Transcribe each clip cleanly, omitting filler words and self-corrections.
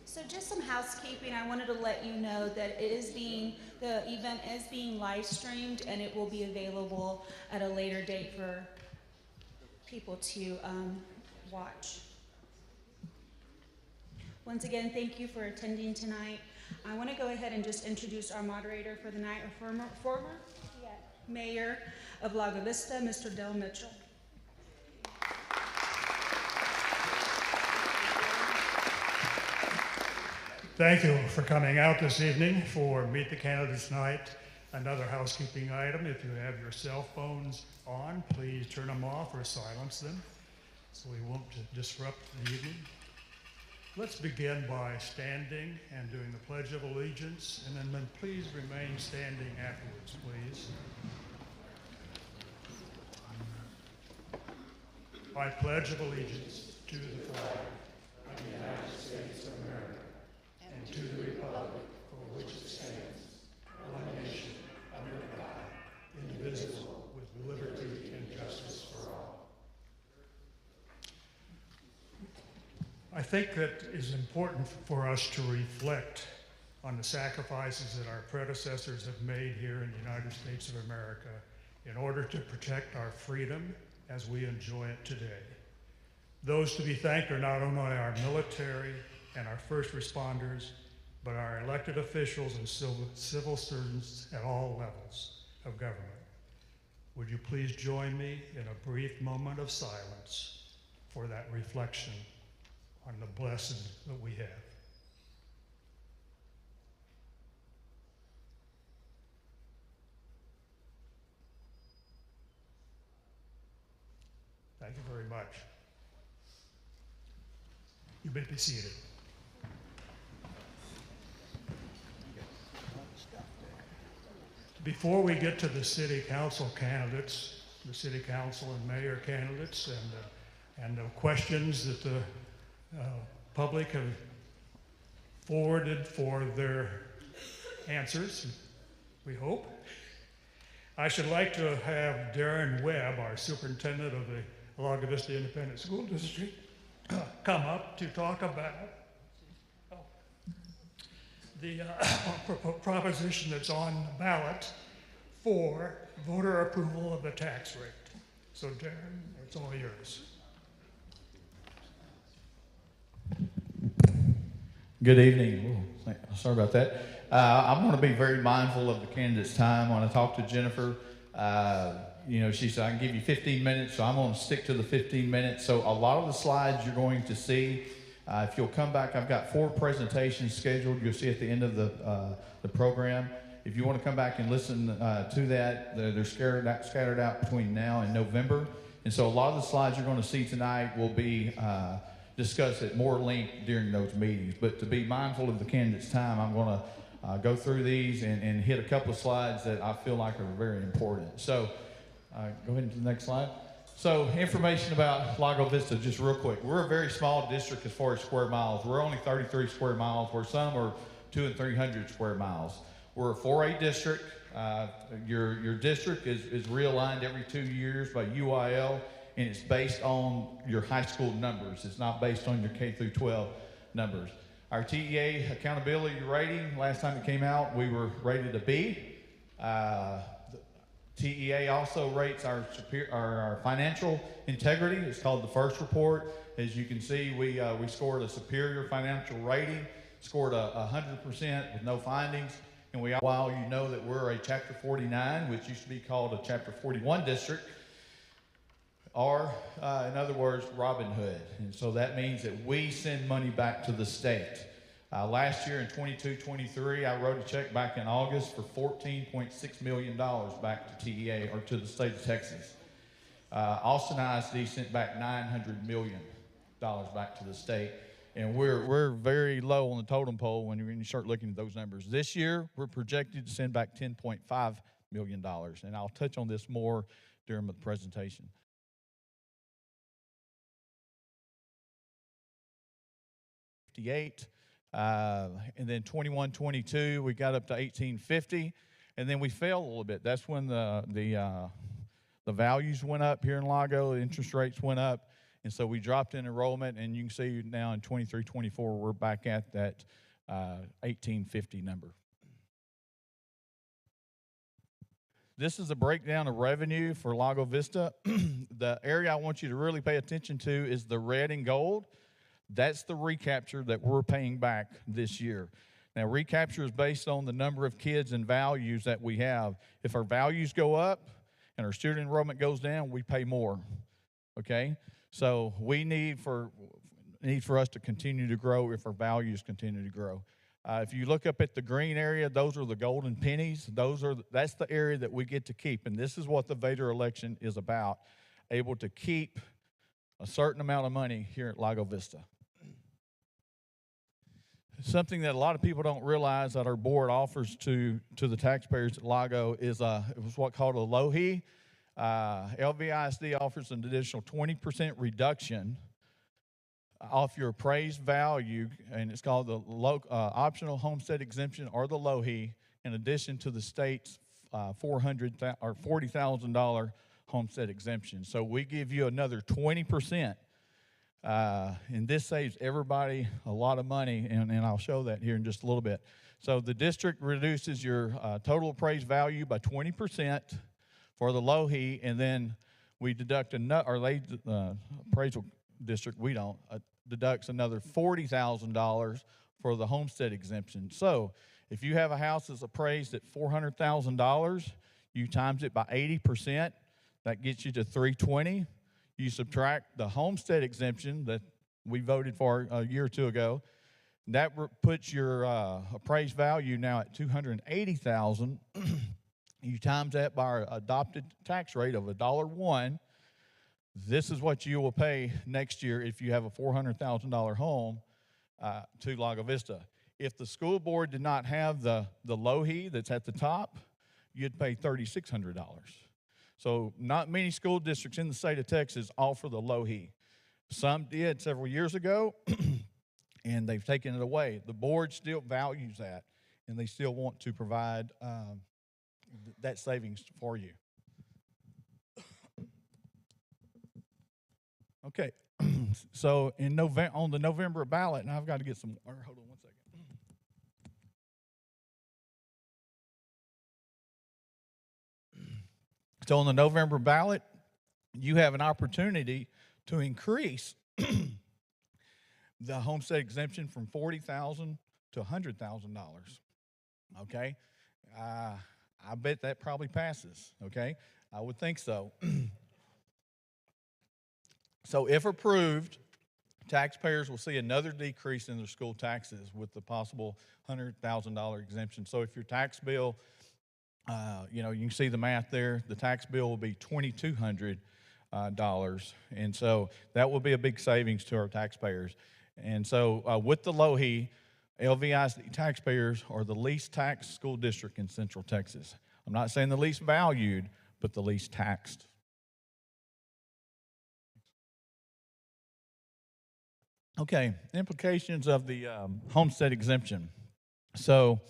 So just some housekeeping. I wanted to let you know that the event is being live streamed, and it will be available at a later date for people to watch. Once again, thank you for attending tonight. I want to go ahead and just introduce our moderator for the night, our former mayor of Lago Vista, Mr. Del Mitchell. Thank you for coming out this evening for Meet the Candidates Night. Another housekeeping item, if you have your cell phones on, please turn them off or silence them so we won't disrupt the evening. Let's begin by standing and doing the Pledge of Allegiance, and then please remain standing afterwards, please. I pledge of allegiance to the flag of the United States of America and to the republic for which it stands, one nation, under God, indivisible, with liberty and justice for all. I think that it is important for us to reflect on the sacrifices that our predecessors have made here in the United States of America in order to protect our freedom as we enjoy it today. Those to be thanked are not only our military and our first responders, but our elected officials and civil servants at all levels of government. Would you please join me in a brief moment of silence for that reflection on the blessings that we have. Thank you very much. You may be seated. Before we get to the city council candidates, the city council and mayor candidates, and the questions that the public have forwarded for their answers, we hope, I should like to have Darren Webb, our superintendent of the Lago Vista Independent School District, come up to talk about the proposition that's on the ballot for voter approval of the tax rate. So Darren, it's all yours. Good evening. Sorry about that. I'm going to be very mindful of the candidate's time. When I talked to Jennifer, she said I can give you 15 minutes, so I'm going to stick to the 15 minutes. So a lot of the slides you're going to see, if you'll come back, I've got 4 presentations scheduled. You'll see at the end of the program. If you want to come back and listen to that, they're scattered out between now and November. And so a lot of the slides you're going to see tonight will be discussed at more length during those meetings. But to be mindful of the candidate's time, I'm going to go through these and hit a couple of slides that I feel like are very important. So go ahead to the next slide. So information about Lago Vista, just real quick. We're a very small district as far as square miles. We're only 33 square miles, where some are 200 and 300 square miles. We're a 4A district. Your district is realigned every 2 years by UIL, and it's based on your high school numbers. It's not based on your K through 12 numbers. Our TEA accountability rating, last time it came out, we were rated a B. TEA also rates our financial integrity. It's called the FIRST report. As you can see, we scored a superior financial rating, scored 100% with no findings. And while you know that we're a Chapter 49, which used to be called a Chapter 41 district, or in other words, Robin Hood. And so that means that we send money back to the state. Last year in 22-23, I wrote a check back in August for $14.6 million back to TEA, or to the state of Texas. Austin ISD sent back $900 million back to the state. And we're very low on the totem pole when you start looking at those numbers. This year, we're projected to send back $10.5 million. And I'll touch on this more during the presentation. And then 21-22, we got up to 1850, and then we fell a little bit. That's when the values went up here in Lago, the interest rates went up, and so we dropped in enrollment, and you can see now in 23-24, we're back at that 1850 number. This is a breakdown of revenue for Lago Vista. The area I want you to really pay attention to is the red and gold. That's the recapture that we're paying back this year. Now, recapture is based on the number of kids and values that we have. If our values go up and our student enrollment goes down, we pay more, okay? So we need for us to continue to grow if our values continue to grow. If you look up at the green area, those are the golden pennies. That's the area that we get to keep, and this is what the Vader election is about, able to keep a certain amount of money here at Lago Vista. Something that a lot of people don't realize that our board offers to the taxpayers at Lago is it was what's called a LOHE. LVISD offers an additional 20% reduction off your appraised value, and it's called the optional homestead exemption, or the LOHE, in addition to the state's $40,000 homestead exemption. So we give you another 20%, and this saves everybody a lot of money, and I'll show that here in just a little bit. So the district reduces your total appraised value by 20% for the LOHE, and then we deduct appraisal district, we don't, deducts another $40,000 for the homestead exemption. So if you have a house that's appraised at $400,000, you times it by 80%, that gets you to $320,000. You subtract the homestead exemption that we voted for a year or two ago. That puts your appraised value now at $280,000. You times that by our adopted tax rate of $1.01. This is what you will pay next year if you have a $400,000 home to Lago Vista. If the school board did not have the LOHE that's at the top, you'd pay $3,600. So not many school districts in the state of Texas offer the LOHE. Some did several years ago, and they've taken it away. The board still values that, and they still want to provide that savings for you. Okay, so on the November ballot, and I've got to get some water. Hold on one second. So on the November ballot, you have an opportunity to increase the homestead exemption from $40,000 to $100,000. Okay, I bet that probably passes. Okay, I would think so. So if approved, taxpayers will see another decrease in their school taxes with the possible $100,000 exemption. So if your tax bill, you can see the math there, the tax bill will be $2,200. And so that will be a big savings to our taxpayers. And so with the LOHE, LVISD taxpayers are the least taxed school district in Central Texas. I'm not saying the least valued, but the least taxed. Okay, implications of the homestead exemption. So,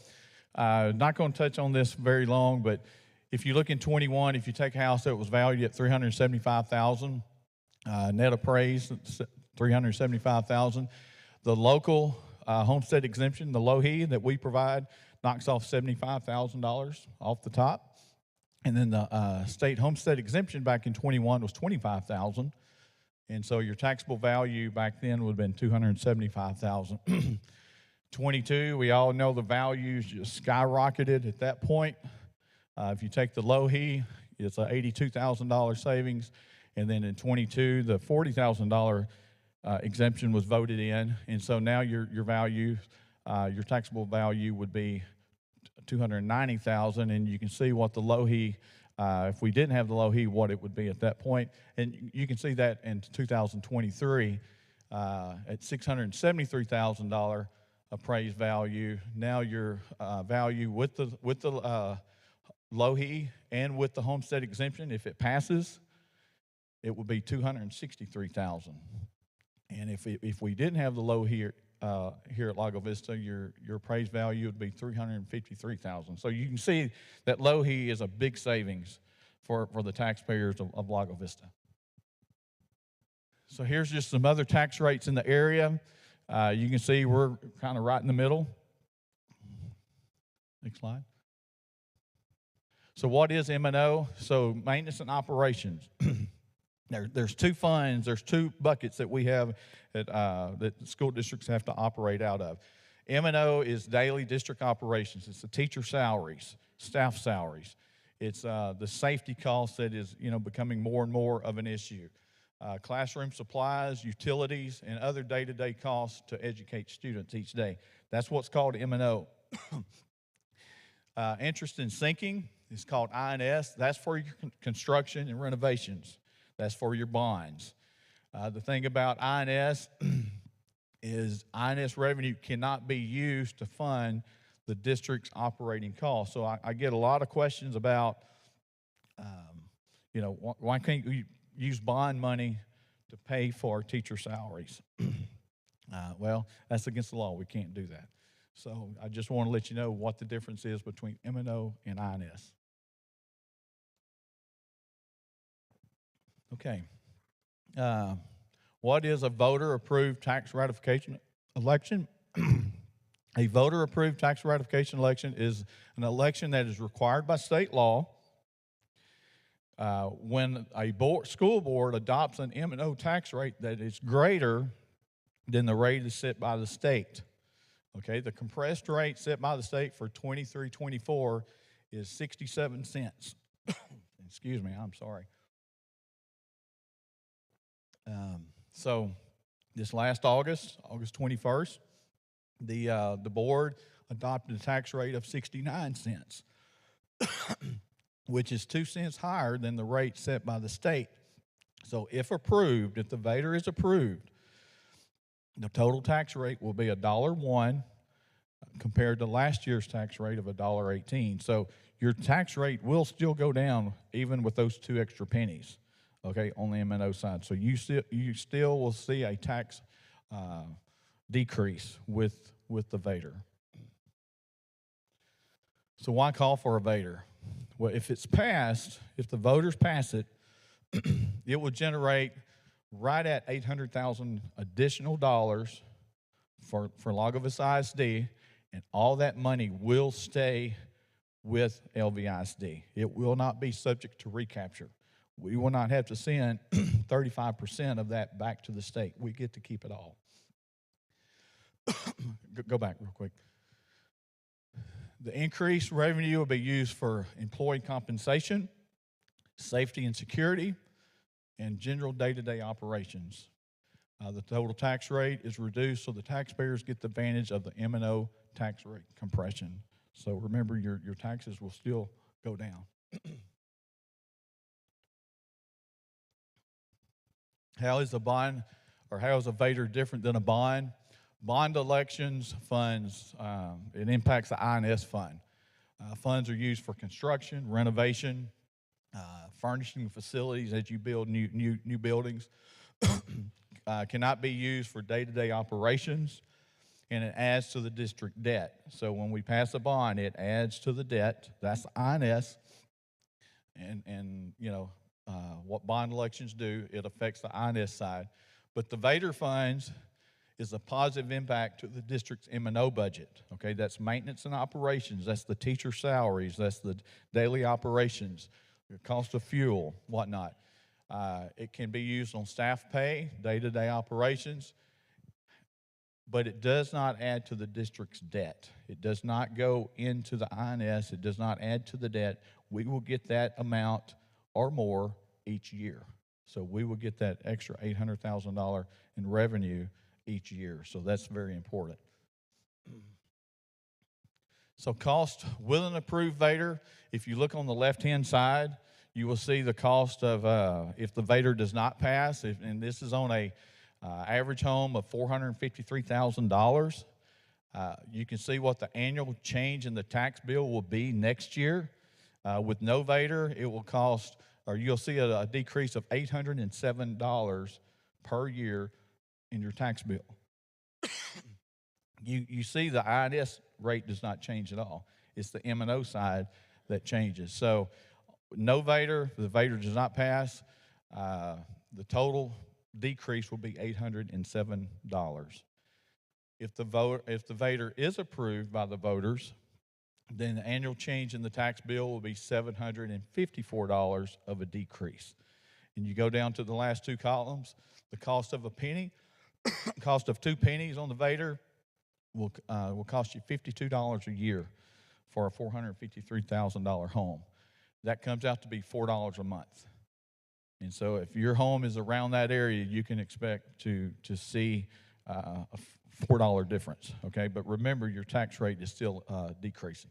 not going to touch on this very long, but if you look in 21, if you take a house that was valued at $375,000, net appraised $375,000, the local homestead exemption, the LOHE that we provide, knocks off $75,000 off the top. And then the state homestead exemption back in 21 was $25,000. And so your taxable value back then would have been $275,000. 22, we all know the values just skyrocketed at that point. If you take the LOHE, it's an $82,000 savings. And then in 22, the $40,000 exemption was voted in. And so now your value, your taxable value would be $290,000. And you can see what the LOHE, if we didn't have the LOHE, what it would be at that point. And you can see that in 2023 at $673,000 appraised value. Now your value with the LOHE and with the homestead exemption, if it passes, it would be $263,000. And if we didn't have the LOHE here at Lago Vista, your appraised value would be $353,000. So you can see that LOHE is a big savings for the taxpayers of Lago Vista. So here's just some other tax rates in the area. You can see we're kind of right in the middle. Next slide. So what is M&O? So maintenance and operations. There's two funds, there's two buckets that we have that school districts have to operate out of. M&O is daily district operations. It's the teacher salaries, staff salaries. It's the safety costs that is becoming more and more of an issue. Classroom supplies, utilities, and other day-to-day costs to educate students each day. That's what's called M&O. Interest in sinking is called I&S. That's for your construction and renovations. That's for your bonds. The thing about I&S is I&S revenue cannot be used to fund the district's operating costs. So I get a lot of questions about, why can't you use bond money to pay for teacher salaries? Well, that's against the law. We can't do that. So I just want to let you know what the difference is between M&O and I&S. Okay. What is a voter-approved tax ratification election? A voter-approved tax ratification election is an election that is required by state law when a school board adopts an M&O tax rate that is greater than the rate is set by the state. Okay, the compressed rate set by the state for 23-24 is 67 cents. Excuse me, I'm sorry. So this last August 21st, the board adopted a tax rate of 69 cents, which is 2 cents higher than the rate set by the state. So if approved, if the VATR is approved, the total tax rate will be $1.01 compared to last year's tax rate of $1.18. So your tax rate will still go down even with those 2 extra pennies. Okay, on the M&O side. So you still will see a tax decrease with the VATR. So why call for a VATR? Well, if it's passed, if the voters pass it, it will generate right at $800,000 additional dollars for Lago Vista ISD, and all that money will stay with LVISD. It will not be subject to recapture. We will not have to send 35% of that back to the state. We get to keep it all. Go back real quick. The increased revenue will be used for employee compensation, safety and security, and general day-to-day operations. The total tax rate is reduced so the taxpayers get the advantage of the M&O tax rate compression. So remember, your taxes will still go down. How is a bond, or how is a VATR different than a bond? Bond elections funds, it impacts the I&S fund. Funds are used for construction, renovation, furnishing facilities as you build new buildings. Cannot be used for day-to-day operations, and it adds to the district debt. So when we pass a bond, it adds to the debt. That's the I&S, and what bond elections do, it affects the I&S side. But the VATR funds is a positive impact to the district's M&O budget. Okay, that's maintenance and operations, that's the teacher salaries, that's the daily operations, the cost of fuel, whatnot. It can be used on staff pay, day-to-day operations, but it does not add to the district's debt. It does not go into the INS. It does not add to the debt. We will get that amount or more each year. So we will get that extra $800,000 in revenue each year. So that's very important. So cost with an approved VADR, if you look on the left-hand side, you will see the cost of if the VADR does not pass, and this is on a average home of $453,000. You can see what the annual change in the tax bill will be next year. With no VADR, it will cost, or you'll see a decrease of $807 per year in your tax bill. You see the INS rate does not change at all. It's the M&O side that changes. So no VADR, the VADR does not pass, the total decrease will be $807. If the VADR is approved by the voters, then the annual change in the tax bill will be $754 of a decrease. And you go down to the last two columns, the cost of a penny, cost of 2 pennies on the VADR will cost you $52 a year for a $453,000 home. That comes out to be $4 a month. And so if your home is around that area, you can expect to see a $4 difference, okay? But remember, your tax rate is still decreasing.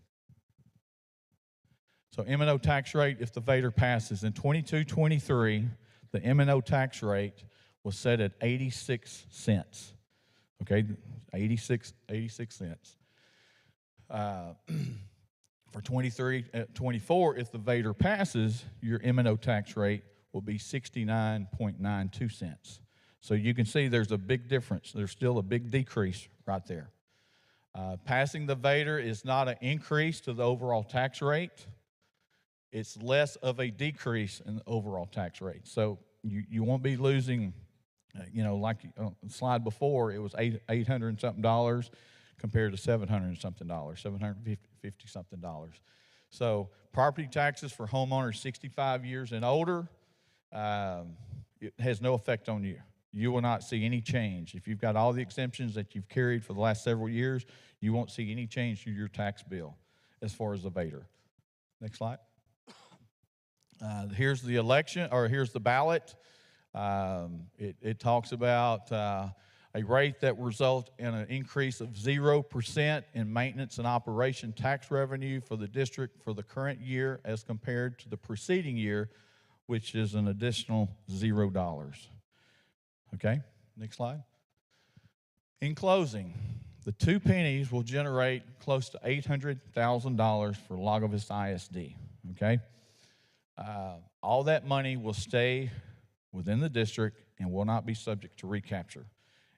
So M&O tax rate, if the VADR passes, in 22-23, the M&O tax rate was set at 86 cents, okay? 86 cents. For 23-24, if the VADR passes, your M&O tax rate will be 69.92 cents. So you can see there's a big difference. There's still a big decrease right there. Passing the VADR is not an increase to the overall tax rate. It's less of a decrease in the overall tax rate. So you won't be losing, like on the slide before, it was $800 and something dollars compared to $700 and something dollars, $750 something dollars. So property taxes for homeowners 65 years and older, it has no effect on you. You will not see any change. If you've got all the exemptions that you've carried for the last several years, you won't see any change to your tax bill as far as the VADR. Next slide. Here's the election, or here's the ballot. It talks about a rate that will result in an increase of 0% in maintenance and operation tax revenue for the district for the current year as compared to the preceding year, which is an additional $0. Okay, next slide. In closing, the 2 pennies will generate close to $800,000 for Lagos ISD, okay? All that money will stay within the district and will not be subject to recapture.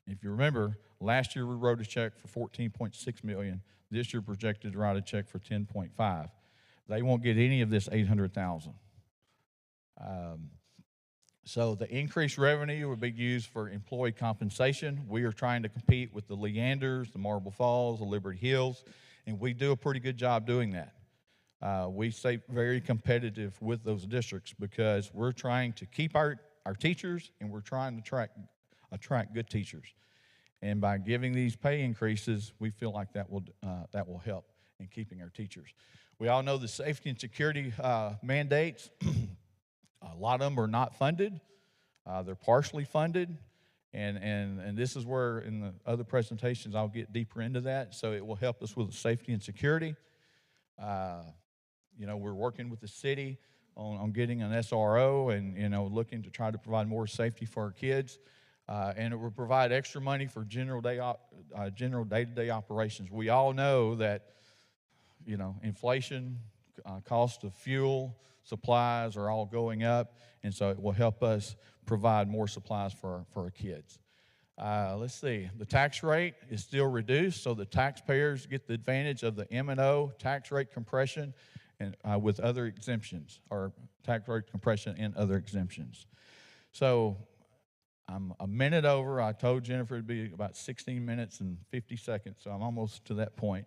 If you remember, last year we wrote a check for $14.6 million. This year projected to write a check for $10.5. They won't get any of this $800,000. So the increased revenue will be used for employee compensation. We are trying to compete with the Leanders, the Marble Falls, the Liberty Hills, and we do a pretty good job doing that. We stay very competitive with those districts because we're trying to keep our teachers, and we're trying to attract good teachers. And by giving these pay increases, we feel like that will help in keeping our teachers. We all know the safety and security mandates. A lot of them are not funded. They're partially funded. And this is where in the other presentations I'll get deeper into that. So it will help us with the safety and security. We're working with the city on getting an SRO and, looking to try to provide more safety for our kids. And it will provide extra money for general day-to-day operations. We all know that, inflation, cost of fuel, supplies are all going up, and so it will help us provide more supplies for our kids. Let's see. The tax rate is still reduced, so the taxpayers get the advantage of the M&O tax rate compression and with other exemptions, or tax rate compression and other exemptions. So I'm a minute over. I told Jennifer it'd be about 16 minutes and 50 seconds, so I'm almost to that point.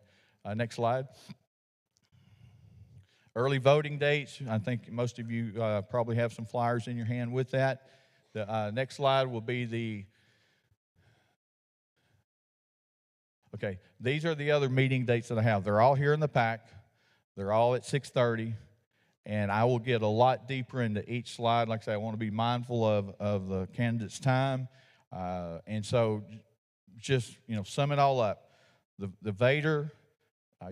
Next slide. Early voting dates. I think most of you probably have some flyers in your hand with that. The next slide will be the. Okay, these are the other meeting dates that I have. They're all here in the pack. They're all at 6:30, and I will get a lot deeper into each slide. Like I say, I want to be mindful of the candidate's time, and so just sum it all up. The Vader,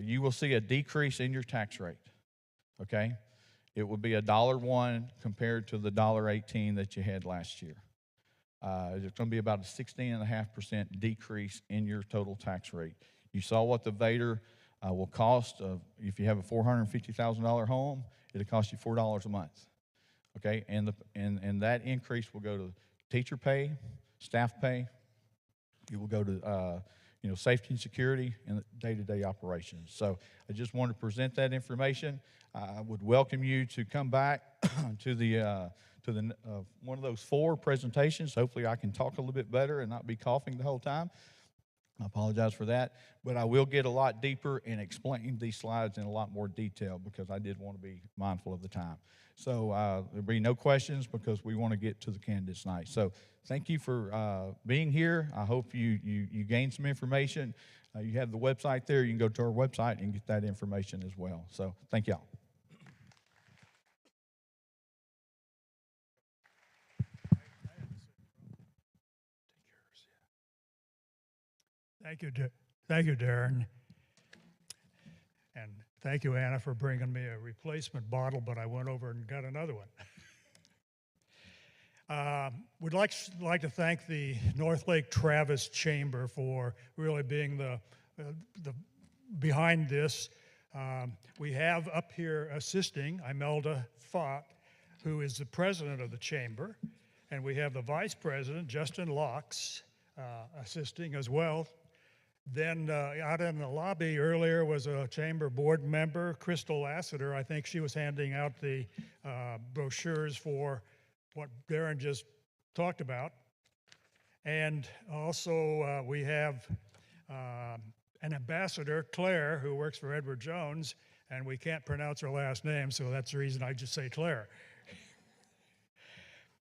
you will see a decrease in your tax rate. Okay, it will be $1.01 compared to the $1.18 that you had last year. It's going to be about a 16.5% decrease in your total tax rate. You saw what the Vader will cost. If you have a $450,000 home, it'll cost you $4 a month. Okay, and that increase will go to teacher pay, staff pay. It will go to safety and security and day-to-day operations. So I just wanted to present that information. I would welcome you to come back to the one of those 4 presentations. Hopefully I can talk a little bit better and not be coughing the whole time. I apologize for that, but I will get a lot deeper and explain these slides in a lot more detail because I did want to be mindful of the time. So there'll be no questions because we want to get to the candidates tonight. So thank you for being here. I hope you gained some information. You have the website there. You can go to our website and get that information as well. So thank y'all. Thank you, Darren. And thank you, Anna, for bringing me a replacement bottle, but I went over and got another one. We'd like to thank the North Lake Travis Chamber for really being the behind this. We have up here assisting Imelda Fott, who is the president of the chamber, and we have the vice president, Justin Locks, assisting as well. Then out in the lobby earlier was a chamber board member, Crystal Lassiter. I think she was handing out the brochures for what Darren just talked about. And also we have an ambassador, Claire, who works for Edward Jones, and we can't pronounce her last name, so that's the reason I just say Claire.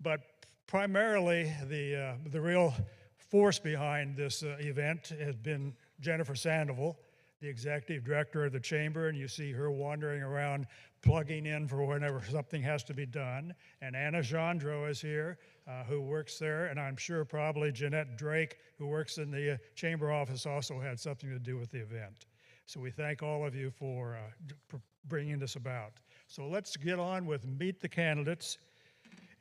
But primarily the real force behind this event has been Jennifer Sandoval, the executive director of the chamber, and you see her wandering around plugging in for whenever something has to be done. And Anna Gendro is here, who works there, and I'm sure probably Jeanette Drake, who works in the chamber office, also had something to do with the event. So we thank all of you for bringing this about. So let's get on with Meet the Candidates.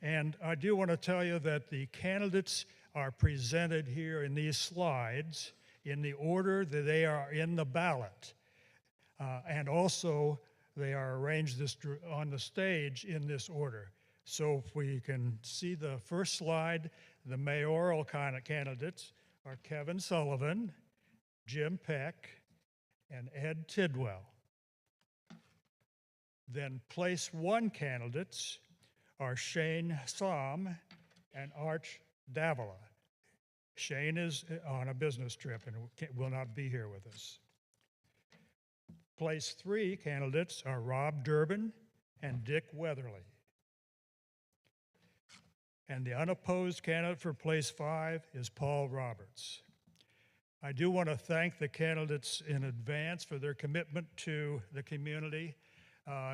And I do want to tell you that the candidates are presented here in these slides in the order that they are in the ballot. And also, they are arranged on the stage in this order. So if we can see the first slide, the mayoral candidates are Kevin Sullivan, Jim Peck, and Ed Tidwell. Then place 1 candidates are Shane Somm and Arch Davila. Shane is on a business trip and will not be here with us. Place 3 candidates are Rob Durbin and Dick Weatherly. And the unopposed candidate for place 5 is Paul Roberts. I do want to thank the candidates in advance for their commitment to the community.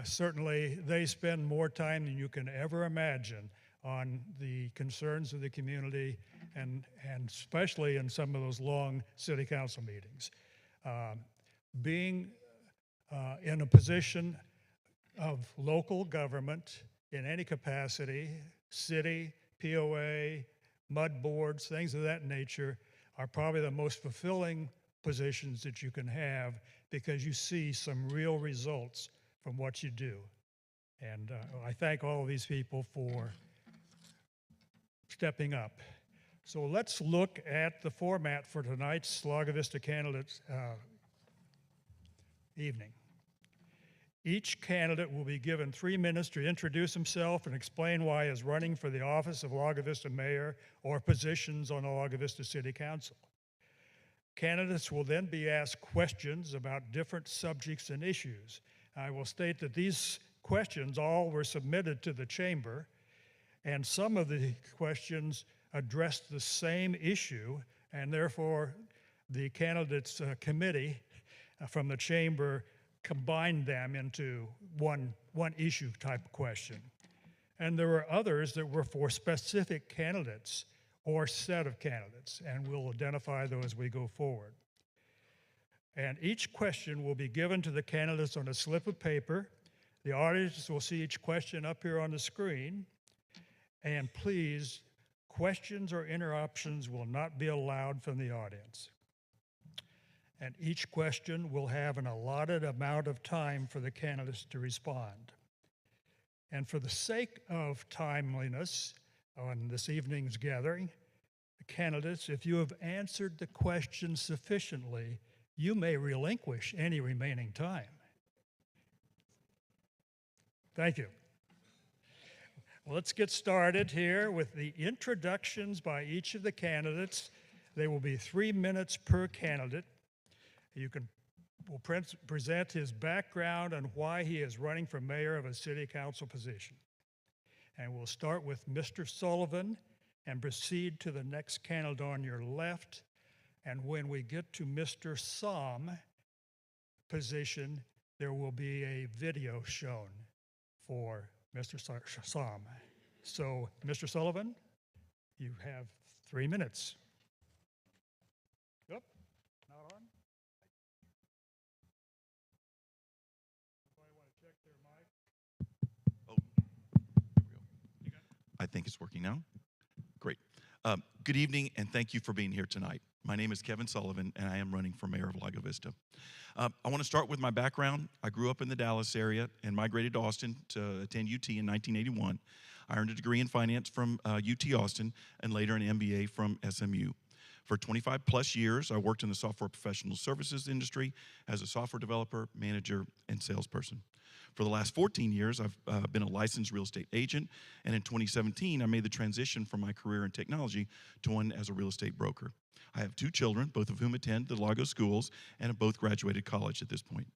Certainly, they spend more time than you can ever imagine on the concerns of the community, and especially in some of those long city council meetings. Being in a position of local government in any capacity, city, POA, mud boards, things of that nature, are probably the most fulfilling positions that you can have because you see some real results from what you do. And I thank all of these people for stepping up. So let's look at the format for tonight's Lago Vista Candidates evening. Each candidate will be given 3 minutes to introduce himself and explain why he is running for the office of Lago Vista Mayor or positions on the Lago Vista City Council. Candidates will then be asked questions about different subjects and issues. I will state that these questions all were submitted to the chamber, and some of the questions addressed the same issue, and therefore the candidates committee from the chamber combined them into one issue type question. And there were others that were for specific candidates or set of candidates, and we'll identify those as we go forward. And each question will be given to the candidates on a slip of paper. The audience will see each question up here on the screen. And please, questions or interruptions will not be allowed from the audience. And each question will have an allotted amount of time for the candidates to respond. And for the sake of timeliness on this evening's gathering, the candidates, if you have answered the question sufficiently, you may relinquish any remaining time. Thank you. Let's get started here with the introductions by each of the candidates. They will be 3 minutes per candidate. Will present his background and why he is running for mayor of a city council position. And we'll start with Mr. Sullivan and proceed to the next candidate on your left. And when we get to Mr. Somm position, there will be a video shown for Mr. Somm. So, Mr. Sullivan, you have 3 minutes. Yep, not on. Anybody want to check their mic? Oh, there we go. You got it? I think it's working now. Great. Good evening, and thank you for being here tonight. My name is Kevin Sullivan, and I am running for mayor of Lago Vista. I want to start with my background. I grew up in the Dallas area and migrated to Austin to attend UT in 1981. I earned a degree in finance from UT Austin and later an MBA from SMU. For 25 plus years, I worked in the software professional services industry as a software developer, manager, and salesperson. For the last 14 years, I've been a licensed real estate agent, and in 2017, I made the transition from my career in technology to one as a real estate broker. I have 2 children, both of whom attend the Lago schools and have both graduated college at this point.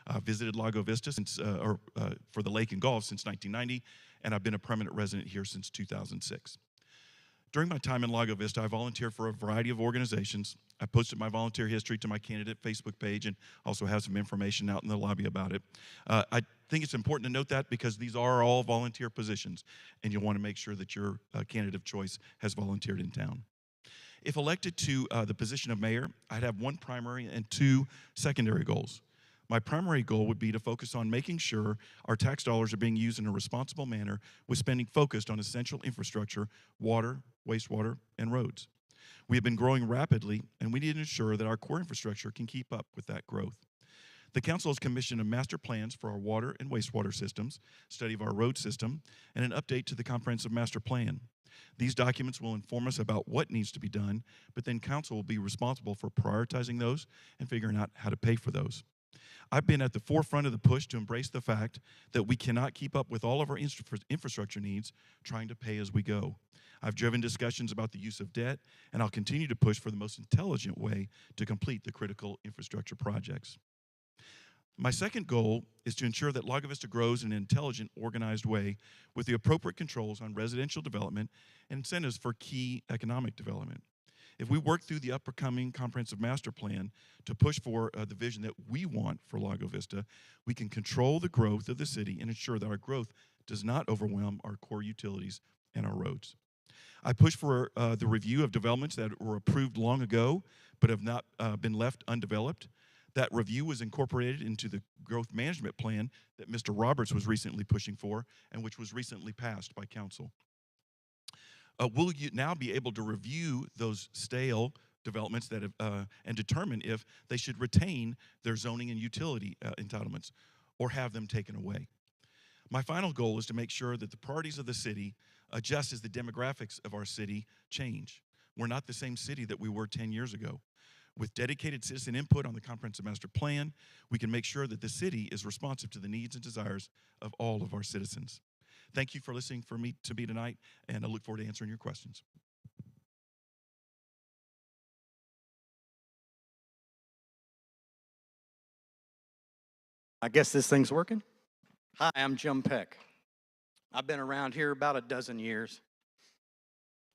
I've visited Lago Vista for the lake and golf since 1990, and I've been a permanent resident here since 2006. During my time in Lago Vista, I volunteered for a variety of organizations. I posted my volunteer history to my candidate Facebook page and also have some information out in the lobby about it. I think it's important to note that because these are all volunteer positions, and you'll want to make sure that your candidate of choice has volunteered in town. If elected to the position of mayor, I'd have 1 primary and 2 secondary goals. My primary goal would be to focus on making sure our tax dollars are being used in a responsible manner with spending focused on essential infrastructure, water, wastewater, and roads. We have been growing rapidly, and we need to ensure that our core infrastructure can keep up with that growth. The council has commissioned a master plans for our water and wastewater systems, study of our road system, and an update to the comprehensive master plan. These documents will inform us about what needs to be done, but then council will be responsible for prioritizing those and figuring out how to pay for those. I've been at the forefront of the push to embrace the fact that we cannot keep up with all of our infrastructure needs trying to pay as we go. I've driven discussions about the use of debt, and I'll continue to push for the most intelligent way to complete the critical infrastructure projects. My second goal is to ensure that Lago Vista grows in an intelligent, organized way with the appropriate controls on residential development and incentives for key economic development. If we work through the upcoming comprehensive master plan to push for the vision that we want for Lago Vista, we can control the growth of the city and ensure that our growth does not overwhelm our core utilities and our roads. I push for the review of developments that were approved long ago but have not been left undeveloped. That review was incorporated into the growth management plan that Mr. Roberts was recently pushing for and which was recently passed by council. Will you now be able to review those stale developments that have, and determine if they should retain their zoning and utility entitlements or have them taken away? My final goal is to make sure that the priorities of the city adjust as the demographics of our city change. We're not the same city that we were 10 years ago. With dedicated citizen input on the comprehensive master plan, we can make sure that the city is responsive to the needs and desires of all of our citizens. Thank you for listening to me tonight, and I look forward to answering your questions. I guess this thing's working. Hi, I'm Jim Peck. I've been around here about a dozen years,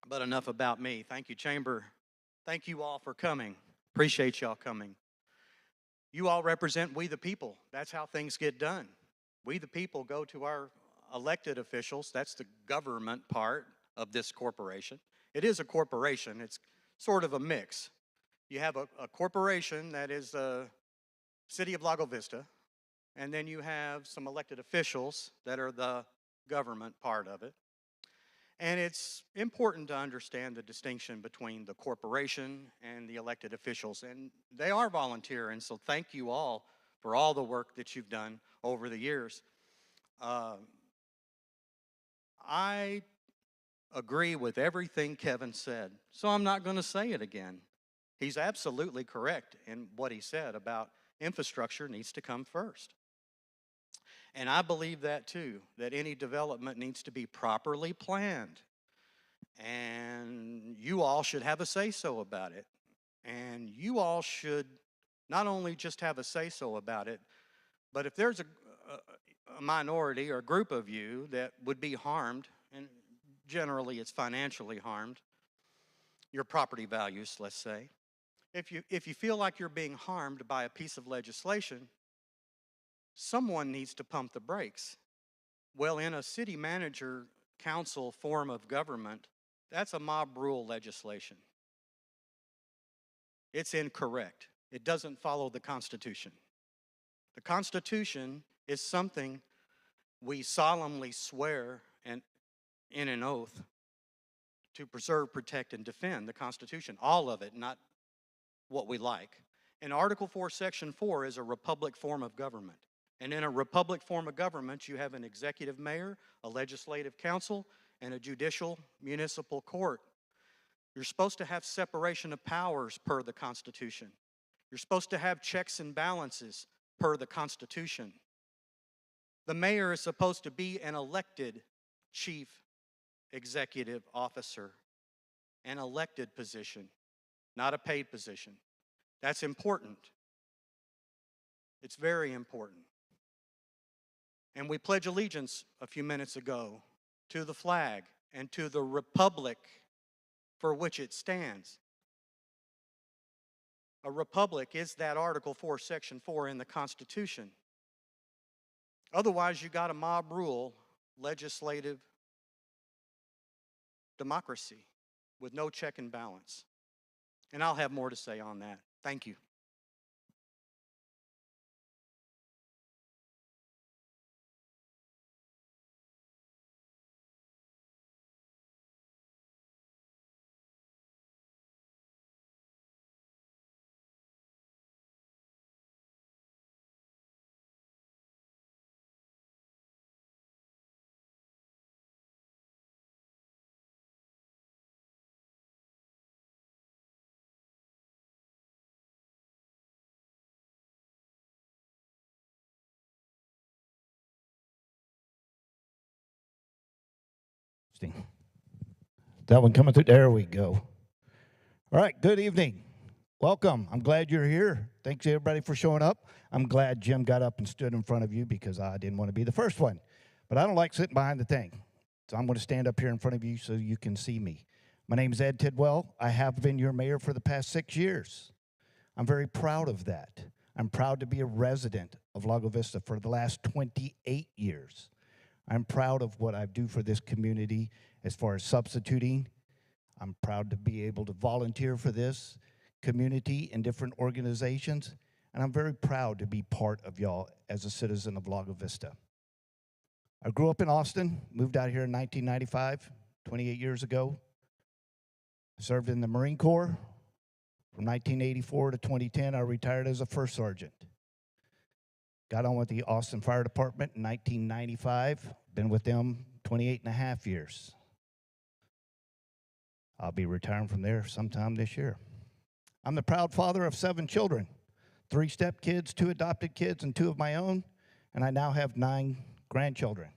but enough about me. Thank you, Chamber. Thank you all for coming. Appreciate y'all coming. You all represent we the people. That's how things get done. We the people go to our elected officials. That's the government part of this corporation. It is a corporation. It's sort of a mix. You have a corporation that is the City of Lago Vista, and then you have some elected officials that are the government part of it. And it's important to understand the distinction between the corporation and the elected officials. And they are volunteer, and so thank you all for all the work that you've done over the years. I agree with everything Kevin said, so I'm not going to say it again. He's absolutely correct in what he said about infrastructure needs to come first. And I believe that too, that any development needs to be properly planned. And you all should have a say-so about it. And you all should not only just have a say-so about it, but if there's a minority or a group of you that would be harmed, and generally it's financially harmed, your property values, let's say, if you feel like you're being harmed by a piece of legislation, someone needs to pump the brakes. Well, in a city manager council form of government, that's a mob rule legislation. It's incorrect. It doesn't follow the Constitution. The Constitution is something we solemnly swear in an oath to preserve, protect, and defend the Constitution. All of it, not what we like. And Article 4, Section 4 is a republic form of government. And in a republic form of government, you have an executive mayor, a legislative council, and a judicial municipal court. You're supposed to have separation of powers per the Constitution. You're supposed to have checks and balances per the Constitution. The mayor is supposed to be an elected chief executive officer, an elected position, not a paid position. That's important. It's very important. And we pledge allegiance a few minutes ago to the flag and to the republic for which it stands. A republic is that Article 4, Section 4 in the Constitution. Otherwise, you got a mob rule legislative democracy with no check and balance. And I'll have more to say on that. Thank you. That one coming through. There we go. All right, good evening. Welcome. I'm glad you're here. Thanks everybody for showing up. I'm glad Jim got up and stood in front of you because I didn't want to be the first one. But I don't like sitting behind the thing. So I'm going to stand up here in front of you so you can see me. My name is Ed Tidwell. I have been your mayor for the past 6 years. I'm very proud of that. I'm proud to be a resident of Lago Vista for the last 28 years. I'm proud of what I do for this community as far as substituting. I'm proud to be able to volunteer for this community in different organizations, and I'm very proud to be part of y'all as a citizen of Lago Vista. I grew up in Austin, moved out here in 1995, 28 years ago. I served in the Marine Corps. From 1984 to 2010, I retired as a first sergeant. Got on with the Austin Fire Department in 1995. Been with them 28 and a half years. I'll be retiring from there sometime this year. I'm the proud father of 7 children, 3 stepkids, 2 adopted kids, and 2 of my own, and I now have 9 grandchildren.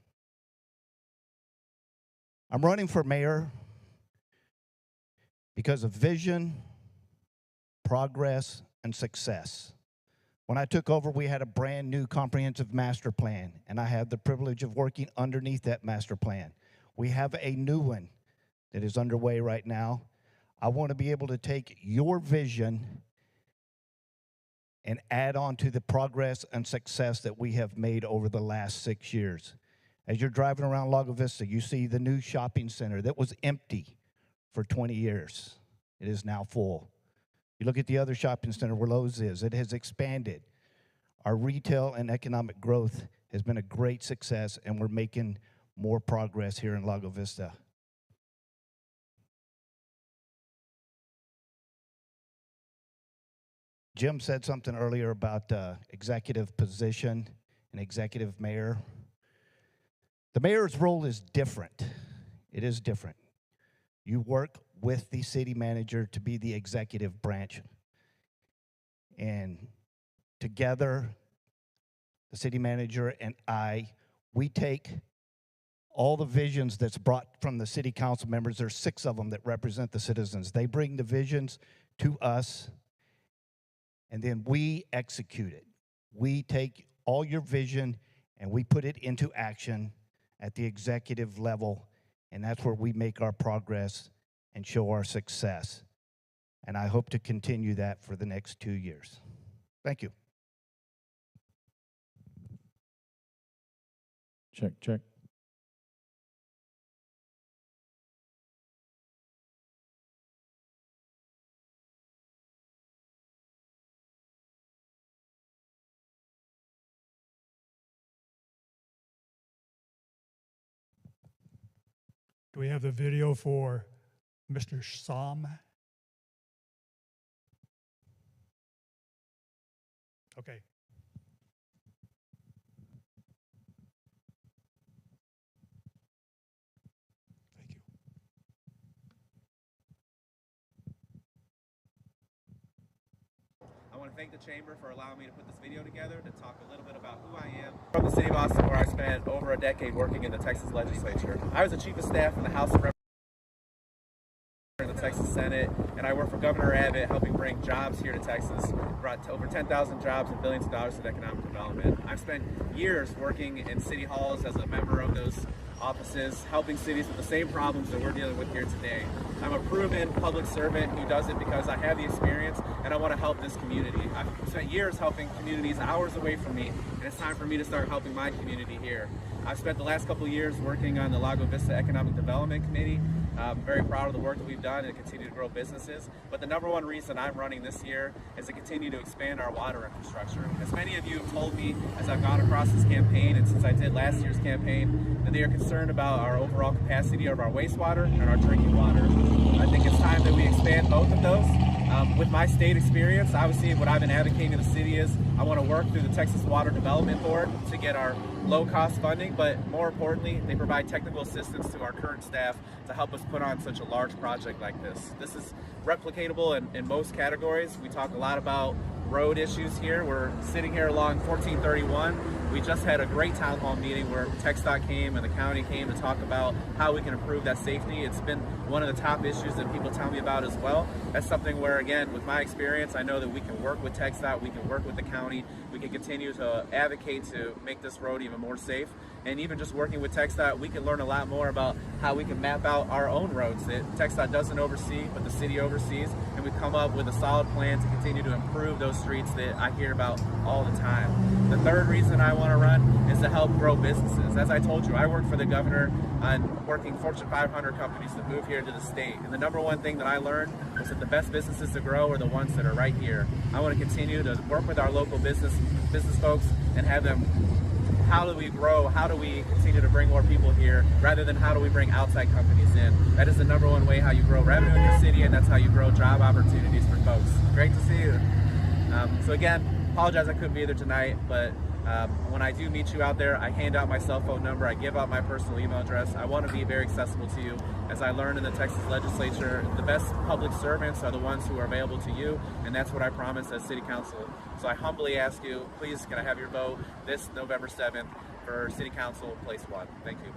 I'm running for mayor because of vision, progress, and success. When I took over, we had a brand new comprehensive master plan, and I had the privilege of working underneath that master plan. We have a new one that is underway right now. I want to be able to take your vision and add on to the progress and success that we have made over the last 6 years. As you're driving around Lago Vista, you see the new shopping center that was empty for 20 years. It is now full. You look at the other shopping center where Lowe's is, it has expanded. Our retail and economic growth has been a great success, and we're making more progress here in Lago Vista. Jim said something earlier about executive position and executive mayor. The mayor's role is different. It is different. You work with the city manager to be the executive branch. And together, the city manager and we take all the visions that's brought from the city council members. There's 6 of them that represent the citizens. They bring the visions to us, and then we execute it. We take all your vision and we put it into action at the executive level, and that's where we make our progress and show our success. And I hope to continue that for the next 2 years. Thank you. Check, check. Do we have the video for Mr. Som? Okay. Thank you. I want to thank the Chamber for allowing me to put this video together to talk a little bit about who I am. From the city of Austin, where I spent over a decade working in the Texas legislature. I was the chief of staff in the House of Representatives in the Texas Senate, and I worked for Governor Abbott, helping bring jobs here to Texas, brought over 10,000 jobs and billions of dollars of economic development. I've spent years working in city halls as a member of those offices, helping cities with the same problems that we're dealing with here today. I'm a proven public servant who does it because I have the experience and I want to help this community. I've spent years helping communities hours away from me, and it's time for me to start helping my community here. I've spent the last couple of years working on the Lago Vista Economic Development Committee. I'm very proud of the work that we've done and continue to grow businesses. But the number one reason I'm running this year is to continue to expand our water infrastructure. As many of you have told me as I've gone across this campaign and since I did last year's campaign, that they are concerned about our overall capacity of our wastewater and our drinking water. I think it's time that we expand both of those. With my state experience, obviously what I've been advocating to the city is I want to work through the Texas Water Development Board to get our low-cost funding, but more importantly, they provide technical assistance to our current staff to help us put on such a large project like this. This is replicatable in most categories. We talk a lot about road issues here. We're sitting here along 1431. We just had a great town hall meeting where TxDOT came and the county came to talk about how we can improve that safety. It's been one of the top issues that people tell me about as well. That's something where, again, with my experience, I know that we can work with TxDOT, we can work with the county, we can continue to advocate to make this road even more safe. And even just working with TxDOT, we can learn a lot more about how we can map out our own roads that TxDOT doesn't oversee, but the city oversees, and we come up with a solid plan to continue to improve those streets that I hear about all the time. The third reason I want to run is to help grow businesses. As I told you, I work for the governor on working Fortune 500 companies that move here to the state. And the number one thing that I learned was that the best businesses to grow are the ones that are right here. I want to continue to work with our local business folks and have them, how do we grow, how do we continue to bring more people here, rather than how do we bring outside companies in. That is the number one way how you grow revenue in your city, and that's how you grow job opportunities for folks. Great to see you. So again, apologize I couldn't be there tonight, but When I do meet you out there, I hand out my cell phone number, I give out my personal email address. I want to be very accessible to you. As I learned in the Texas legislature, the best public servants are the ones who are available to you, and that's what I promise as City Council. So I humbly ask you, please, can I have your vote this November 7th for City Council Place 1? Thank you.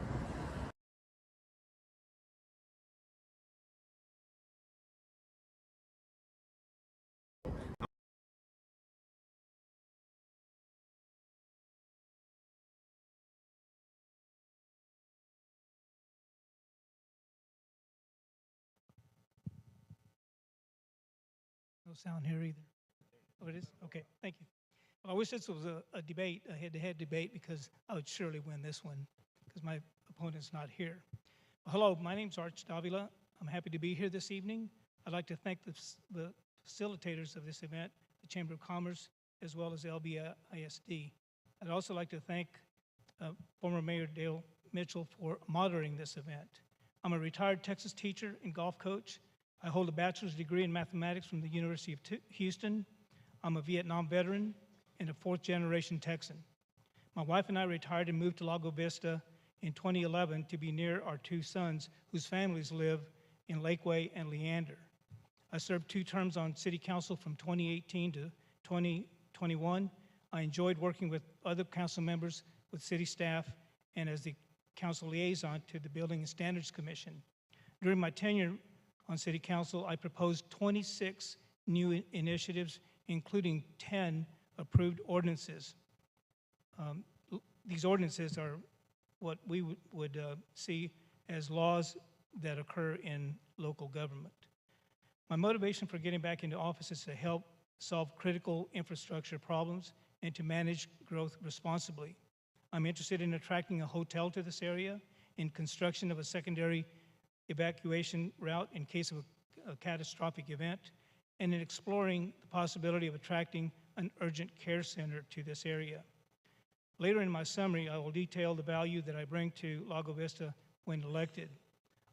No sound here either. Oh, it is? Okay, thank you. Well, I wish this was a debate, a head-to-head debate, because I would surely win this one, because my opponent's not here. Well, hello, my name's Arch Davila. I'm happy to be here this evening. I'd like to thank the facilitators of this event, the Chamber of Commerce, as well as LBISD. I'd also like to thank former Mayor Dale Mitchell for moderating this event. I'm a retired Texas teacher and golf coach. I hold a bachelor's degree in mathematics from the University of Houston. I'm a Vietnam veteran and a fourth-generation Texan. My wife and I retired and moved to Lago Vista in 2011 to be near our two sons, whose families live in Lakeway and Leander. I served 2 terms on City Council from 2018 to 2021. I enjoyed working with other council members, with city staff, and as the council liaison to the Building and Standards Commission. During my tenure on City Council, I proposed 26 new initiatives, including 10 approved ordinances. These ordinances are what we would see as laws that occur in local government. My motivation for getting back into office is to help solve critical infrastructure problems and to manage growth responsibly. I'm interested in attracting a hotel to this area, in construction of a secondary evacuation route in case of a catastrophic event, and in exploring the possibility of attracting an urgent care center to this area. Later in my summary, I will detail the value that I bring to Lago Vista when elected.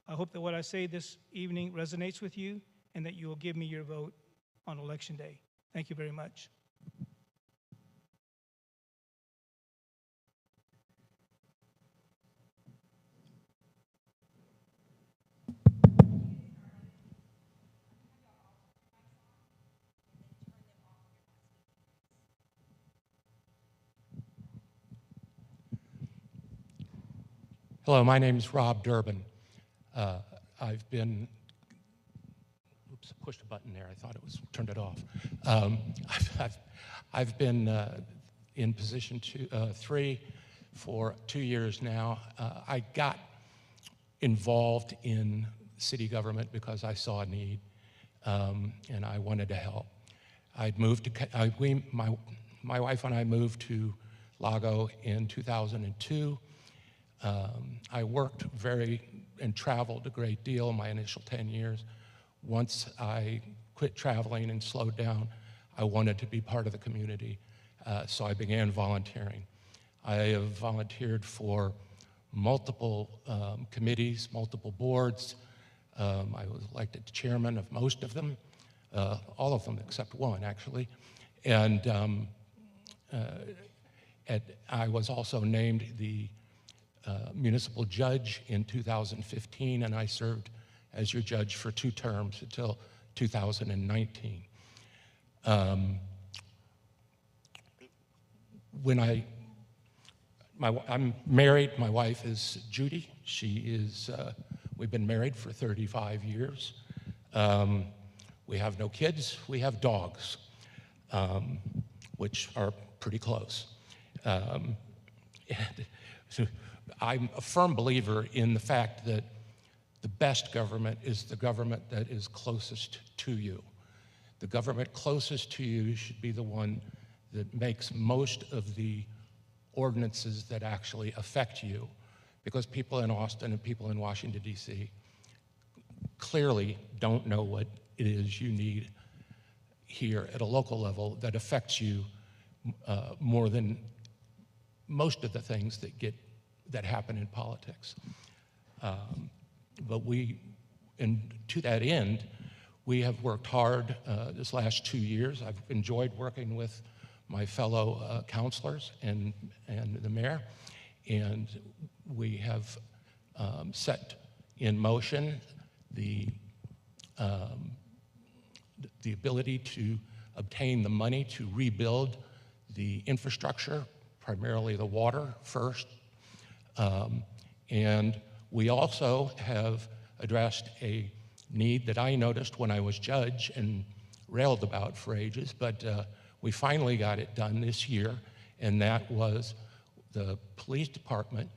I hope that what I say this evening resonates with you and that you will give me your vote on Election Day. Thank you very much. Hello, my name is Rob Durbin. I've been, oops, I pushed a button there. I thought it was, turned it off. I've been in position 3 for 2 years now. I got involved in city government because I saw a need and I wanted to help. I'd moved to, my wife and I moved to Lago in 2002. I worked and traveled a great deal my initial 10 years. Once I quit traveling and slowed down, I wanted to be part of the community, so I began volunteering. I have volunteered for multiple committees, multiple boards. I was elected chairman of most of them, all of them except one, actually. And I was also named the municipal judge in 2015, and I served as your judge for 2 terms until 2019. I'm married. My wife is Judy. She is, we've been married for 35 years. We have no kids. We have dogs, which are pretty close. I'm a firm believer in the fact that the best government is the government that is closest to you. The government closest to you should be the one that makes most of the ordinances that actually affect you, because people in Austin and people in Washington, D.C. clearly don't know what it is you need here at a local level that affects you more than most of the things that happen in politics. But to that end, we have worked hard this last 2 years. I've enjoyed working with my fellow counselors and the mayor, and we have set in motion the ability to obtain the money to rebuild the infrastructure, primarily the water first. And we also have addressed a need that I noticed when I was judge and railed about for ages, but we finally got it done this year, and that was the police department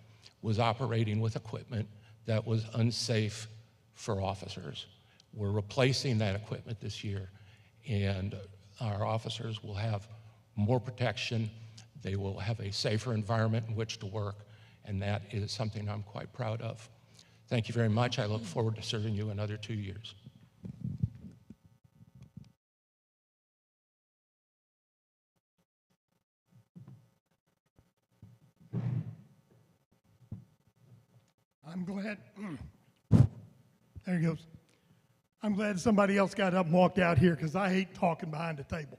was operating with equipment that was unsafe for officers. We're replacing that equipment this year, and our officers will have more protection. They will have a safer environment in which to work, and that is something I'm quite proud of. Thank you very much. I look forward to serving you another 2 years. I'm glad, there he goes. I'm glad somebody else got up and walked out here because I hate talking behind the table.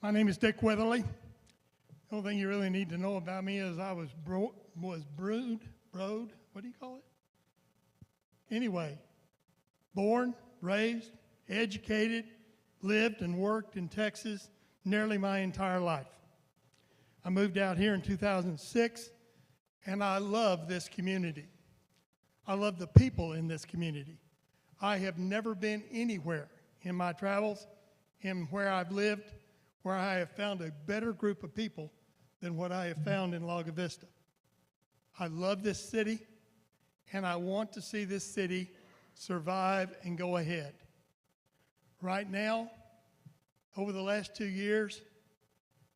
My name is Dick Weatherly. The only thing you really need to know about me is I was what do you call it? Anyway, born, raised, educated, lived and worked in Texas nearly my entire life. I moved out here in 2006, and I love this community. I love the people in this community. I have never been anywhere in my travels, in where I've lived, where I have found a better group of people than what I have found in Lago Vista. I love this city, and I want to see this city survive and go ahead. Right now, over the last 2 years,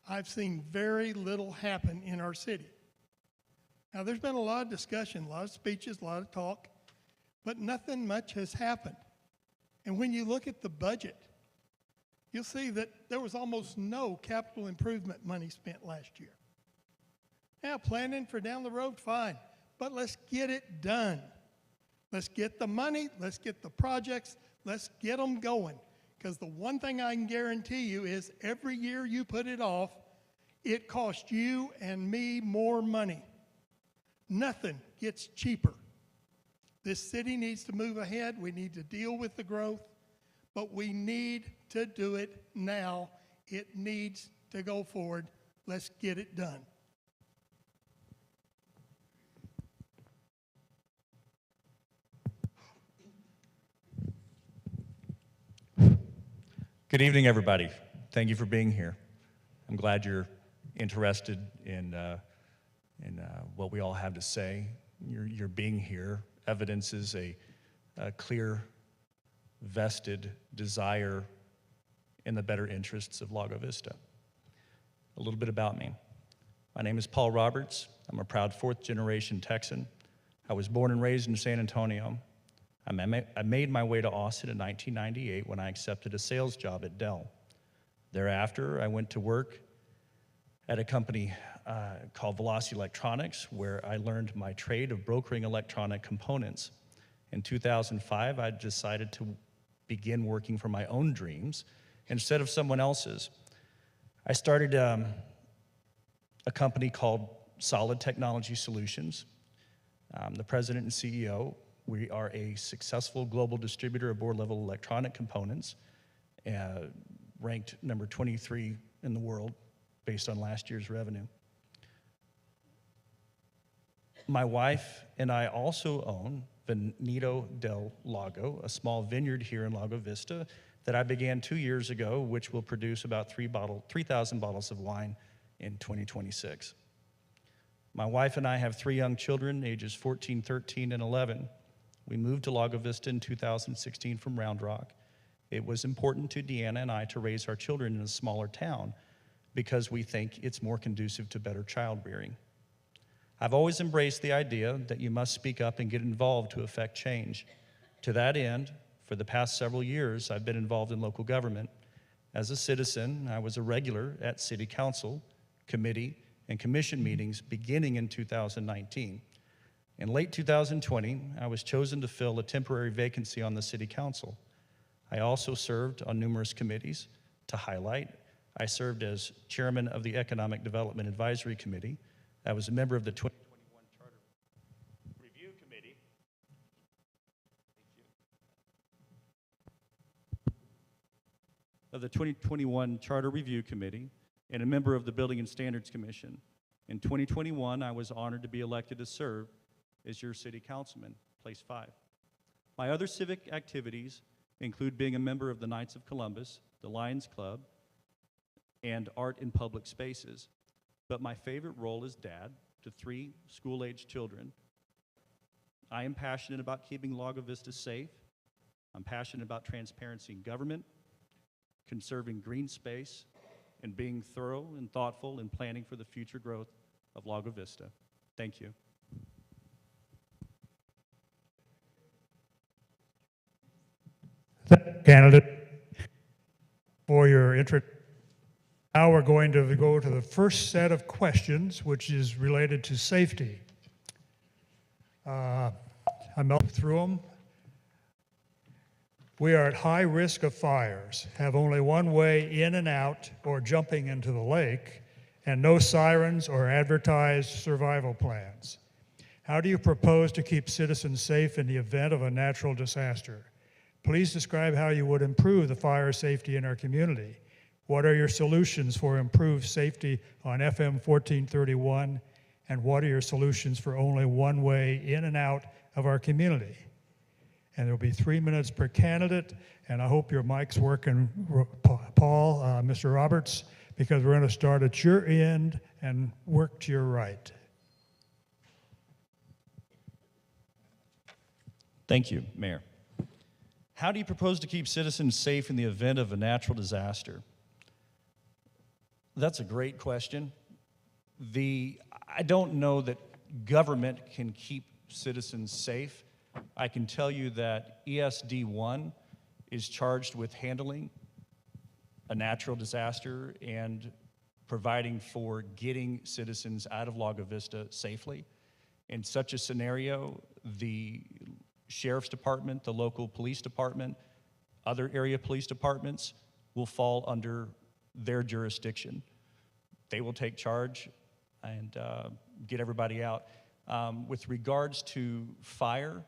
I've seen very little happen in our city. Now, there's been a lot of discussion, a lot of speeches, a lot of talk, but nothing much has happened. And when you look at the budget, you'll see that there was almost no capital improvement money spent last year. Now, planning for down the road, fine, but let's get it done. Let's get the money, let's get the projects, let's get them going. Because the one thing I can guarantee you is every year you put it off, it costs you and me more money. Nothing gets cheaper. This city needs to move ahead. We need to deal with the growth, but we need to do it now. It needs to go forward. Let's get it done. Good evening, everybody. Thank you for being here. I'm glad you're interested in what we all have to say. Your being here evidences a clear, vested desire in the better interests of Lago Vista. A little bit about me. My name is Paul Roberts. I'm a proud fourth-generation Texan. I was born and raised in San Antonio. I made my way to Austin in 1998 when I accepted a sales job at Dell. Thereafter, I went to work at a company called Velocity Electronics, where I learned my trade of brokering electronic components. In 2005, I decided to begin working for my own dreams instead of someone else's. I started a company called Solid Technology Solutions. The president and CEO. We are a successful global distributor of board-level electronic components, ranked number 23 in the world based on last year's revenue. My wife and I also own Veneto del Lago, a small vineyard here in Lago Vista that I began 2 years ago, which will produce about 3,000 bottles of wine in 2026. My wife and I have 3 young children, ages 14, 13, and 11. We moved to Lago Vista in 2016 from Round Rock. It was important to Deanna and I to raise our children in a smaller town because we think it's more conducive to better child rearing. I've always embraced the idea that you must speak up and get involved to affect change. To that end, for the past several years, I've been involved in local government. As a citizen, I was a regular at city council, committee, and commission meetings beginning in 2019. In late 2020, I was chosen to fill a temporary vacancy on the city council. I also served on numerous committees to highlight I served as chairman of the Economic Development Advisory Committee. I was a member of the 2021 Charter Review Committee. Of the 2021 Charter Review Committee and a member of the Building and Standards Commission. In 2021, I was honored to be elected to serve as your city councilman, place 5. My other civic activities include being a member of the Knights of Columbus, the Lions Club, and Art in Public Spaces. But my favorite role is dad to 3 school-age children. I am passionate about keeping Lago Vista safe. I'm passionate about transparency in government, conserving green space, and being thorough and thoughtful in planning for the future growth of Lago Vista. Thank you. Candidate, for your interest. Now we're going to go to the first set of questions, which is related to safety. I'm up through them. We are at high risk of fires, have only one way in and out or jumping into the lake, and no sirens or advertised survival plans. How do you propose to keep citizens safe in the event of a natural disaster? Please describe how you would improve the fire safety in our community. What are your solutions for improved safety on FM 1431? And what are your solutions for only one way in and out of our community? And there'll be 3 minutes per candidate, and I hope your mic's working, Paul, Mr. Roberts, because we're going to start at your end and work to your right. Thank you, Mayor. How do you propose to keep citizens safe in the event of a natural disaster? That's a great question. I don't know that government can keep citizens safe. I can tell you that ESD1 is charged with handling a natural disaster and providing for getting citizens out of Lago Vista safely. In such a scenario, the Sheriff's Department, the local police department, other area police departments will fall under their jurisdiction. They will take charge and get everybody out. With regards to fire,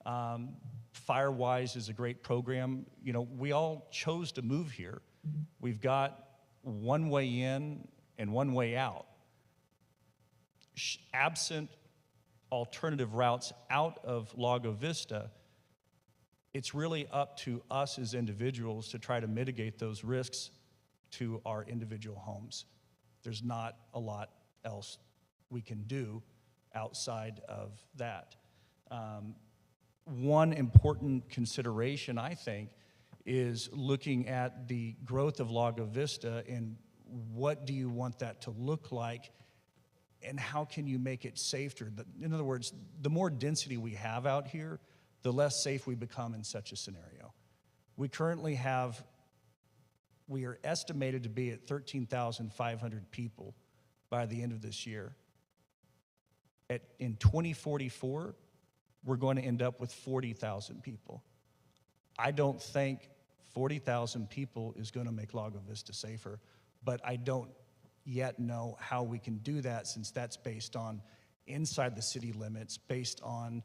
Firewise is a great program. You know, we all chose to move here. We've got one way in and one way out. Absent alternative routes out of Lago Vista, it's really up to us as individuals to try to mitigate those risks to our individual homes. There's not a lot else we can do outside of that. One important consideration, I think, is looking at the growth of Lago Vista and what do you want that to look like and how can you make it safer? In other words, the more density we have out here, the less safe we become in such a scenario. We currently we are estimated to be at 13,500 people by the end of this year. In 2044, we're going to end up with 40,000 people. I don't think 40,000 people is going to make Lago Vista safer, but I don't yet know how we can do that since that's based on inside the city limits, based on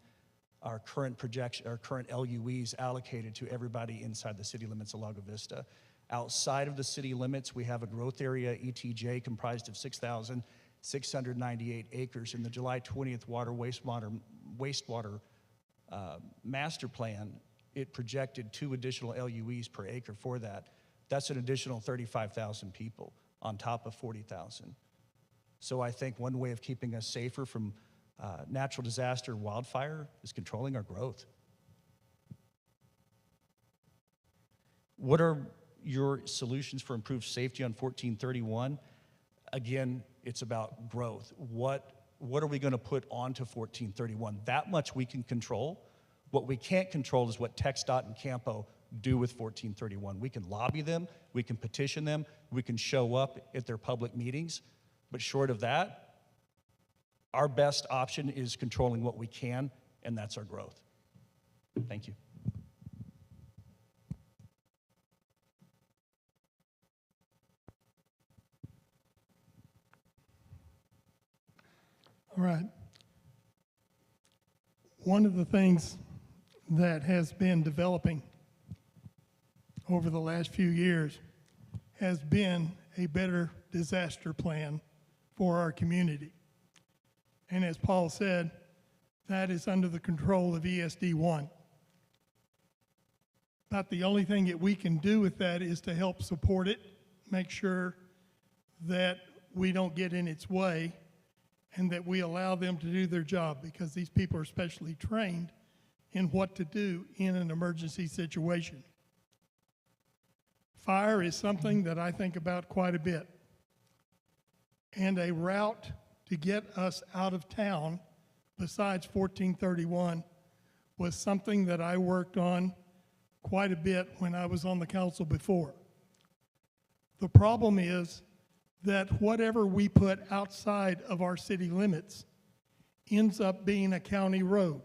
our current projection, our current LUEs allocated to everybody inside the city limits of Lago Vista. Outside of the city limits, we have a growth area, ETJ, comprised of 6,698 acres. In the July 20th wastewater master plan, it projected 2 additional LUEs per acre for that. That's an additional 35,000 people on top of 40,000. So I think one way of keeping us safer from natural disaster, wildfire, is controlling our growth. What are your solutions for improved safety on 1431? Again, it's about growth. What are we going to put onto 1431? That much we can control. What we can't control is what TxDOT and Campo do with 1431. We can lobby them, we can petition them, we can show up at their public meetings, but short of that, our best option is controlling what we can, and that's our growth. Thank you. All right. One of the things that has been developing over the last few years has been a better disaster plan for our community. And as Paul said, that is under the control of ESD1. About the only thing that we can do with that is to help support it, make sure that we don't get in its way, and that we allow them to do their job, because these people are specially trained in what to do in an emergency situation. Fire is something that I think about quite a bit. And a route to get us out of town, besides 1431, was something that I worked on quite a bit when I was on the council before. The problem is that whatever we put outside of our city limits ends up being a county road,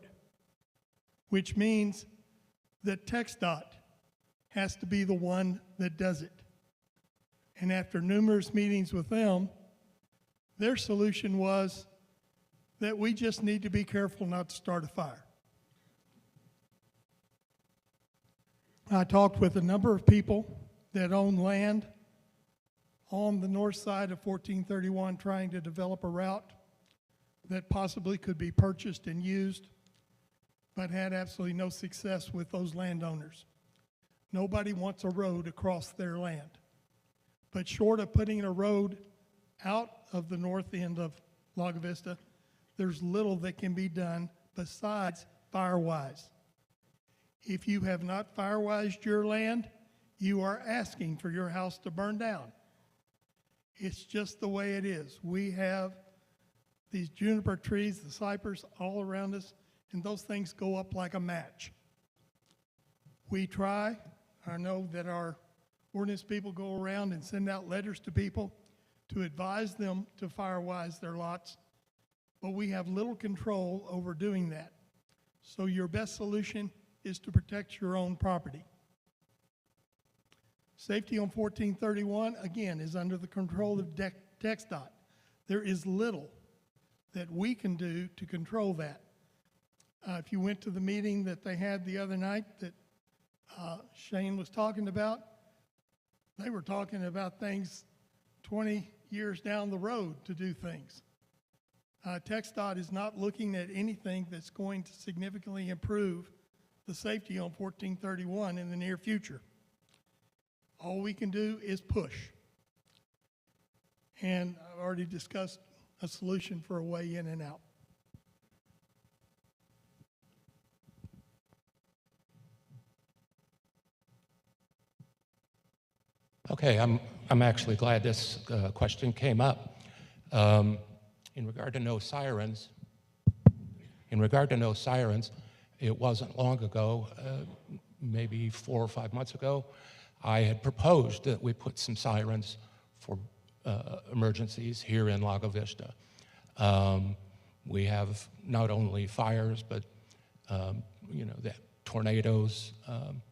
which means that TxDOT has to be the one that does it. And after numerous meetings with them, their solution was that we just need to be careful not to start a fire. I talked with a number of people that own land on the north side of 1431 trying to develop a route that possibly could be purchased and used, but had absolutely no success with those landowners. Nobody wants a road across their land. But short of putting a road out of the north end of Lago Vista, there's little that can be done besides firewise. If you have not firewised your land, you are asking for your house to burn down. It's just the way it is. We have these juniper trees, the cypress all around us, and those things go up like a match. We try. I know that our ordinance people go around and send out letters to people to advise them to firewise their lots, but we have little control over doing that. So your best solution is to protect your own property. Safety on 1431, again, is under the control of TxDOT. There is little that we can do to control that. If you went to the meeting that they had the other night that Shane was talking about, they were talking about things 20 years down the road to do things. TxDOT is not looking at anything that's going to significantly improve the safety on 1431 in the near future. All we can do is push. And I've already discussed a solution for a way in and out. Okay, I'm actually glad this question came up. In regard to no sirens, it wasn't long ago, maybe 4 or 5 months ago, I had proposed that we put some sirens for emergencies here in Lago Vista. We have not only fires, but the tornadoes.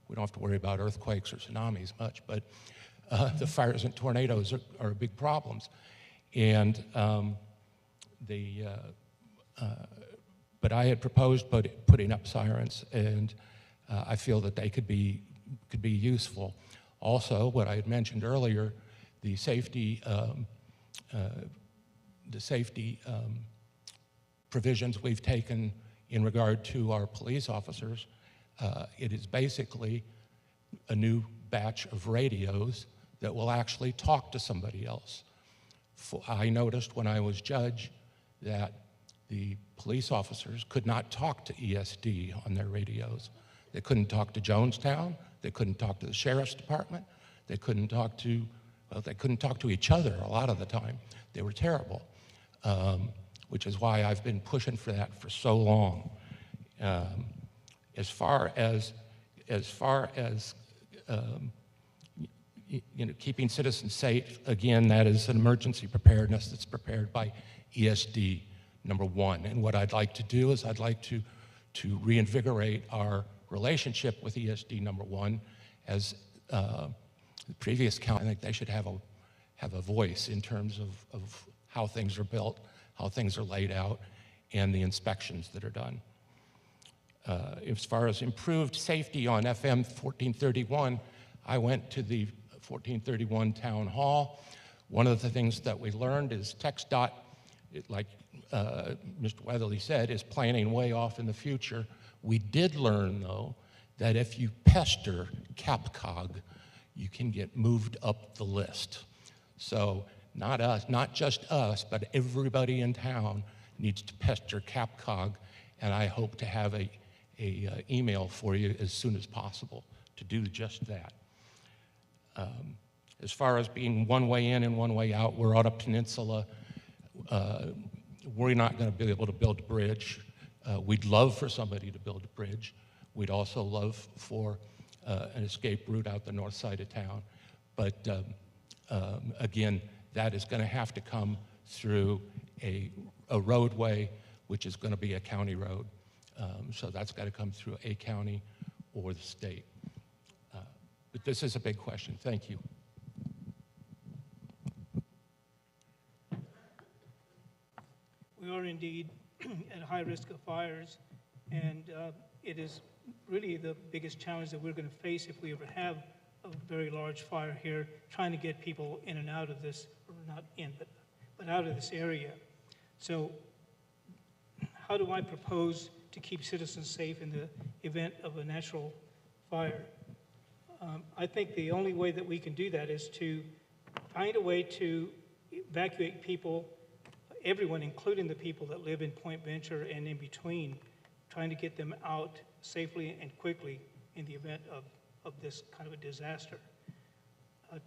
We don't have to worry about earthquakes or tsunamis much, but the fires and tornadoes are big problems. And but I had proposed putting up sirens, and I feel that they could be useful. Also, what I had mentioned earlier, the safety provisions we've taken in regard to our police officers. It is basically a new batch of radios that will actually talk to somebody else. I noticed when I was judge that the police officers could not talk to ESD on their radios. They couldn't talk to Jonestown. They couldn't talk to the sheriff's department. They couldn't talk to, well, they couldn't talk to each other a lot of the time. They were terrible, which is why I've been pushing for that for so long. As far as keeping citizens safe, again, that is an emergency preparedness that's prepared by ESD, number one. And what I'd like to do is I'd like to reinvigorate our relationship with ESD, number one. As the previous count, I think they should have a voice in terms of how things are built. how things are laid out, and the inspections that are done. As far as improved safety on FM 1431, I went to the 1431 town hall. One of the things that we learned is TxDOT, like Mr. Weatherly said, is planning way off in the future. We did learn, though, that if you pester CapCog, you can get moved up the list. So not us, not just us, but everybody in town needs to pester CapCog, and I hope to have a email for you as soon as possible to do just that. As far as being one way in and one way out, we're on a peninsula. We're not going to be able to build a bridge. We'd love for somebody to build a bridge. We'd also love for an escape route out the north side of town. But again, that is going to have to come through a roadway, which is going to be a county road. So that's got to come through a county or the state. But this is a big question. Thank you. We are indeed at high risk of fires, and it is really the biggest challenge that we're going to face if we ever have a very large fire here, trying to get people in and out of this, or not in, but out of this area. So how do I propose to keep citizens safe in the event of a natural fire? I think the only way that we can do that is to find a way to evacuate people, everyone, including the people that live in Point Venture and in between, trying to get them out safely and quickly in the event of this kind of a disaster.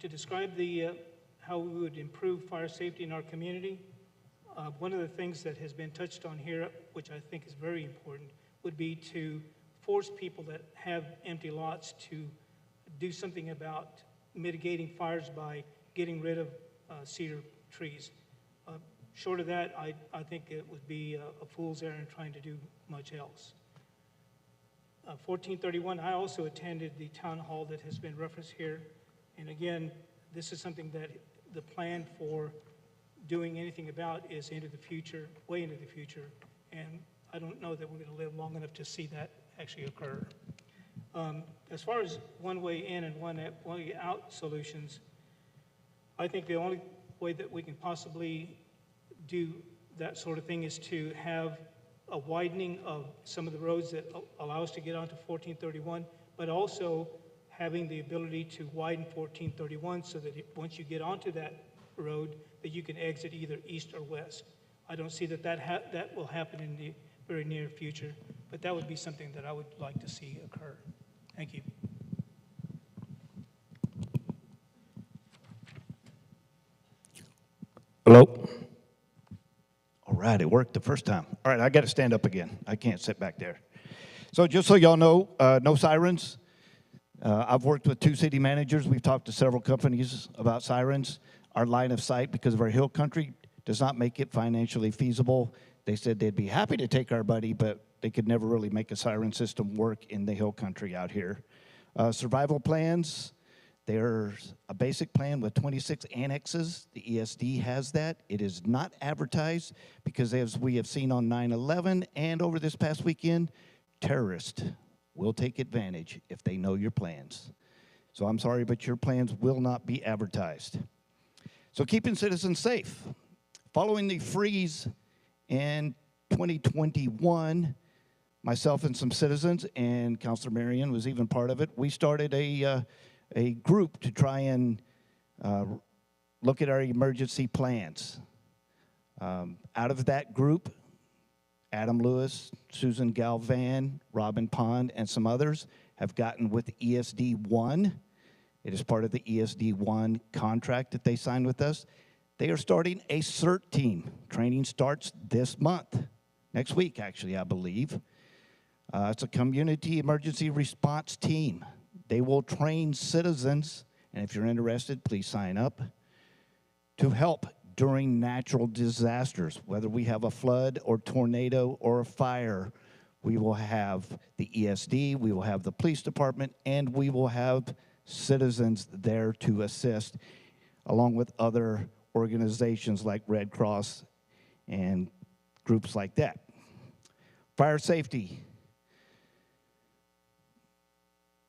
To describe how we would improve fire safety in our community, one of the things that has been touched on here, which I think is very important, would be to force people that have empty lots to do something about mitigating fires by getting rid of cedar trees. Short of that, I think it would be a fool's errand trying to do much else. 1431, I also attended the town hall that has been referenced here. And again, this is something that the plan for doing anything about is into the future, way into the future. And I don't know that we're going to live long enough to see that actually occur. As far as one way in and one way out solutions, I think the only way that we can possibly do that sort of thing is to have a widening of some of the roads that allow us to get onto 1431, but also having the ability to widen 1431 so that once you get onto that road, that you can exit either east or west. I don't see that will happen in the very near future, but that would be something that I would like to see occur. Thank you. Hello? All right, it worked the first time. All right, I got to stand up again. I can't sit back there. So just so y'all know, no sirens. I've worked with 2 city managers. We've talked to several companies about sirens. Our line of sight, because of our hill country, does not make it financially feasible. They said they'd be happy to take our buddy, but they could never really make a siren system work in the hill country out here. Survival plans, there's a basic plan with 26 annexes. The ESD has that. It is not advertised because, as we have seen on 9/11 and over this past weekend, terrorists will take advantage if they know your plans. So I'm sorry, but your plans will not be advertised. So keeping citizens safe. Following the freeze in 2021, myself and some citizens, and Councilor Marion was even part of it, we started a group to try and look at our emergency plans. Out of that group, Adam Lewis, Susan Galvan, Robin Pond, and some others have gotten with ESD1. It is part of the ESD1 contract that they signed with us. They are starting a CERT team. Training starts this month, next week actually, I believe. It's a community emergency response team. They will train citizens, and if you're interested, please sign up, to help during natural disasters. Whether we have a flood or tornado or a fire, we will have the ESD, we will have the police department, and we will have citizens there to assist, along with other organizations like Red Cross and groups like that. Fire safety.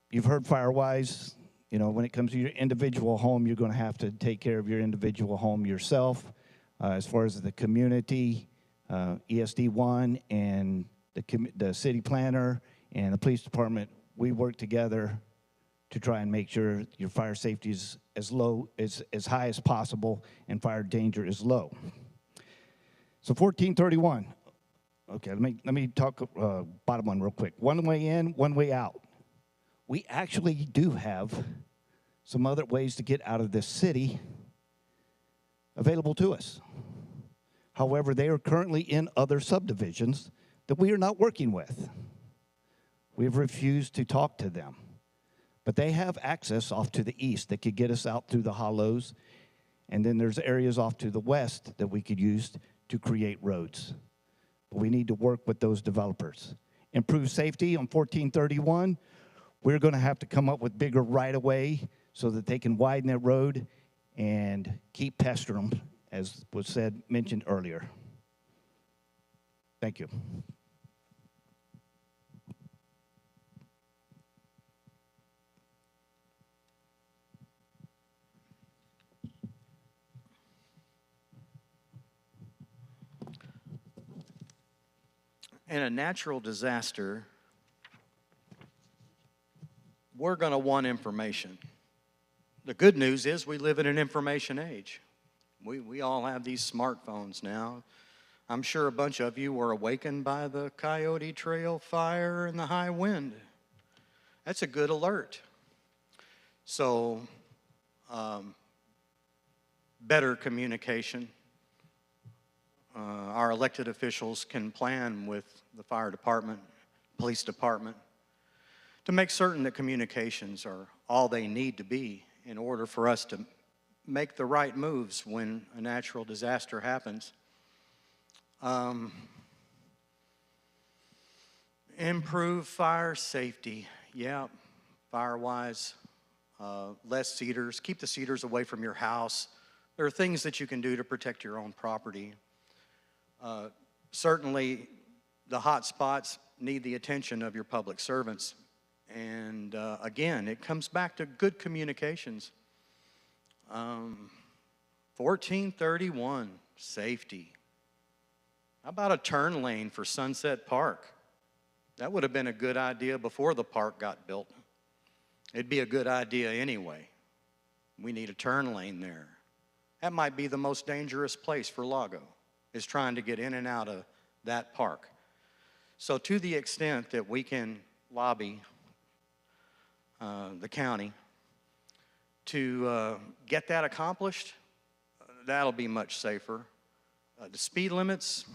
You've heard FireWise. You know, when it comes to your individual home, you're going to have to take care of your individual home yourself. As far as the community, ESD1 and the city planner and the police department, we work together to try and make sure your fire safety is as high as possible and fire danger is low. So 1431. Okay, let me talk bottom one real quick. One way in, one way out. We actually do have some other ways to get out of this city available to us. However, they are currently in other subdivisions that we are not working with. We've refused to talk to them. But they have access off to the east that could get us out through the hollows. And then there's areas off to the west that we could use to create roads. But we need to work with those developers. Improve safety on 1431. We're going to have to come up with bigger right-of-way so that they can widen that road and keep pestering them, as was mentioned earlier. Thank you. In a natural disaster, we're going to want information. The good news is we live in an information age. We all have these smartphones now. I'm sure a bunch of you were awakened by the Coyote Trail fire and the high wind. That's a good alert. So, better communication. Our elected officials can plan with the fire department, police department, to make certain that communications are all they need to be in order for us to make the right moves when a natural disaster happens. Improve fire safety. Yeah, FireWise, less cedars. Keep the cedars away from your house. There are things that you can do to protect your own property. Certainly, the hot spots need the attention of your public servants. And again, it comes back to good communications. 1431, safety. How about a turn lane for Sunset Park? That would have been a good idea before the park got built. It'd be a good idea anyway. We need a turn lane there. That might be the most dangerous place for Lago, is trying to get in and out of that park. So to the extent that we can lobby the county to get that accomplished, that'll be much safer. The speed limits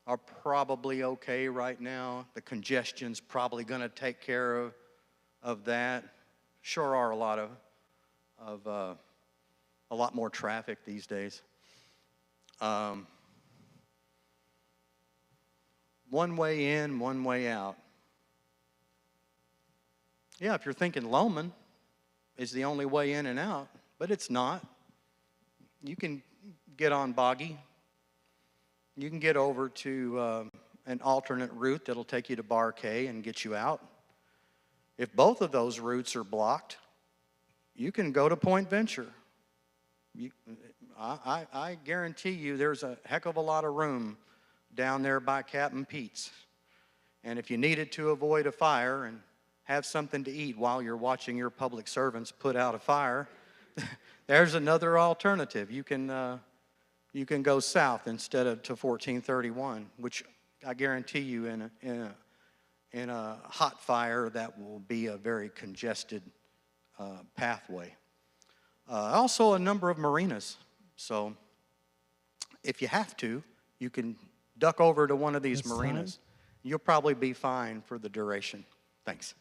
are probably okay right now. The congestion's probably going to take care of that. Sure are a lot more traffic these days. One way in, one way out. Yeah, if you're thinking Loman is the only way in and out, but it's not. You can get on Boggy. You can get over to an alternate route that'll take you to Bar K and get you out. If both of those routes are blocked, you can go to Point Venture. I guarantee you there's a heck of a lot of room down there by Captain Pete's. And if you needed to avoid a fire and have something to eat while you're watching your public servants put out a fire, there's another alternative. You can go south instead of to 1431, which I guarantee you in a hot fire that will be a very congested pathway. Also a number of marinas. So if you have to, you can duck over to one of these marinas. You'll probably be fine for the duration. Thanks.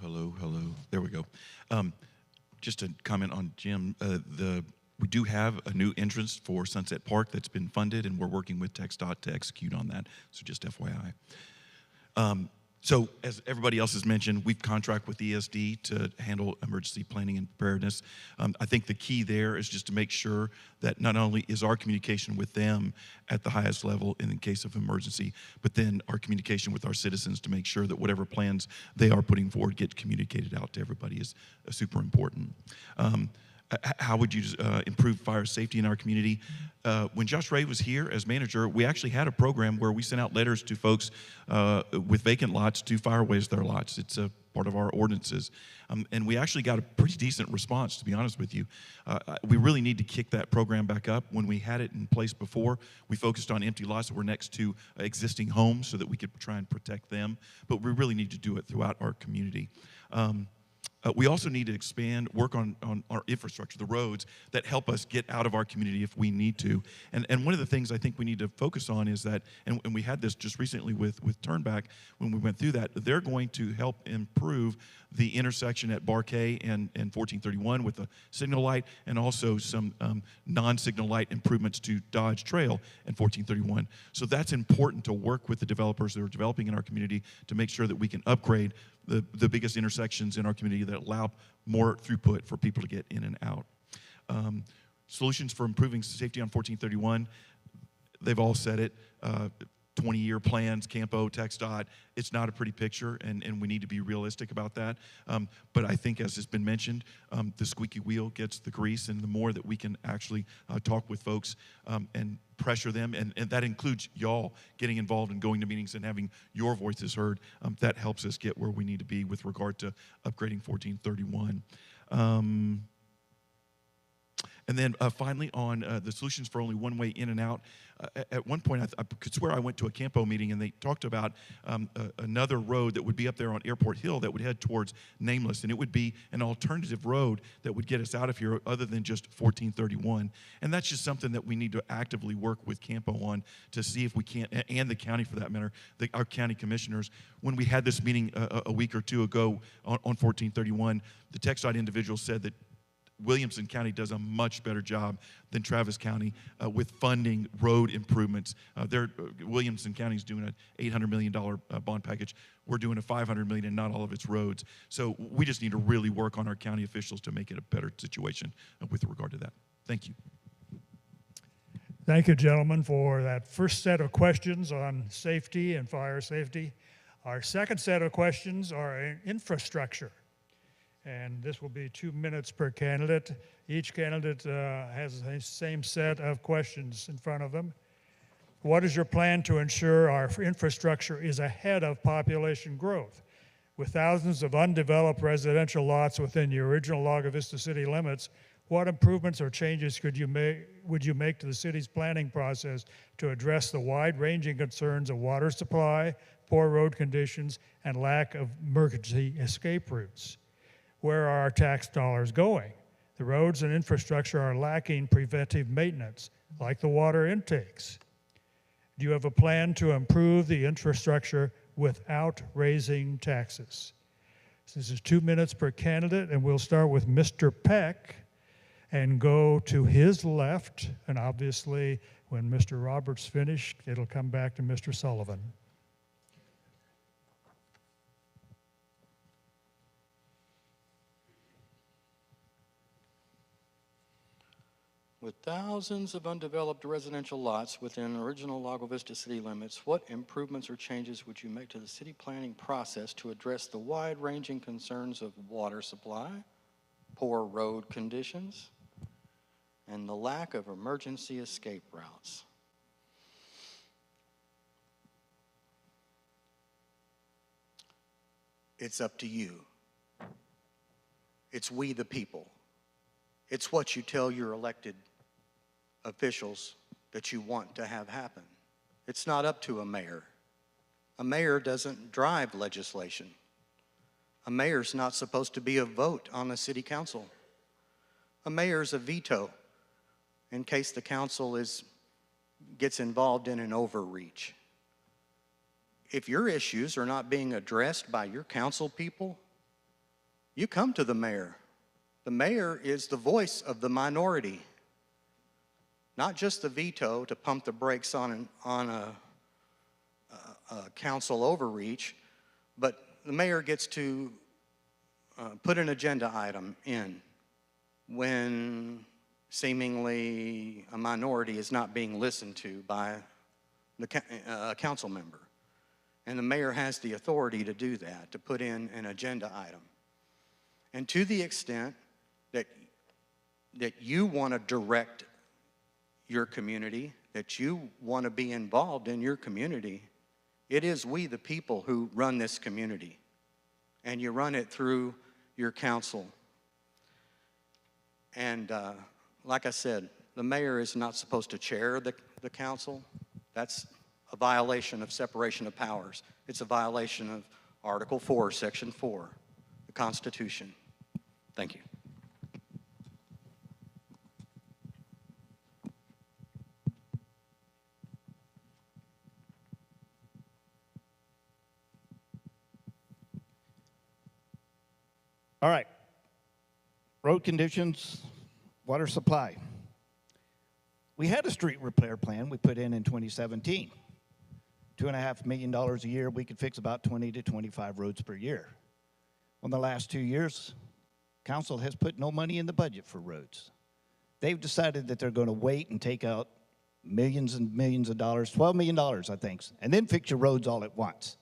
Hello. There we go. Just a comment on Jim. We do have a new entrance for Sunset Park that's been funded, and we're working with TxDOT to execute on that. So just FYI. So as everybody else has mentioned, we've contracted with ESD to handle emergency planning and preparedness. I think the key there is just to make sure that not only is our communication with them at the highest level in the case of emergency, but then our communication with our citizens to make sure that whatever plans they are putting forward get communicated out to everybody is super important. How would you improve fire safety in our community? When Josh Ray was here as manager, we actually had a program where we sent out letters to folks with vacant lots to fireways their lots. It's a part of our ordinances. And we actually got a pretty decent response, to be honest with you. We really need to kick that program back up. When we had it in place before, we focused on empty lots that were next to existing homes so that we could try and protect them. But we really need to do it throughout our community. We also need to expand, work on our infrastructure, the roads that help us get out of our community if we need to. And one of the things I think we need to focus on is that, and we had this just recently with Turnback when we went through that, they're going to help improve the intersection at Barkay and 1431 with a signal light, and also some non-signal light improvements to Dodge Trail and 1431. So that's important to work with the developers that are developing in our community to make sure that we can upgrade the biggest intersections in our community that allow more throughput for people to get in and out. Solutions for improving safety on 1431, they've all said it. 20-year plans, Campo, TxDOT, it's not a pretty picture, and we need to be realistic about that. But I think, as has been mentioned, the squeaky wheel gets the grease, and the more that we can actually talk with folks and pressure them, and that includes y'all getting involved and going to meetings and having your voices heard, that helps us get where we need to be with regard to upgrading 1431. And then finally, on the solutions for only one way in and out, at one point I could swear I went to a Campo meeting and they talked about another road that would be up there on Airport Hill that would head towards Nameless, and it would be an alternative road that would get us out of here other than just 1431. And that's just something that we need to actively work with Campo on to see if we can't, and the county for that matter, our county commissioners. When we had this meeting a week or two ago on 1431, the TxDOT individual said that Williamson County does a much better job than Travis County with funding road improvements. Williamson County is doing an $800 million bond package. We're doing a $500 million and not all of its roads. So we just need to really work on our county officials to make it a better situation with regard to that. Thank you. Thank you, gentlemen, for that first set of questions on safety and fire safety. Our second set of questions are infrastructure. And this will be 2 minutes per candidate. Each candidate has the same set of questions in front of them. What is your plan to ensure our infrastructure is ahead of population growth? With thousands of undeveloped residential lots within the original Lago Vista city limits, what improvements or changes would you make to the city's planning process to address the wide-ranging concerns of water supply, poor road conditions, and lack of emergency escape routes? Where are our tax dollars going? The roads and infrastructure are lacking preventive maintenance, like the water intakes. Do you have a plan to improve the infrastructure without raising taxes? So this is 2 minutes per candidate, and we'll start with Mr. Peck and go to his left. And obviously, when Mr. Roberts finished, it'll come back to Mr. Sullivan. With thousands of undeveloped residential lots within original Lago Vista city limits, what improvements or changes would you make to the city planning process to address the wide-ranging concerns of water supply, poor road conditions, and the lack of emergency escape routes? It's up to you. It's we the people. It's what you tell your elected officials that you want to have happen. It's not up to a mayor. A mayor doesn't drive legislation. A mayor's not supposed to be a vote on the city council. A mayor's a veto in case the council gets involved in an overreach. If your issues are not being addressed by your council people, you come to the mayor. The mayor is the voice of the minority, not just the veto to pump the brakes on a council overreach, But the mayor gets to put an agenda item in when seemingly a minority is not being listened to by the council member. And the mayor has the authority to do that, to put in an agenda item. And to the extent that you want to direct your community, that you want to be involved in your community, it is we, the people, who run this community. And you run it through your council. And like I said, the mayor is not supposed to chair the council. That's a violation of separation of powers. It's a violation of Article 4, Section 4, the Constitution. Thank you. All right. Road conditions, water supply. We had a street repair plan we put in 2017. $2.5 million a year, we could fix about 20 to 25 roads per year. In the last 2 years, council has put no money in the budget for roads. They've decided that they're going to wait and take out millions and millions of dollars, $12 million, I think, and then fix your roads all at once.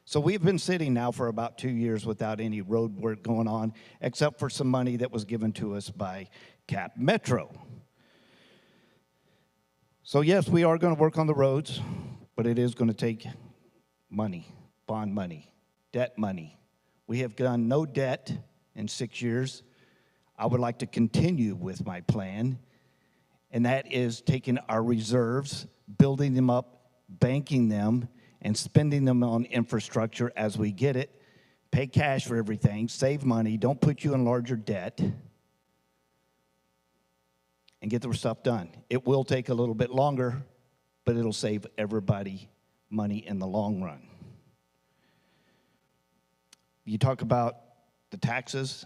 So we've been sitting now for about 2 years without any road work going on, except for some money that was given to us by Cap Metro. So yes, we are going to work on the roads, but it is going to take money, bond money, debt money. We have done no debt in 6 years. I would like to continue with my plan, and that is taking our reserves, building them up, banking them, and spending them on infrastructure as we get it, pay cash for everything, save money, don't put you in larger debt, and get the stuff done. It will take a little bit longer, but it'll save everybody money in the long run. You talk about the taxes,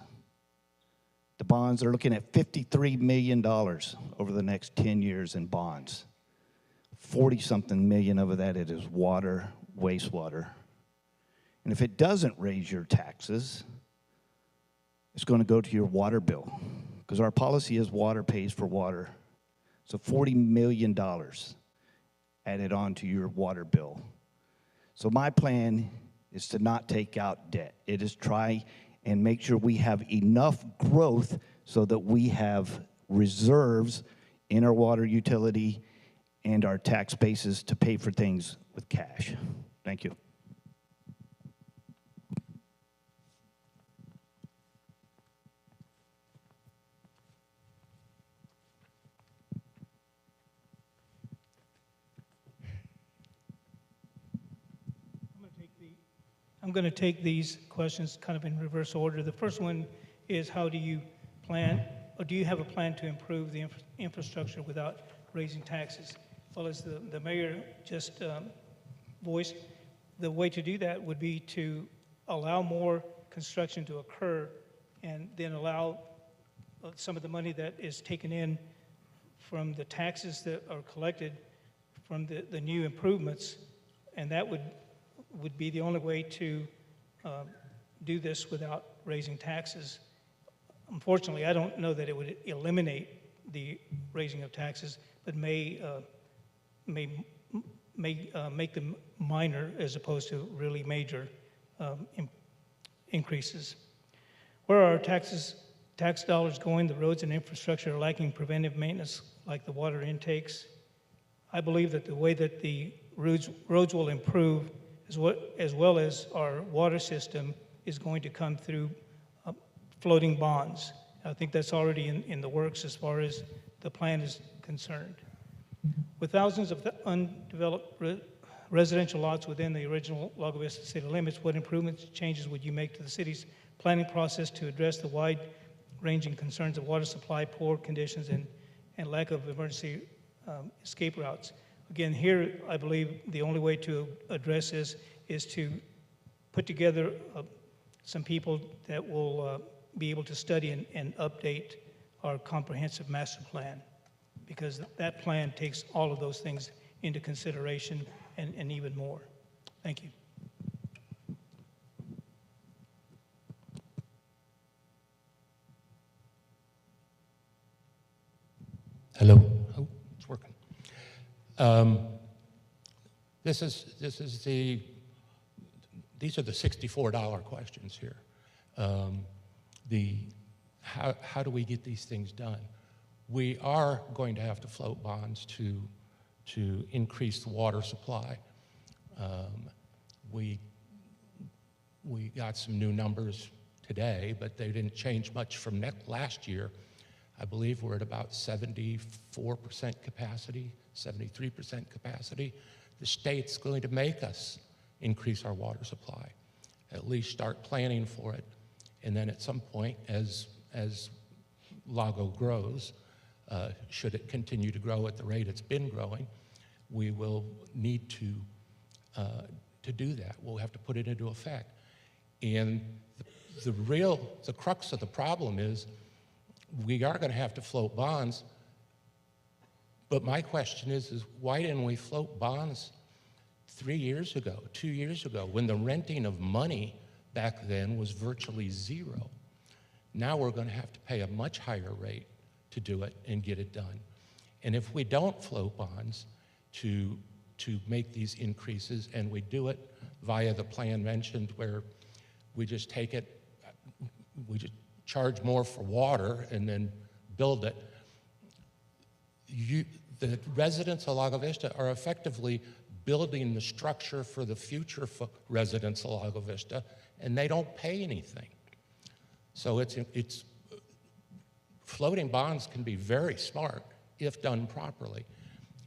the bonds, they're looking at $53 million over the next 10 years in bonds. 40-something million of that it is water, wastewater. And if it doesn't raise your taxes, it's going to go to your water bill, because our policy is water pays for water. So $40 million added on to your water bill. So my plan is to not take out debt. It is try and make sure we have enough growth so that we have reserves in our water utility and our tax bases to pay for things with cash. Thank you. I'm going to take these questions kind of in reverse order. The first one is, how do you plan, or do you have a plan to improve the infrastructure without raising taxes? Well, as the mayor just voiced, the way to do that would be to allow more construction to occur and then allow some of the money that is taken in from the taxes that are collected from the new improvements, and that would be the only way to do this without raising taxes. Unfortunately, I don't know that it would eliminate the raising of taxes, but may make them minor as opposed to really major increases. Where are our tax dollars going? The roads and infrastructure are lacking preventive maintenance like the water intakes. I believe that the way that the roads will improve as well as our water system is going to come through floating bonds. I think that's already in the works as far as the plan is concerned. With thousands of undeveloped residential lots within the original Lago Vista city limits, what improvements, changes would you make to the city's planning process to address the wide-ranging concerns of water supply, poor conditions, and lack of emergency escape routes? Again, here, I believe the only way to address this is to put together some people that will be able to study and update our comprehensive master plan, because that plan takes all of those things into consideration and even more. Thank you. Hello. Oh, it's working. These are the $64 questions here. How do we get these things done? We are going to have to float bonds to increase the water supply. We got some new numbers today, but they didn't change much from last year. I believe we're at about 74% capacity, 73% capacity. The state's going to make us increase our water supply, at least start planning for it. And then at some point, as Lago grows, should it continue to grow at the rate it's been growing, we will need to do that. We'll have to put it into effect. And the crux of the problem is we are going to have to float bonds, but my question is why didn't we float bonds 3 years ago, 2 years ago, when the renting of money back then was virtually zero? Now we're going to have to pay a much higher rate to do it and get it done. And if we don't float bonds to make these increases, and we do it via the plan mentioned where we just take it, we just charge more for water and then build it, the residents of Lago Vista are effectively building the structure for the future residents of Lago Vista, and they don't pay anything. So it's floating bonds can be very smart if done properly.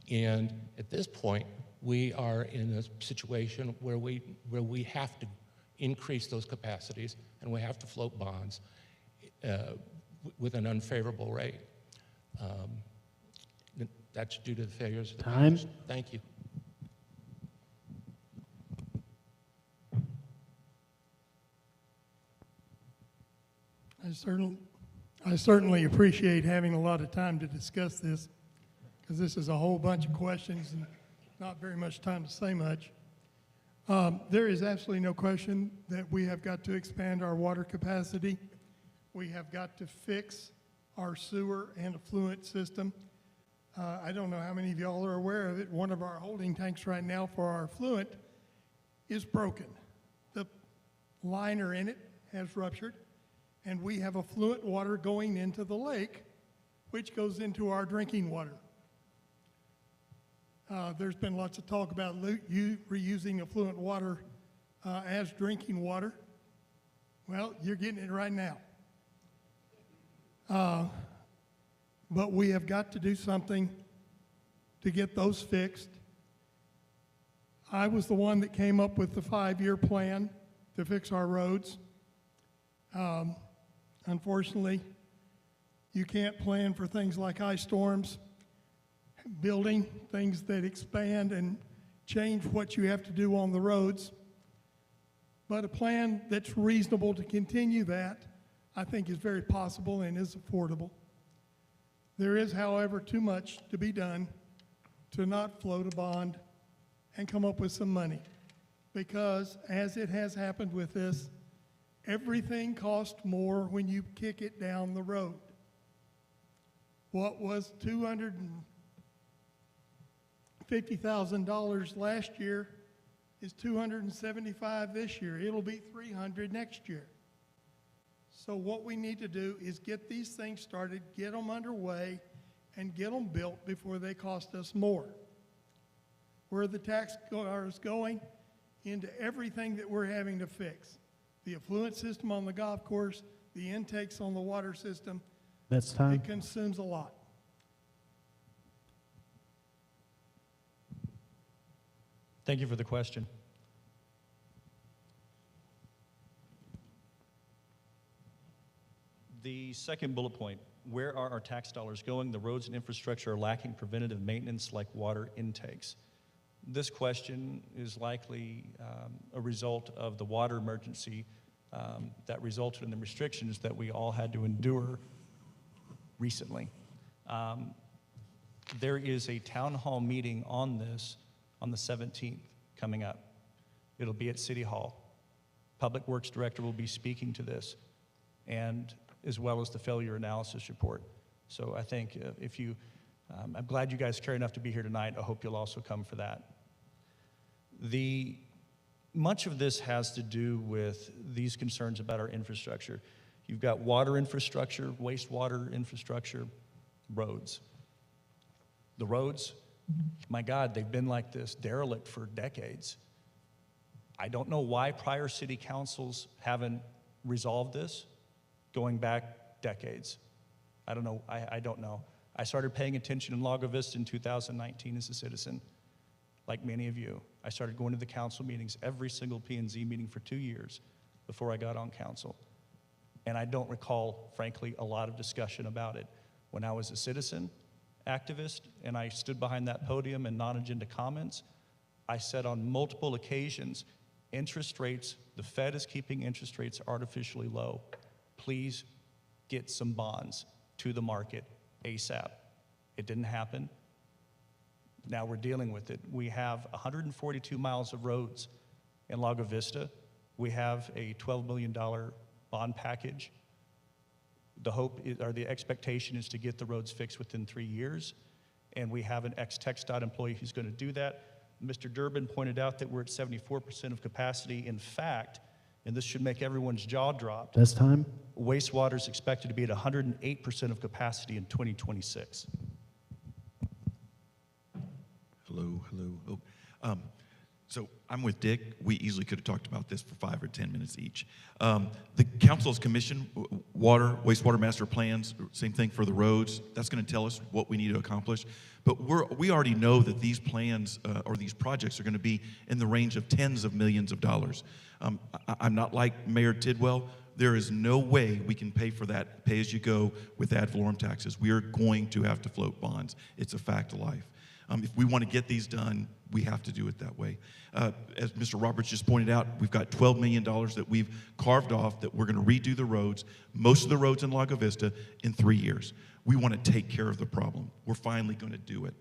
And at this point, we are in a situation where we have to increase those capacities, and we have to float bonds with an unfavorable rate. That's due to the failures of the Congress. Thank you. I certainly appreciate having a lot of time to discuss this, because this is a whole bunch of questions and not very much time to say much. There is absolutely no question that we have got to expand our water capacity. We have got to fix our sewer and effluent system. I don't know how many of y'all are aware of it. One of our holding tanks right now for our effluent is broken. The liner in it has ruptured, and we have effluent water going into the lake, which goes into our drinking water. There's been lots of talk about reusing effluent water as drinking water. Well, you're getting it right now. But we have got to do something to get those fixed. I was the one that came up with the 5-year plan to fix our roads. Unfortunately, you can't plan for things like ice storms, building things that expand and change what you have to do on the roads. But a plan that's reasonable to continue that, I think, is very possible and is affordable. There is, however, too much to be done to not float a bond and come up with some money. Because, as it has happened with this, everything costs more when you kick it down the road. What was $250,000 last year is $275,000 this year. It'll be $300,000 next year. So what we need to do is get these things started, get them underway, and get them built before they cost us more. Where the tax dollars going? Into everything that we're having to fix. The effluent system on the golf course, the intakes on the water system. That's time. It consumes a lot. Thank you for the question. The second bullet point, where are our tax dollars going? The roads and infrastructure are lacking preventative maintenance like water intakes. This question is likely a result of the water emergency that resulted in the restrictions that we all had to endure recently. There is a town hall meeting on this on the 17th coming up. It'll be at City Hall. Public Works Director will be speaking to this, and as well as the failure analysis report. So I think if you I'm glad you guys care enough to be here tonight. I hope you'll also come for that. Much of this has to do with these concerns about our infrastructure. You've got water infrastructure, wastewater infrastructure, roads. The roads, my God, they've been like this, derelict for decades. I don't know why prior city councils haven't resolved this going back decades. I don't know. I don't know. I started paying attention in Lago Vista in 2019 as a citizen, like many of you. I started going to the council meetings, every single P&Z meeting for 2 years before I got on council. And I don't recall, frankly, a lot of discussion about it. When I was a citizen activist and I stood behind that podium in non-agenda comments, I said on multiple occasions, interest rates, the Fed is keeping interest rates artificially low. Please get some bonds to the market ASAP. It didn't happen. Now we're dealing with it. We have 142 miles of roads in Lago Vista. We have a $12 million bond package. The hope is, or the expectation is to get the roads fixed within 3 years. And we have an ex-TxDOT employee who's going to do that. Mr. Durbin pointed out that we're at 74% of capacity. In fact, and this should make everyone's jaw drop. That's time. Wastewater is expected to be at 108% of capacity in 2026. Hello. Oh, so I'm with Dick. We easily could have talked about this for 5 or 10 minutes each. The council's commission, wastewater master plans, same thing for the roads. That's going to tell us what we need to accomplish. But we already know that these plans or these projects are going to be in the range of tens of millions of dollars. I'm not like Mayor Tidwell. There is no way we can pay for that pay-as-you-go with ad valorem taxes. We are going to have to float bonds. It's a fact of life. If we want to get these done, we have to do it that way. As Mr. Roberts just pointed out, we've got $12 million that we've carved off that we're going to redo the roads, most of the roads in Lago Vista, in 3 years. We want to take care of the problem. We're finally going to do it.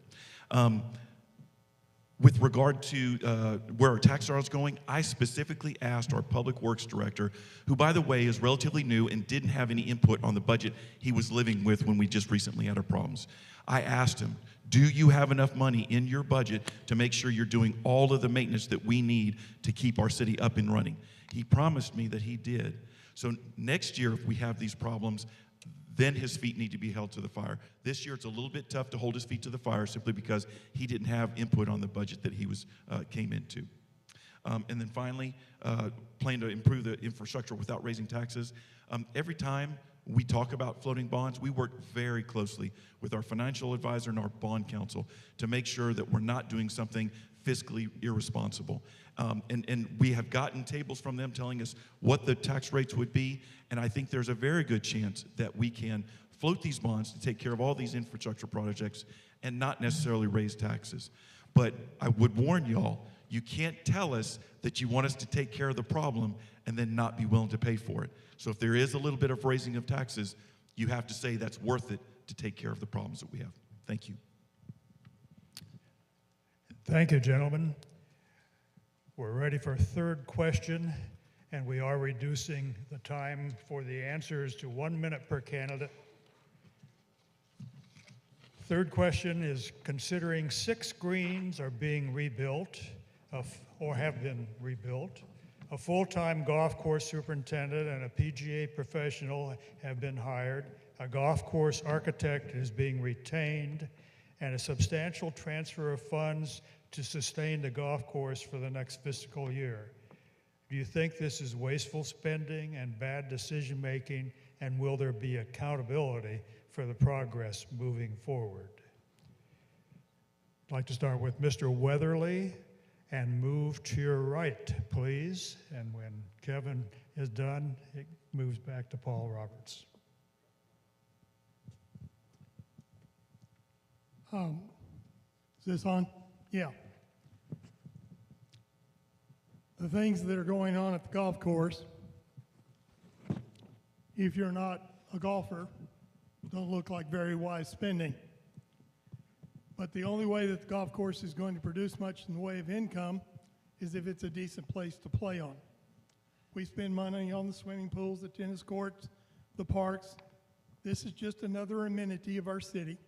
With regard to where our tax dollars are going, I specifically asked our Public Works Director, who, by the way, is relatively new and didn't have any input on the budget he was living with when we just recently had our problems. I asked him, do you have enough money in your budget to make sure you're doing all of the maintenance that we need to keep our city up and running? He promised me that he did. So next year, if we have these problems, then his feet need to be held to the fire. This year, it's a little bit tough to hold his feet to the fire simply because he didn't have input on the budget that he came into. And then finally, plan to improve the infrastructure without raising taxes. Every time we talk about floating bonds, we work very closely with our financial advisor and our bond counsel to make sure that we're not doing something fiscally irresponsible. And we have gotten tables from them telling us what the tax rates would be, and I think there's a very good chance that we can float these bonds to take care of all these infrastructure projects and not necessarily raise taxes. But I would warn y'all, you can't tell us that you want us to take care of the problem and then not be willing to pay for it. So if there is a little bit of raising of taxes, you have to say that's worth it to take care of the problems that we have. Thank you. Thank you, gentlemen. We're ready for a third question, and we are reducing the time for the answers to 1 minute per candidate. Third question is, considering 6 greens are being rebuilt or have been rebuilt, a full-time golf course superintendent and a PGA professional have been hired, a golf course architect is being retained, and a substantial transfer of funds to sustain the golf course for the next fiscal year. Do you think this is wasteful spending and bad decision-making, and will there be accountability for the progress moving forward? I'd like to start with Mr. Weatherly and move to your right, please. And when Kevin is done, it moves back to Paul Roberts. Is this on? Yeah. The things that are going on at the golf course, if you're not a golfer, don't look like very wise spending. But the only way that the golf course is going to produce much in the way of income is if it's a decent place to play on. We spend money on the swimming pools, the tennis courts, the parks. This is just another amenity of our city.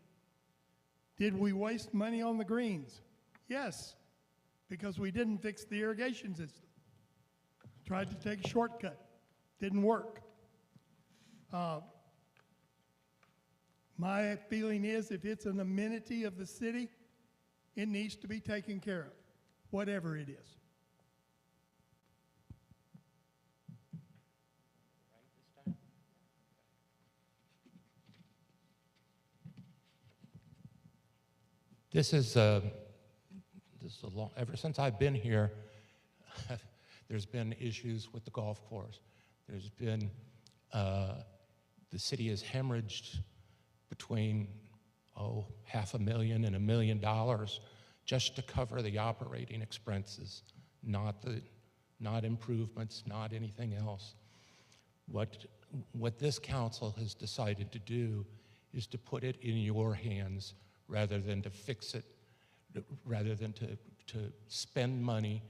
Did we waste money on the greens? Yes, because we didn't fix the irrigation system. Tried to take a shortcut, didn't work. My feeling is if it's an amenity of the city, it needs to be taken care of, whatever it is. This is a long, ever since I've been here, there's been issues with the golf course. There's been, the city has hemorrhaged between, $500,000 and $1 million just to cover the operating expenses, not improvements, not anything else. What this council has decided to do is to put it in your hands rather than to fix it, rather than to spend money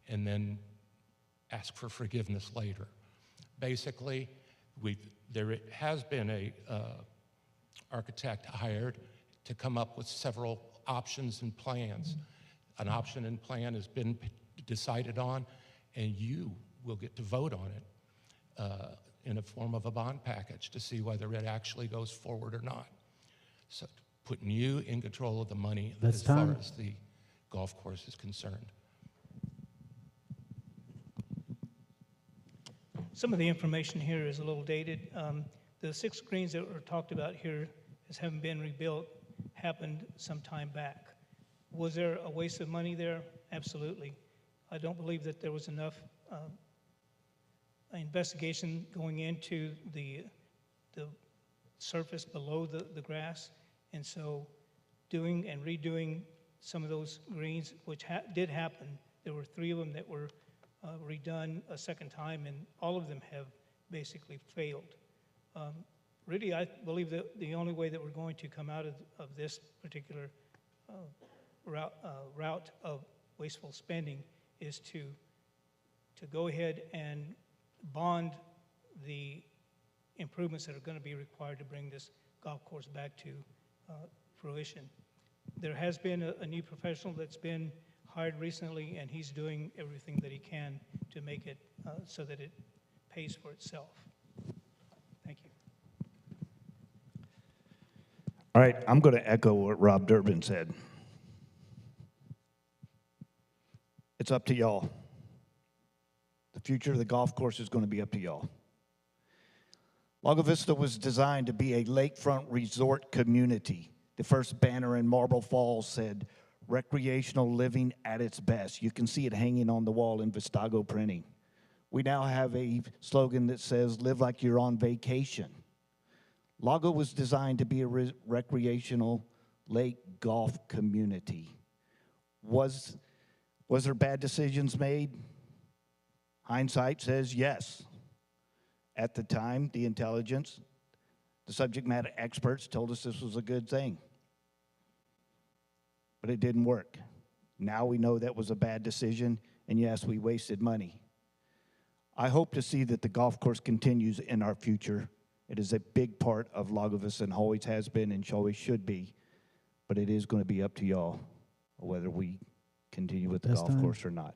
and then ask for forgiveness later. Basically, there has been a architect hired to come up with several options and plans. An option and plan has been decided on, and you will get to vote on it in a form of a bond package to see whether it actually goes forward or not. So putting you in control of the money as far as the golf course is concerned. Some of the information here is a little dated. The 6 greens that were talked about here as having been rebuilt happened some time back. Was there a waste of money there? Absolutely. I don't believe that there was enough investigation going into the surface below the grass. And so doing and redoing some of those greens, which did happen, there were 3 of them that were redone a second time, and all of them have basically failed. Really, I believe that the only way that we're going to come out of this particular route of wasteful spending is to go ahead and bond the improvements that are going to be required to bring this golf course back to fruition. There has been a new professional that's been hired recently, and he's doing everything that he can to make it so that it pays for itself. Thank you. All right, I'm going to echo what Rob Durbin said. It's up to y'all. The future of the golf course is going to be up to y'all. Lago Vista was designed to be a lakefront resort community. The first banner in Marble Falls said, recreational living at its best. You can see it hanging on the wall in Vistago printing. We now have a slogan that says, live like you're on vacation. Lago was designed to be a recreational lake golf community. Was there bad decisions made? Hindsight says yes. At the time, the intelligence, the subject matter experts told us this was a good thing. But it didn't work. Now we know that was a bad decision, and yes, we wasted money. I hope to see that the golf course continues in our future. It is a big part of Lago Vista and always has been and always should be, but it is going to be up to y'all whether we continue with the golf course or not.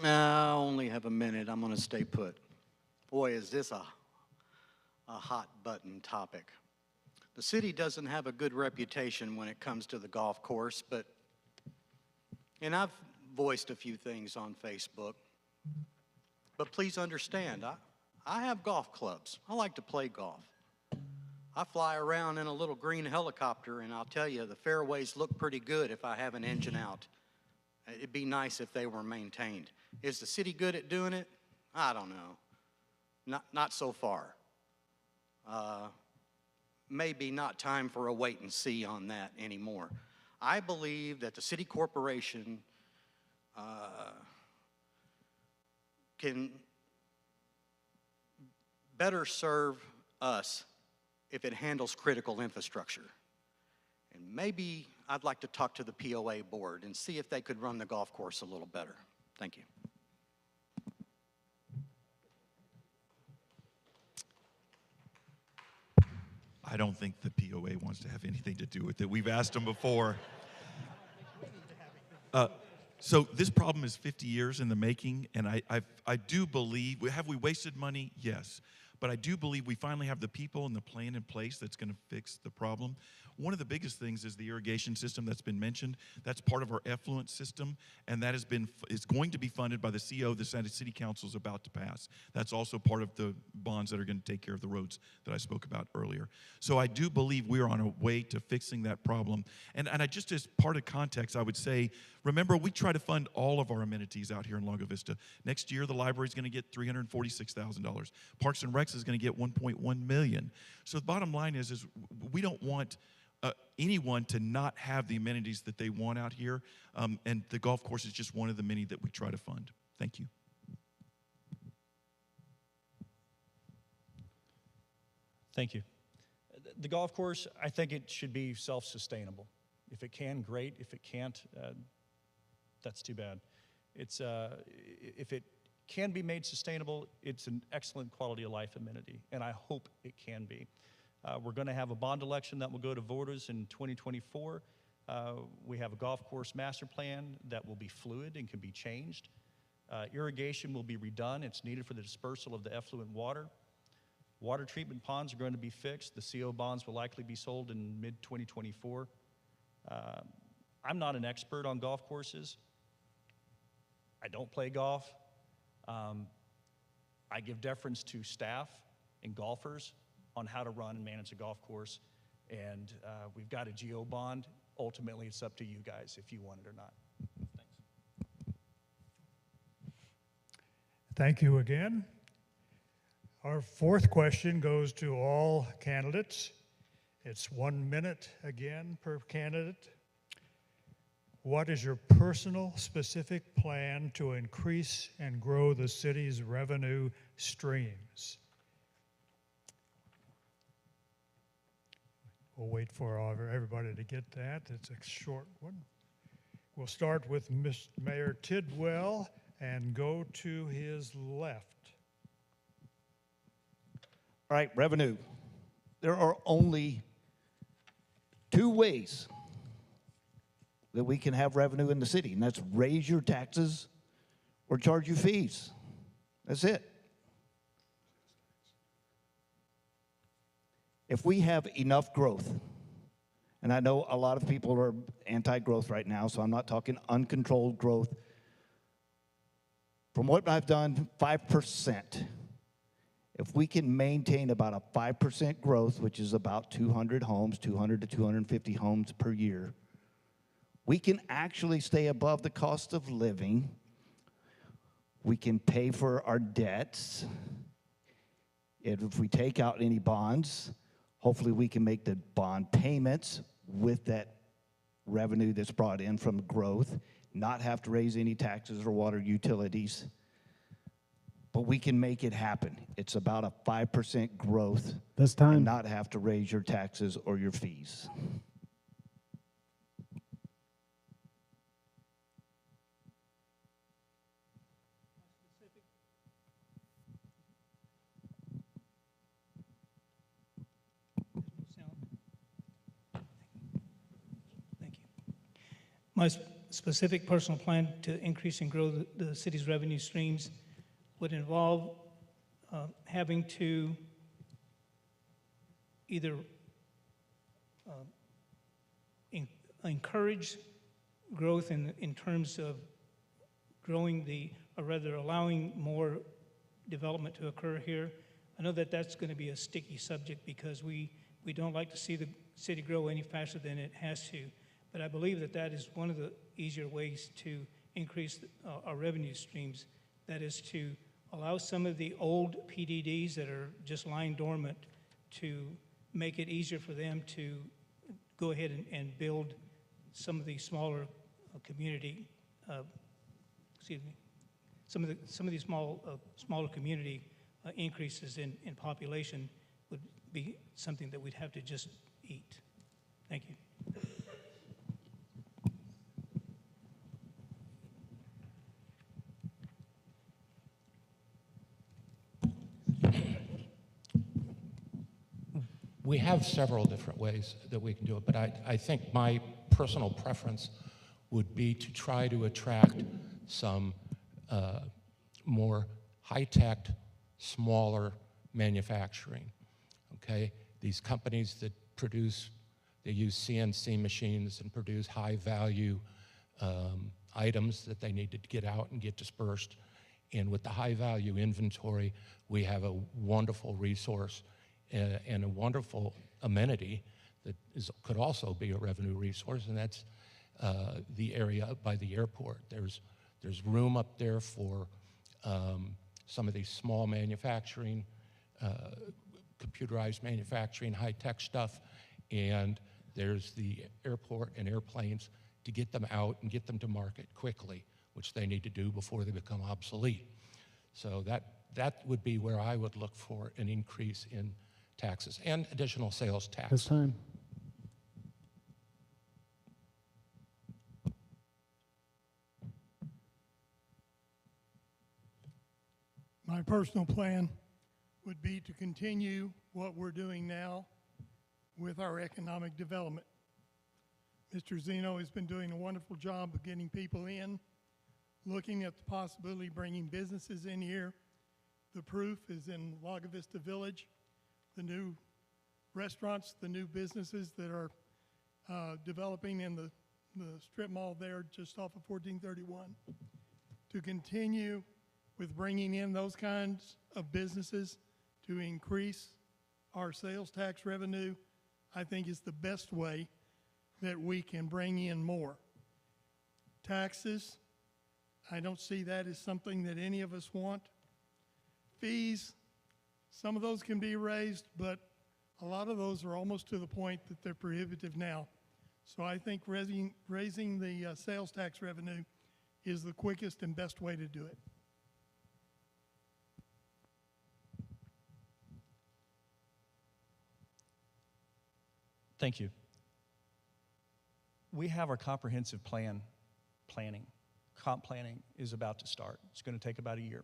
I only have a minute. I'm going to stay put. Boy, is this a hot button topic. The city doesn't have a good reputation when it comes to the golf course, and I've voiced a few things on Facebook, but please understand, I have golf clubs. I like to play golf. I fly around in a little green helicopter, and I'll tell you, the fairways look pretty good if I have an engine out. It'd be nice if they were maintained. Is the city good at doing it? I don't know. Not so far. Maybe not time for a wait and see on that anymore. I believe that the city corporation can better serve us if it handles critical infrastructure. And maybe I'd like to talk to the POA board and see if they could run the golf course a little better. Thank you. I don't think the POA wants to have anything to do with it. We've asked them before. So this problem is 50 years in the making, and I do believe, have we wasted money? Yes. But I do believe we finally have the people and the plan in place that's going to fix the problem. One of the biggest things is the irrigation system that's been mentioned. That's part of our effluent system, and that is going to be funded by the CO the City Council is about to pass. That's also part of the bonds that are going to take care of the roads that I spoke about earlier. So I do believe we are on a way to fixing that problem. And I just, as part of context, I would say, remember, we try to fund all of our amenities out here in Lago Vista. Next year, the library is going to get $346,000. Parks and Recs is going to get $1.1 million. So the bottom line is we don't want anyone to not have the amenities that they want out here, and the golf course is just one of the many that we try to fund. Thank you. Thank you. The golf course, I think it should be self-sustainable. If it can, great. If it can't, that's too bad. It's, if it can be made sustainable, it's an excellent quality of life amenity, and I hope it can be. We're going to have a bond election that will go to voters in 2024. We have a golf course master plan that will be fluid and can be changed. Irrigation will be redone. It's needed for the dispersal of the effluent water. Water treatment ponds are going to be fixed. The CO bonds will likely be sold in mid-2024. I'm not an expert on golf courses. I don't play golf. I give deference to staff and golfers on how to run and manage a golf course, and we've got a GO bond. Ultimately, it's up to you guys if you want it or not. Thanks. Thank you again. Our fourth question goes to all candidates. It's 1 minute again per candidate. What is your personal specific plan to increase and grow the city's revenue streams? We'll wait for everybody to get that. It's a short one. We'll start with Mayor Tidwell and go to his left. All right, revenue. There are only two ways that we can have revenue in the city, and that's raise your taxes or charge you fees. That's it. If we have enough growth, and I know a lot of people are anti-growth right now, so I'm not talking uncontrolled growth. From what I've done, 5%. If we can maintain about a 5% growth, which is about 200 homes, 200 to 250 homes per year, we can actually stay above the cost of living. We can pay for our debts. If we take out any bonds, hopefully we can make the bond payments with that revenue that's brought in from growth, not have to raise any taxes or water utilities. But we can make it happen. It's about a 5% growth. This time. And not have to raise your taxes or your fees. My specific personal plan to increase and grow the city's revenue streams would involve having to either encourage growth in terms of growing or rather allowing more development to occur here. I know that that's going to be a sticky subject because we don't like to see the city grow any faster than it has to. But I believe that that is one of the easier ways to increase our revenue streams. That is to allow some of the old PDDs that are just lying dormant to make it easier for them to go ahead and build some of the smaller community, some of these smaller community increases in population would be something that we'd have to just eat. Thank you. We have several different ways that we can do it, but I think my personal preference would be to try to attract some more high-tech, smaller manufacturing, okay? These companies that produce, they use CNC machines and produce high-value items that they need to get out and get dispersed. And with the high-value inventory, we have a wonderful resource and a wonderful amenity that could also be a revenue resource, and that's the area up by the airport. There's room up there for some of these small manufacturing, computerized manufacturing, high-tech stuff, and there's the airport and airplanes to get them out and get them to market quickly, which they need to do before they become obsolete. So that would be where I would look for an increase in taxes and additional sales tax. This time. My personal plan would be to continue what we're doing now with our economic development. Mr. Zeno has been doing a wonderful job of getting people in, looking at the possibility of bringing businesses in here. The proof is in Lago Vista Village, the new restaurants, the new businesses that are developing in the strip mall there just off of 1431. To continue with bringing in those kinds of businesses to increase our sales tax revenue, I think is the best way that we can bring in more. Taxes, I don't see that as something that any of us want. Fees, some of those can be raised, but a lot of those are almost to the point that they're prohibitive now. So I think raising the sales tax revenue is the quickest and best way to do it. Thank you. We have our comprehensive planning. Comp planning is about to start. It's going to take about a year.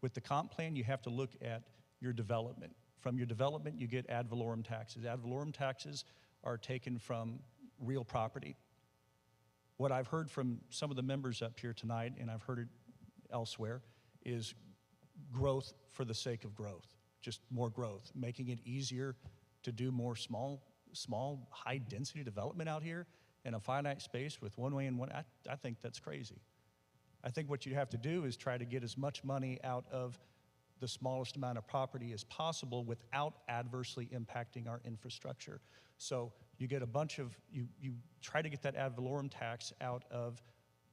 With the comp plan, you have to look at your development. From your development, you get ad valorem taxes. Ad valorem taxes are taken from real property. What I've heard from some of the members up here tonight, and I've heard it elsewhere, is growth for the sake of growth, just more growth, making it easier to do more small high-density development out here in a finite space with one way and one. I think that's crazy. I think what you have to do is try to get as much money out of the smallest amount of property as possible without adversely impacting our infrastructure. So you get a bunch of, you try to get that ad valorem tax out of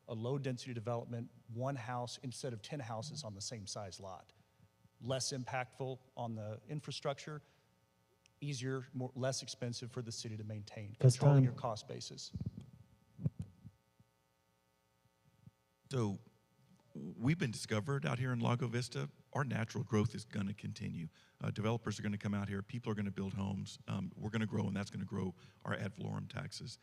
a low-density development, one house instead of 10 houses on the same size lot. Less impactful on the infrastructure, easier, less expensive for the city to maintain, controlling your cost basis. So we've been discovered out here in Lago Vista. Our natural growth is going to continue. Developers are going to come out here. People are going to build homes. We're going to grow, and that's going to grow our ad valorem taxes.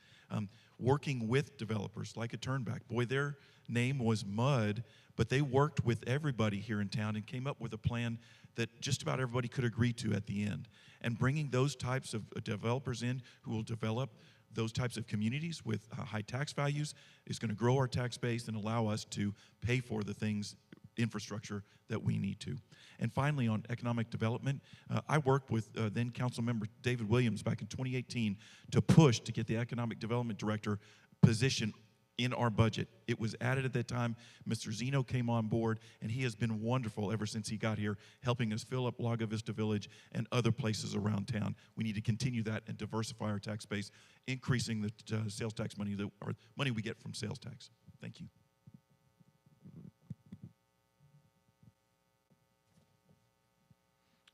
Working with developers like a Turnback. Boy, their name was mud, but they worked with everybody here in town and came up with a plan that just about everybody could agree to at the end. And bringing those types of developers in who will develop those types of communities with high tax values is going to grow our tax base and allow us to pay for the things, infrastructure that we need to. And finally, on economic development, I worked with then Council Member David Williams back in 2018 to push to get the Economic Development Director position in our budget. It was added at that time. Mr. Zeno came on board, and he has been wonderful ever since he got here, helping us fill up Lago Vista Village and other places around town. We need to continue that and diversify our tax base, increasing the sales tax money, or money we get from sales tax. Thank you.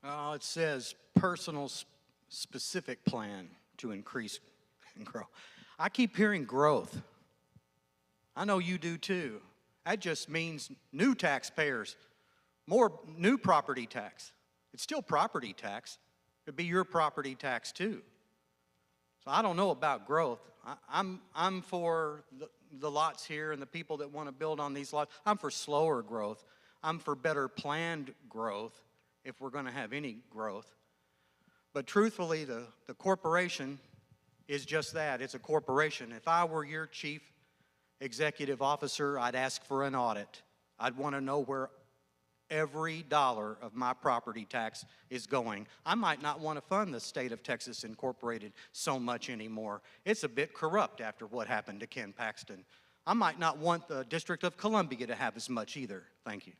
It says personal specific plan to increase and grow. I keep hearing growth. I know you do too. That just means new taxpayers, more new property tax. It's still property tax. It'd be your property tax too. So I don't know about growth. I'm for the lots here and the people that want to build on these lots. I'm for slower growth. I'm for better planned growth if we're going to have any growth. But truthfully, the corporation is just that. It's a corporation. If I were your chief executive officer, I'd ask for an audit. I'd want to know where every dollar of my property tax is going. I might not want to fund the state of Texas Incorporated so much anymore. It's a bit corrupt after what happened to Ken Paxton. I might not want the District of Columbia to have as much either. Thank you.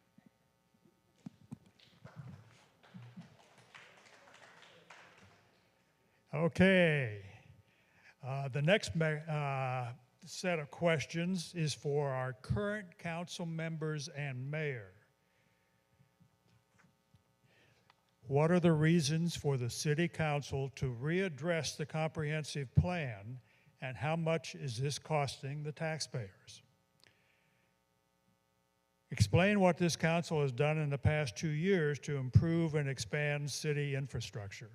Okay. The next set of questions is for our current council members and mayor. What are the reasons for the city council to readdress the comprehensive plan, and how much is this costing the taxpayers? Explain what this council has done in the past 2 years to improve and expand city infrastructure.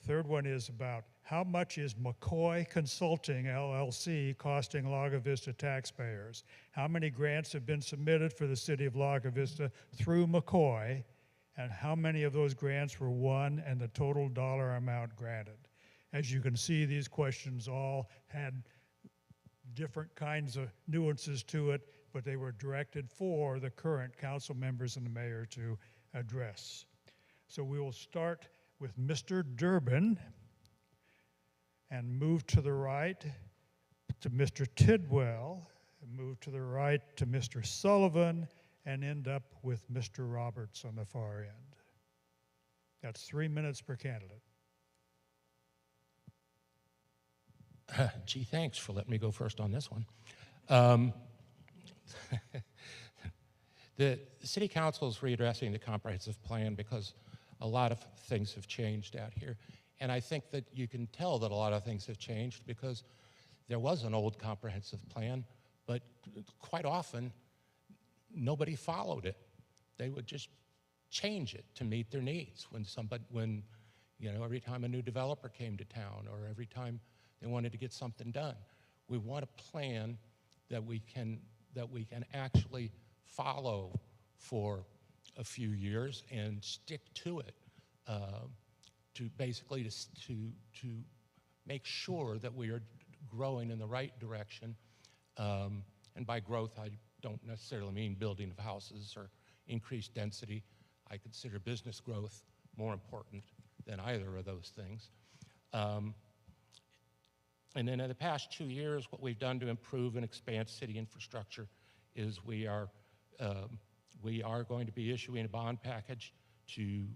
Third one is about how much is McCoy Consulting LLC costing Lago Vista taxpayers? How many grants have been submitted for the city of Lago Vista through McCoy, and how many of those grants were won and the total dollar amount granted? As you can see, these questions all had different kinds of nuances to it, but they were directed for the current council members and the mayor to address. So we will start with Mr. Durbin and move to the right to Mr. Tidwell, and move to the right to Mr. Sullivan, and end up with Mr. Roberts on the far end. That's 3 minutes per candidate. Gee, thanks for letting me go first on this one. The city council is readdressing the comprehensive plan because a lot of things have changed out here. And I think that you can tell that a lot of things have changed because there was an old comprehensive plan, but quite often nobody followed it. They would just change it to meet their needs when every time a new developer came to town or every time they wanted to get something done. We want a plan that we can actually follow for a few years and stick to it to basically to make sure that we are growing in the right direction. And by growth, I don't necessarily mean building of houses or increased density. I consider business growth more important than either of those things. And then in the past 2 years, what we've done to improve and expand city infrastructure is we are going to be issuing a bond package to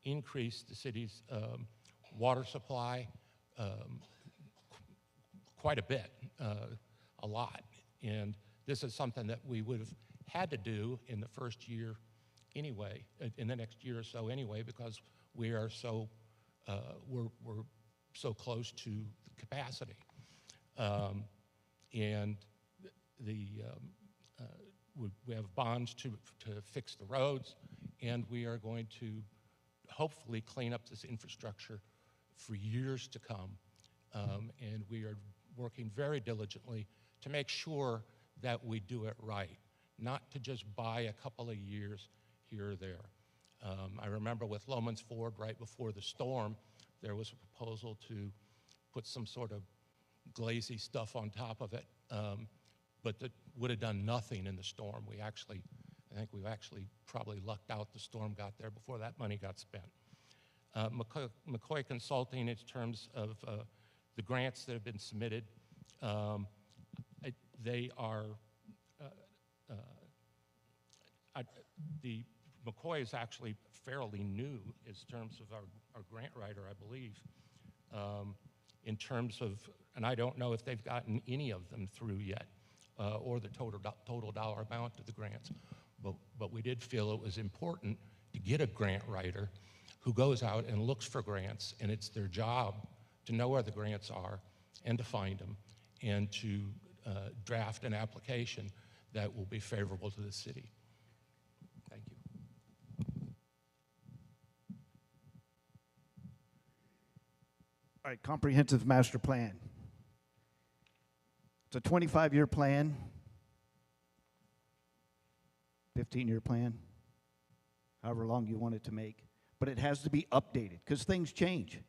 increase the city's water supply quite a bit, a lot. And this is something that we would have had to do in the first year anyway, in the next year or so anyway, because we are so, we're so close to the capacity. And we have bonds to fix the roads, and we are going to hopefully clean up this infrastructure for years to come. And we are working very diligently to make sure that we do it right, not to just buy a couple of years here or there. I remember with Lomans Ford, right before the storm, there was a proposal to put some sort of glazy stuff on top of it, but that would have done nothing in the storm. I think we actually probably lucked out the storm got there before that money got spent. McCoy Consulting, in terms of the grants that have been submitted, they are, the McCoy is actually fairly new in terms of our grant writer, I believe, in terms of, and I don't know if they've gotten any of them through yet, or the total dollar amount of the grants. But we did feel it was important to get a grant writer who goes out and looks for grants, and it's their job to know where the grants are and to find them and to draft an application that will be favorable to the city. Thank you. All right, comprehensive master plan. It's a 25-year plan, 15-year plan, however long you want it to make. but it has to be updated because things change.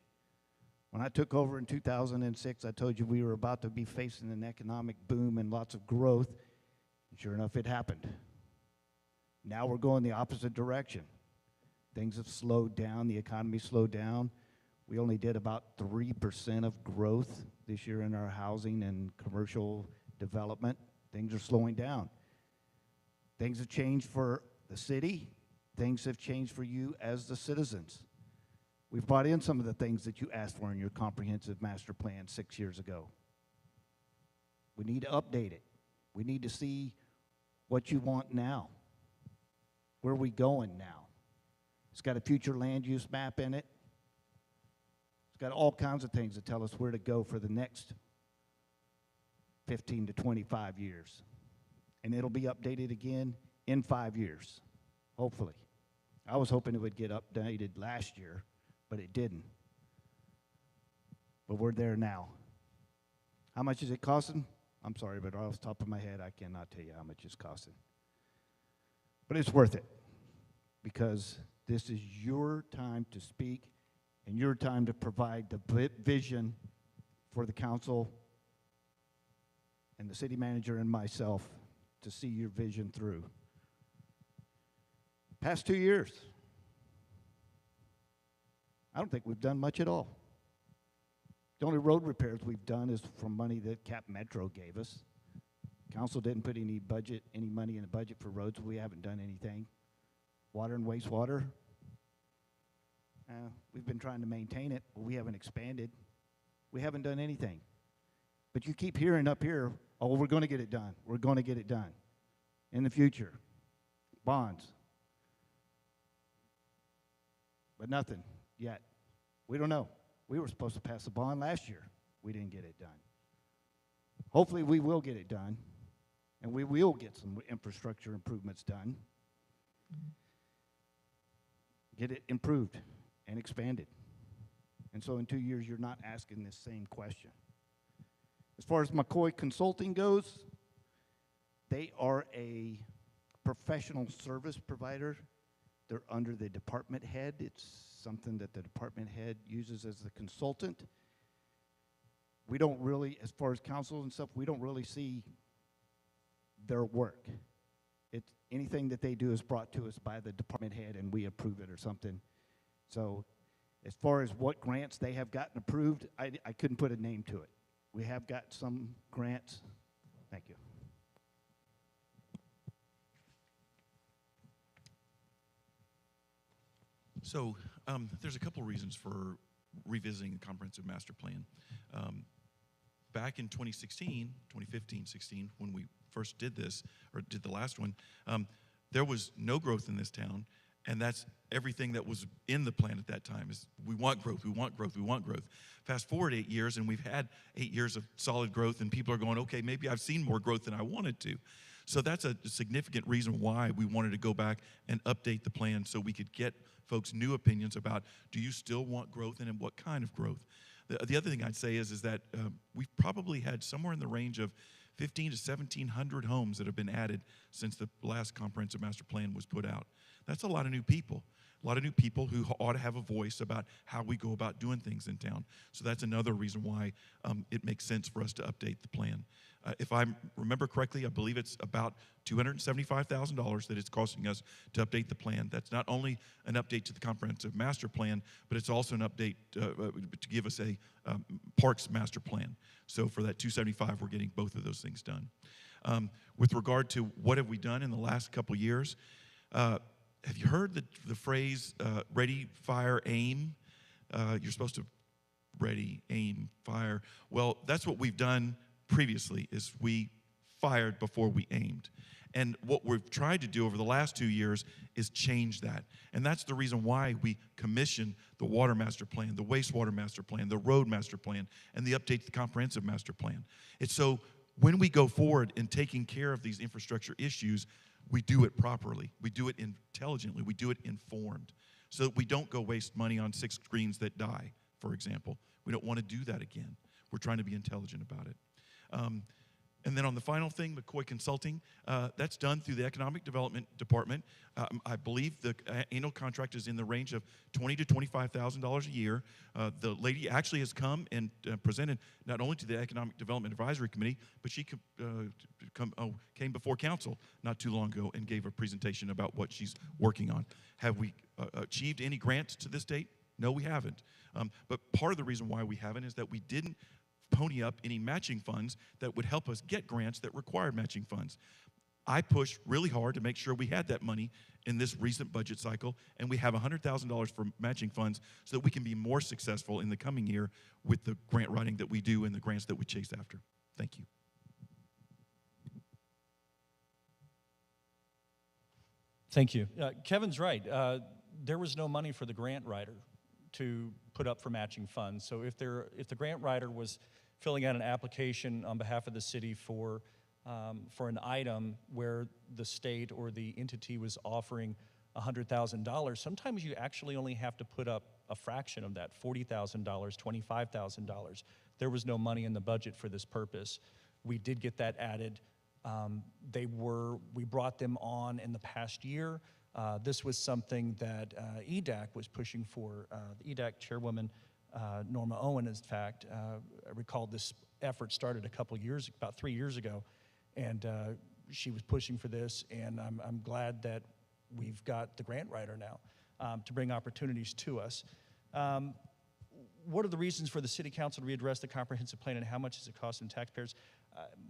When I took over in 2006, I told you we were about to be facing an economic boom and lots of growth. And sure enough, it happened. Now we're going the opposite direction. Things have slowed down. The economy slowed down. We only did about 3% of growth this year in our housing and commercial development. Things are slowing down. Things have changed for the city. Things have changed for you as the citizens. We've brought in some of the things that you asked for in your comprehensive master plan 6 years ago. We need to update it. We need to see what you want now. Where are we going now? It's got a future land use map in it. It's got all kinds of things that tell us where to go for the next 15 to 25 years. And it'll be updated again in 5 years, hopefully. I was hoping it would get updated last year, but it didn't. But we're there now. How much is it costing? I'm sorry, but off the top of my head, I cannot tell you how much it's costing. But it's worth it because this is your time to speak and your time to provide the vision for the council and the city manager and myself to see your vision through. Past 2 years, I don't think we've done much at all. The only road repairs we've done is from money that Cap Metro gave us. Council didn't put any money in the budget for roads. We haven't done anything. Water and wastewater, we've been trying to maintain it, but we haven't expanded. We haven't done anything. But you keep hearing up here, oh, we're going to get it done. We're going to get it done in the future. Bonds. But nothing yet. We don't know. We were supposed to pass a bond last year. We didn't get it done. Hopefully we will get it done, and we will get some infrastructure improvements done. Get it improved and expanded. And so in 2 years, you're not asking this same question. As far as McCoy Consulting goes, they are a professional service provider. They're under the department head. It's something that the department head uses as the consultant. We don't really, as far as council and stuff, we don't really see their work. It's anything that they do is brought to us by the department head and we approve it or something. So as far as what grants they have gotten approved, I couldn't put a name to it. We have got some grants. Thank you. So there's a couple reasons for revisiting the comprehensive master plan. Back in 2016, 2015, 16, when we first did this, or did the last one, there was no growth in this town, and that's everything that was in the plan at that time is we want growth, we want growth, we want growth. Fast forward 8 years, and we've had 8 years of solid growth, and people are going, okay, maybe I've seen more growth than I wanted to. So that's a significant reason why we wanted to go back and update the plan so we could get folks new opinions about, do you still want growth and in what kind of growth? The other thing I'd say is that we've probably had somewhere in the range of 1,500 to 1,700 homes that have been added since the last comprehensive master plan was put out. That's a lot of new people. A lot of new people who ought to have a voice about how we go about doing things in town. So that's another reason why it makes sense for us to update the plan. If I remember correctly, I believe it's about $275,000 that it's costing us to update the plan. That's not only an update to the comprehensive master plan, but it's also an update to give us a parks master plan. So for that $275,000, we're getting both of those things done. With regard to what have we done in the last couple years, have you heard the phrase ready, fire, aim? You're supposed to ready, aim, fire. Well, that's what we've done previously is we fired before we aimed. And what we've tried to do over the last 2 years is change that. And that's the reason why we commissioned the water master plan, the wastewater master plan, the road master plan, and the update to the comprehensive master plan. It's so when we go forward in taking care of these infrastructure issues, we do it properly. We do it intelligently. We do it informed so that we don't go waste money on 6 screens that die, for example. We don't want to do that again. We're trying to be intelligent about it. And then on the final thing, McCoy Consulting, that's done through the Economic Development Department. I believe the annual contract is in the range of $20,000 to $25,000 a year. The lady actually has come and presented not only to the Economic Development Advisory Committee, but she came before council not too long ago and gave a presentation about what she's working on. Have we achieved any grants to this date? No, we haven't. But part of the reason why we haven't is that we didn't pony up any matching funds that would help us get grants that required matching funds. I pushed really hard to make sure we had that money in this recent budget cycle, and we have $100,000 for matching funds so that we can be more successful in the coming year with the grant writing that we do and the grants that we chase after. Thank you. Thank you. Kevin's right. There was no money for the grant writer to put up for matching funds. So if the grant writer was filling out an application on behalf of the city for an item where the state or the entity was offering $100,000, sometimes you actually only have to put up a fraction of that, $40,000, $25,000. There was no money in the budget for this purpose. We did get that added. We brought them on in the past year. This was something that EDAC was pushing for. The EDAC chairwoman, Norma Owen, in fact, I recall this effort started about 3 years ago, and she was pushing for this, and I'm glad that we've got the grant writer now to bring opportunities to us. What are the reasons for the city council to readdress the comprehensive plan, and how much is it costing taxpayers?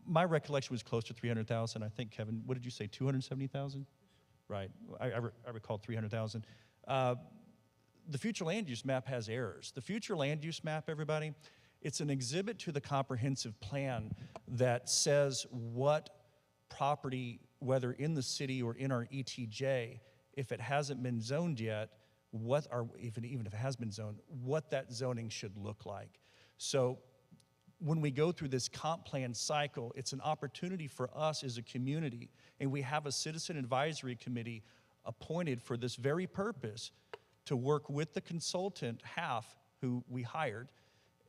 My recollection was close to $300,000. I think, Kevin, what did you say, $270,000? Right, I recall $300,000. The future land use map has errors. The future land use map, everybody, it's an exhibit to the comprehensive plan that says what property, whether in the city or in our ETJ, if it hasn't been zoned yet, even if it has been zoned, what that zoning should look like. So when we go through this comp plan cycle, it's an opportunity for us as a community, and we have a citizen advisory committee appointed for this very purpose to work with the consultant, HAF, who we hired,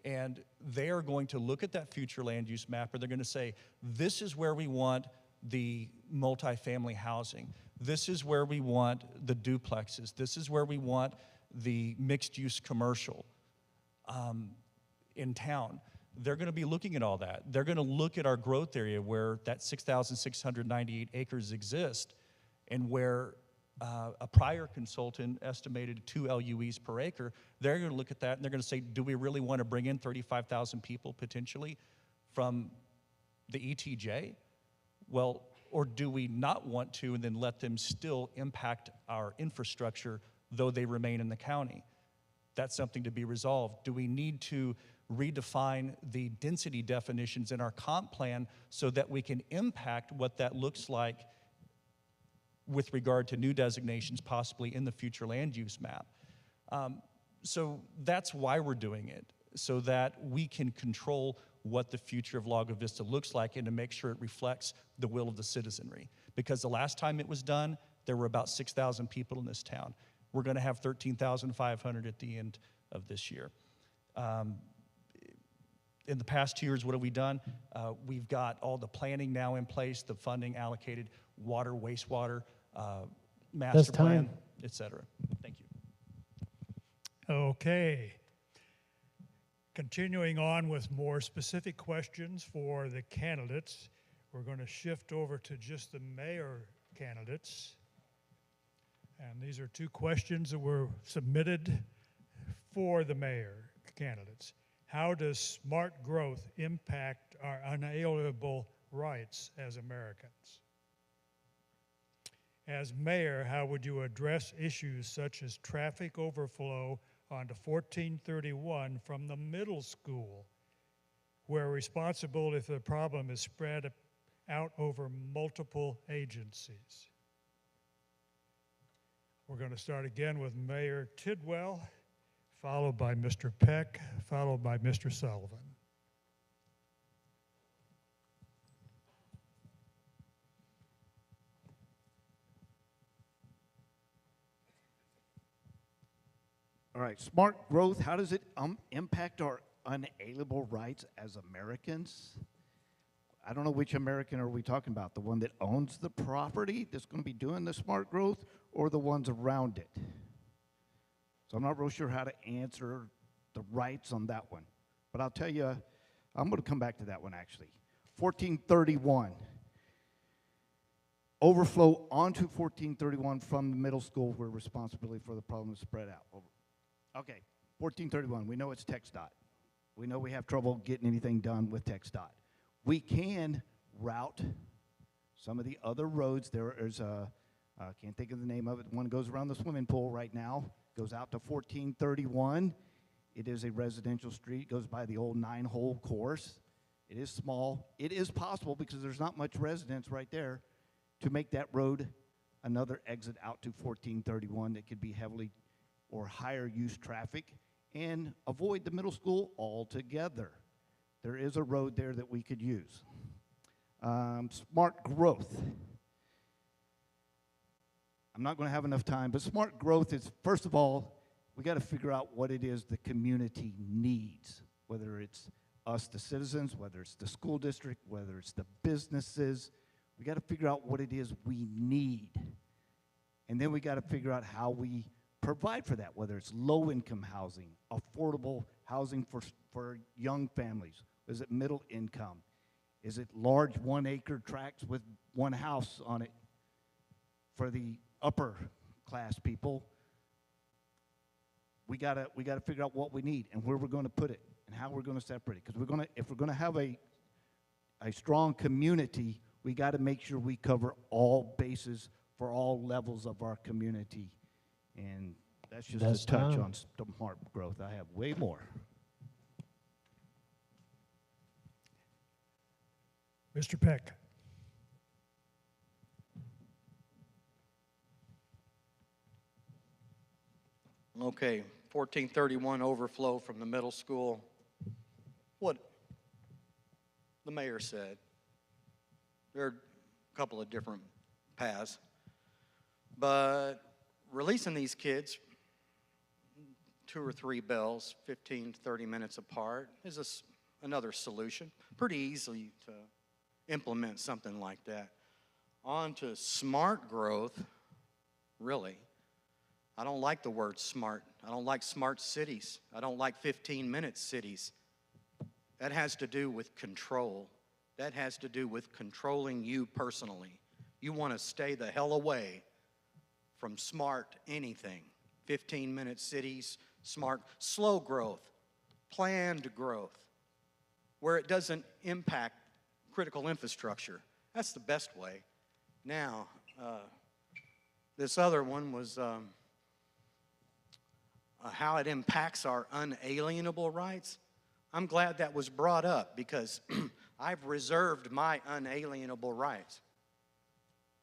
and they are going to look at that future land use map, and they're going to say, this is where we want the multifamily housing. This is where we want the duplexes. This is where we want the mixed-use commercial in town. They're going to be looking at all that. They're going to look at our growth area where that 6,698 acres exist, and where a prior consultant estimated 2 LUEs per acre. They're going to look at that, and they're going to say, do we really want to bring in 35,000 people potentially from the ETJ? Well, or do we not want to, and then let them still impact our infrastructure, though they remain in the county? That's something to be resolved. Do we need to redefine the density definitions in our comp plan so that we can impact what that looks like with regard to new designations possibly in the future land use map? So that's why we're doing it, so that we can control what the future of Lago Vista looks like and to make sure it reflects the will of the citizenry. Because the last time it was done, there were about 6,000 people in this town. We're going to have 13,500 at the end of this year. In the past 2 years, what have we done? We've got all the planning now in place, the funding allocated, water, wastewater, master plan, et cetera. Thank you. Okay. Continuing on with more specific questions for the candidates, we're going to shift over to just the mayor candidates. And these are two questions that were submitted for the mayor candidates. How does smart growth impact our unalienable rights as Americans? As mayor, how would you address issues such as traffic overflow onto 1431 from the middle school, where responsible if the problem is spread out over multiple agencies? We're going to start again with Mayor Tidwell, followed by Mr. Peck, followed by Mr. Sullivan. All right, smart growth, how does it impact our unalienable rights as Americans? I don't know which American are we talking about, the one that owns the property that's going to be doing the smart growth or the ones around it? So I'm not real sure how to answer the rights on that one. But I'll tell you, I'm going to come back to that one actually. 1431. Overflow onto 1431 from the middle school where responsibility for the problem is spread out. Okay, 1431, we know it's TxDOT. We know we have trouble getting anything done with TxDOT. We can route some of the other roads. There is a, I can't think of the name of it, one goes around the swimming pool right now, goes out to 1431. It is a residential street, goes by the old 9-hole course. It is small. It is possible, because there's not much residence right there, to make that road another exit out to 1431 that could be heavily or higher use traffic and avoid the middle school altogether. There is a road there that we could use. Smart growth. I'm not going to have enough time, but smart growth is, first of all, we got to figure out what it is the community needs, whether it's us, the citizens, whether it's the school district, whether it's the businesses. We got to figure out what it is we need. And then we got to figure out how we provide for that, whether it's low-income housing, affordable housing for young families. Is it middle income? Is it large 1-acre tracts with one house on it for the upper class people? We gotta figure out what we need and where we're going to put it and how we're going to separate it. Because if we're going to have a strong community, we got to make sure we cover all bases for all levels of our community. And that's just a touch on smart growth. I have way more. Mr. Peck. Okay, 1431 overflow from the middle school. What the mayor said. There are a couple of different paths, but releasing these kids 2 or 3 bells, 15 to 30 minutes apart, is another solution. Pretty easily to implement something like that. On to smart growth, really. I don't like the word smart. I don't like smart cities. I don't like 15-minute cities. That has to do with control. That has to do with controlling you personally. You want to stay the hell away from smart anything. 15-minute cities, smart, slow growth, planned growth, where it doesn't impact critical infrastructure. That's the best way. Now, this other one was how it impacts our unalienable rights. I'm glad that was brought up because I've reserved my unalienable rights.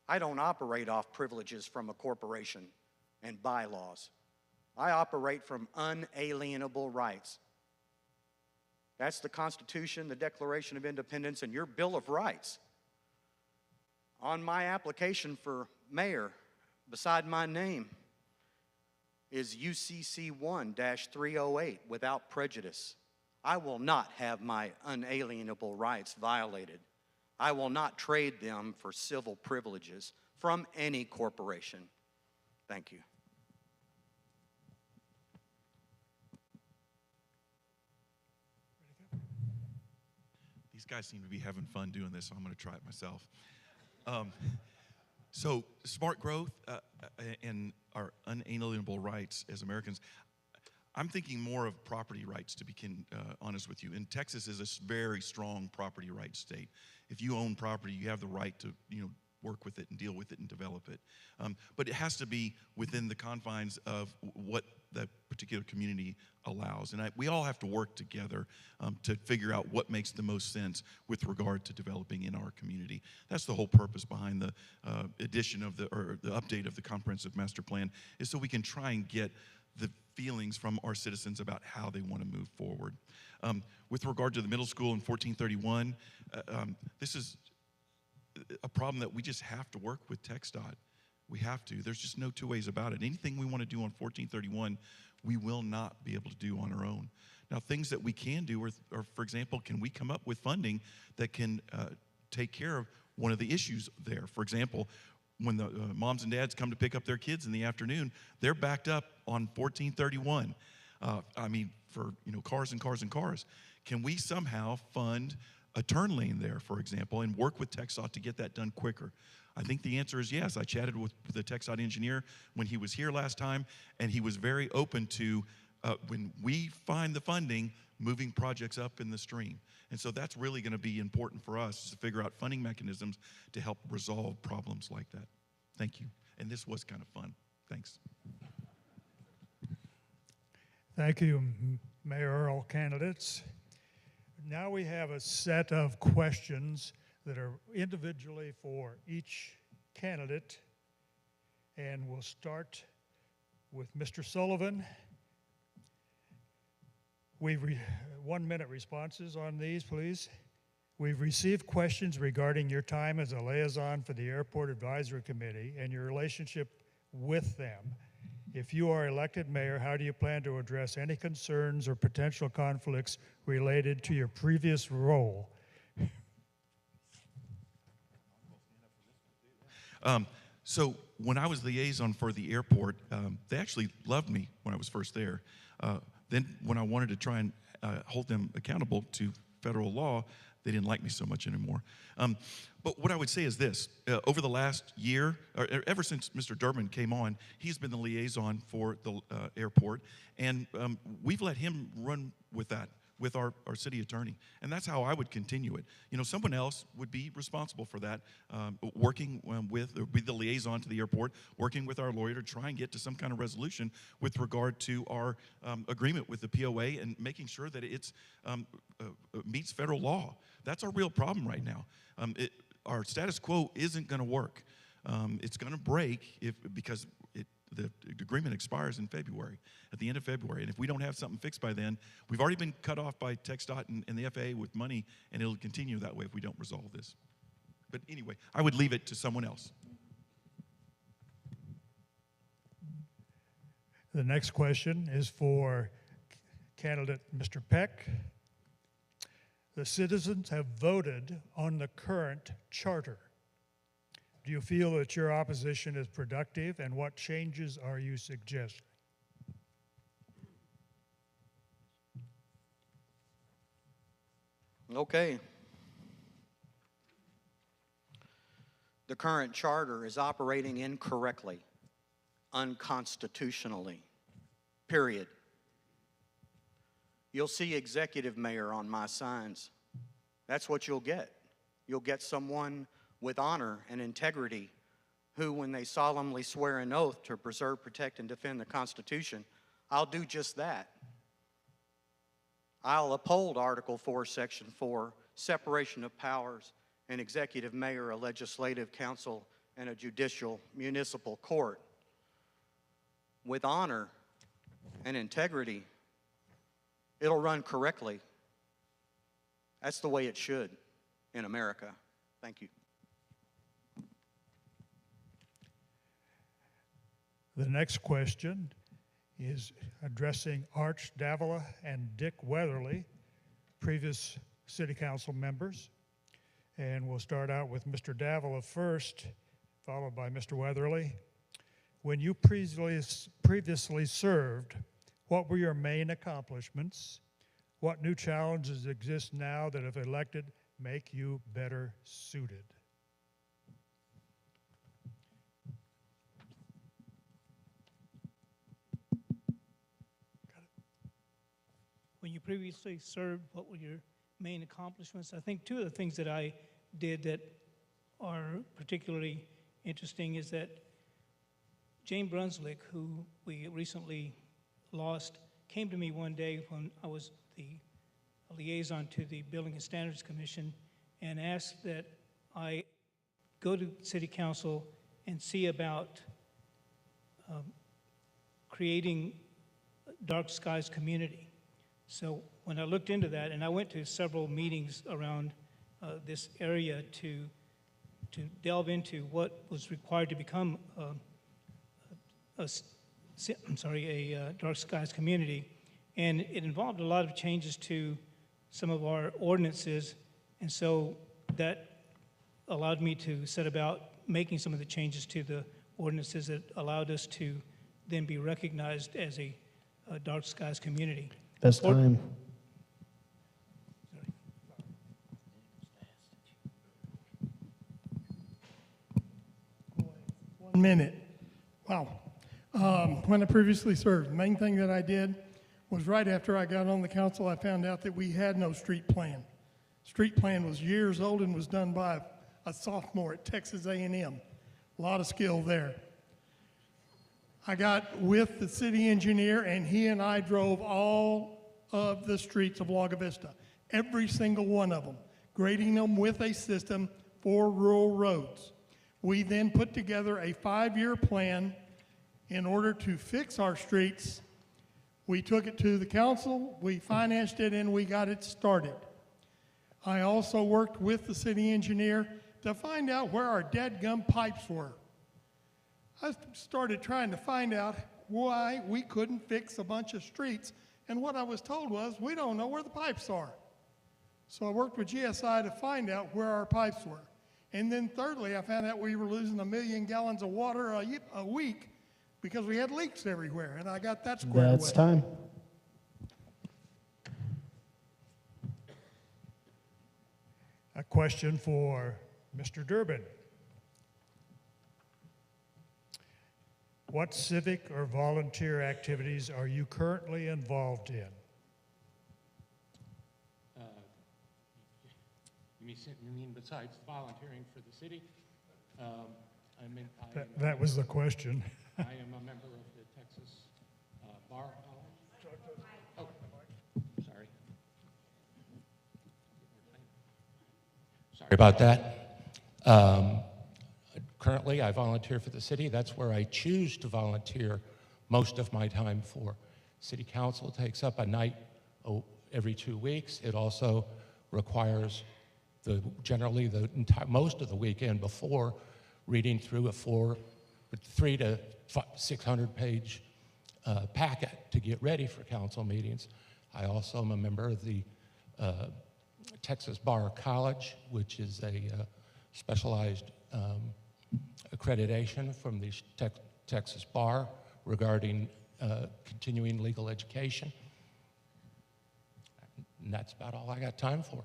I don't operate off privileges from a corporation and bylaws. I operate from unalienable rights. That's the Constitution, the Declaration of Independence, and your Bill of Rights. On my application for mayor, beside my name, is UCC 1-308, without prejudice. I will not have my unalienable rights violated. I will not trade them for civil privileges from any corporation. Thank you. These guys seem to be having fun doing this, so I'm going to try it myself. So smart growth and our unalienable rights as Americans, I'm thinking more of property rights, to be honest with you. And Texas is a very strong property rights state. If you own property, you have the right to work with it and deal with it and develop it. But it has to be within the confines of what that particular community allows. And we all have to work together to figure out what makes the most sense with regard to developing in our community. That's the whole purpose behind the addition of the update of the comprehensive master plan, is so we can try and get the feelings from our citizens about how they want to move forward. With regard to the middle school in 1431, this is a problem that we just have to work with TxDOT. We have to. There's just no two ways about it. Anything we want to do on 1431, we will not be able to do on our own. Now, things that we can do are, for example, can we come up with funding that can take care of one of the issues there. For example, when the moms and dads come to pick up their kids in the afternoon, they're backed up on 1431. I mean, for cars and cars and cars. Can we somehow fund a turn lane there, for example, and work with TxDOT to get that done quicker? I think the answer is yes. I chatted with the TxDOT engineer when he was here last time, and he was very open to, when we find the funding, moving projects up in the stream. And so that's really going to be important for us, to figure out funding mechanisms to help resolve problems like that. Thank you. And this was kind of fun. Thanks. Thank you, Mayor Earl candidates. Now we have a set of questions that are individually for each candidate. And we'll start with Mr. Sullivan. 1-minute responses on these, please. We've received questions regarding your time as a liaison for the Airport Advisory Committee and your relationship with them. If you are elected mayor, how do you plan to address any concerns or potential conflicts related to your previous role? So when I was liaison for the airport, they actually loved me when I was first there. Then when I wanted to try and hold them accountable to federal law, they didn't like me so much anymore. But what I would say is this. Over the last year, or ever since Mr. Durbin came on, he's been the liaison for the airport, and we've let him run with that, with our city attorney. And that's how I would continue it. Someone else would be responsible for that, working with, or be the liaison to the airport, working with our lawyer to try and get to some kind of resolution with regard to our agreement with the POA and making sure that it's meets federal law. That's our real problem right now. Our status quo isn't going to work. It's going to break because the agreement expires in February, at the end of February. And if we don't have something fixed by then, we've already been cut off by TxDOT and the FAA with money, and it'll continue that way if we don't resolve this. But anyway, I would leave it to someone else. The next question is for candidate Mr. Peck. The citizens have voted on the current charter. Do you feel that your opposition is productive, and what changes are you suggesting? Okay. The current charter is operating incorrectly, unconstitutionally, period. You'll see executive mayor on my signs. That's what you'll get. You'll get someone with honor and integrity who, when they solemnly swear an oath to preserve, protect, and defend the Constitution, I'll do just that. I'll uphold Article 4, Section 4, separation of powers, an executive mayor, a legislative council, and a judicial municipal court. With honor and integrity, it'll run correctly. That's the way it should in America. Thank you. The next question is addressing Arch Davila and Dick Weatherly, previous city council members. And we'll start out with Mr. Davila first, followed by Mr. Weatherly. When you previously served, what were your main accomplishments? What new challenges exist now that, if elected, make you better suited? When you previously served, what were your main accomplishments? I think two of the things that I did that are particularly interesting is that Jane Brunswick, who we recently lost, came to me one day when I was the liaison to the Building and Standards Commission and asked that I go to City Council and see about creating Dark Skies Community. So when I looked into that, and I went to several meetings around this area to delve into what was required to become a Dark Skies Community, and it involved a lot of changes to some of our ordinances, and so that allowed me to set about making some of the changes to the ordinances that allowed us to then be recognized as a dark skies community. Best time. 1 minute. Wow. When I previously served, the main thing that I did was right after I got on the council, I found out that we had no street plan. Street plan was years old and was done by a sophomore at Texas A&M. A lot of skill there. I got with the city engineer, and he and I drove all of the streets of Lago Vista, every single one of them, grading them with a system for rural roads. We then put together a 5-year plan in order to fix our streets. We took it to the council, we financed it, and we got it started. I also worked with the city engineer to find out where our dead-gum pipes were. I started trying to find out why we couldn't fix a bunch of streets, and what I was told was, we don't know where the pipes are. So I worked with GSI to find out where our pipes were. And then thirdly, I found out we were losing 1 million gallons of water a week because we had leaks everywhere, and I got that squared away. That's time. A question for Mr. Durbin. What civic or volunteer activities are you currently involved in? You mean besides volunteering for the city? That was the question. I am a member of the Texas Bar College. Oh, sorry. Sorry about that. Currently, I volunteer for the city. That's where I choose to volunteer most of my time for. City Council takes up a night every 2 weeks. It also requires generally most of the weekend before reading through a 300 to 600 page packet to get ready for council meetings. I also am a member of the Texas Bar College, which is a specialized accreditation from the Texas Bar regarding continuing legal education. And that's about all I got time for.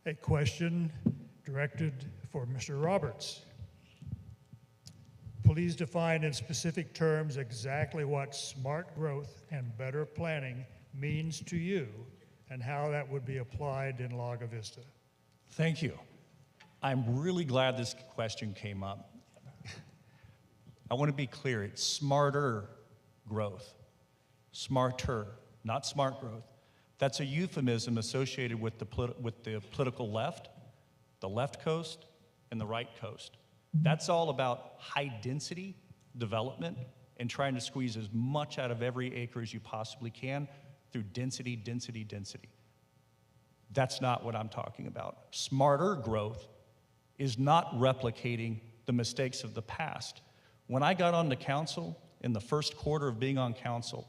A question directed for Mr. Roberts. Please define in specific terms exactly what smart growth and better planning means to you and how that would be applied in Lago Vista. Thank you. I'm really glad this question came up. I want to be clear, it's smarter growth. Smarter, not smart growth. That's a euphemism associated with the political left, the left coast, and the right coast. That's all about high density development and trying to squeeze as much out of every acre as you possibly can through density, density, density. That's not what I'm talking about. Smarter growth is not replicating the mistakes of the past. When I got on the council, in the first quarter of being on council,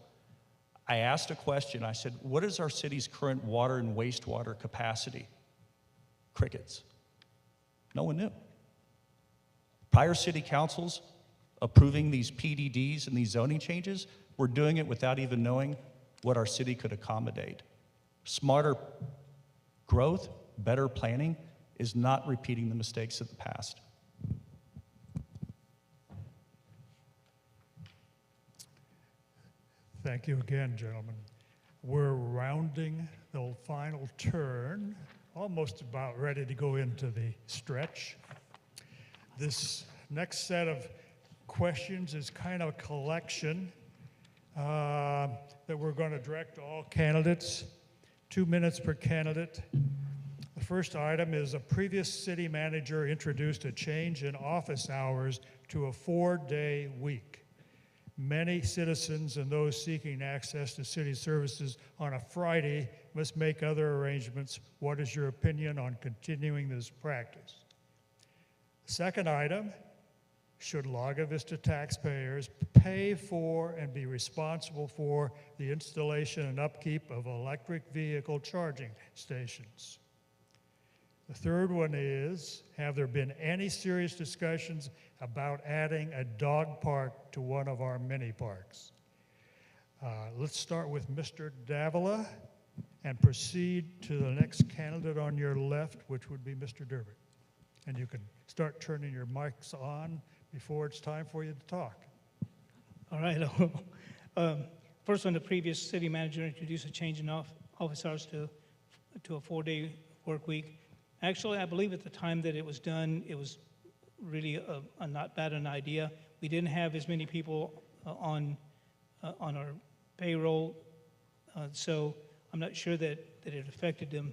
I asked a question. I said, what is our city's current water and wastewater capacity? Crickets. No one knew. Prior city councils approving these PDDs and these zoning changes were doing it without even knowing what our city could accommodate. Smarter growth, better planning is not repeating the mistakes of the past. Thank you again, gentlemen. We're rounding the final turn, almost about ready to go into the stretch. This next set of questions is kind of a collection that we're going to direct to all candidates. 2 minutes per candidate. The first item is a previous city manager introduced a change in office hours to a 4-day week. Many citizens and those seeking access to city services on a Friday must make other arrangements. What is your opinion on continuing this practice? Second item should Lago Vista taxpayers pay for and be responsible for the installation and upkeep of electric vehicle charging stations. The third one is, have there been any serious discussions about adding a dog park to one of our mini parks? Let's start with Mr. Davila and proceed to the next candidate on your left, which would be Mr. Durbin. And you can start turning your mics on before it's time for you to talk. All right. First one, the previous city manager introduced a change in office hours to a 4-day work week. Actually, I believe at the time that it was done, it was really a not bad an idea. We didn't have as many people on our payroll, so I'm not sure that it affected them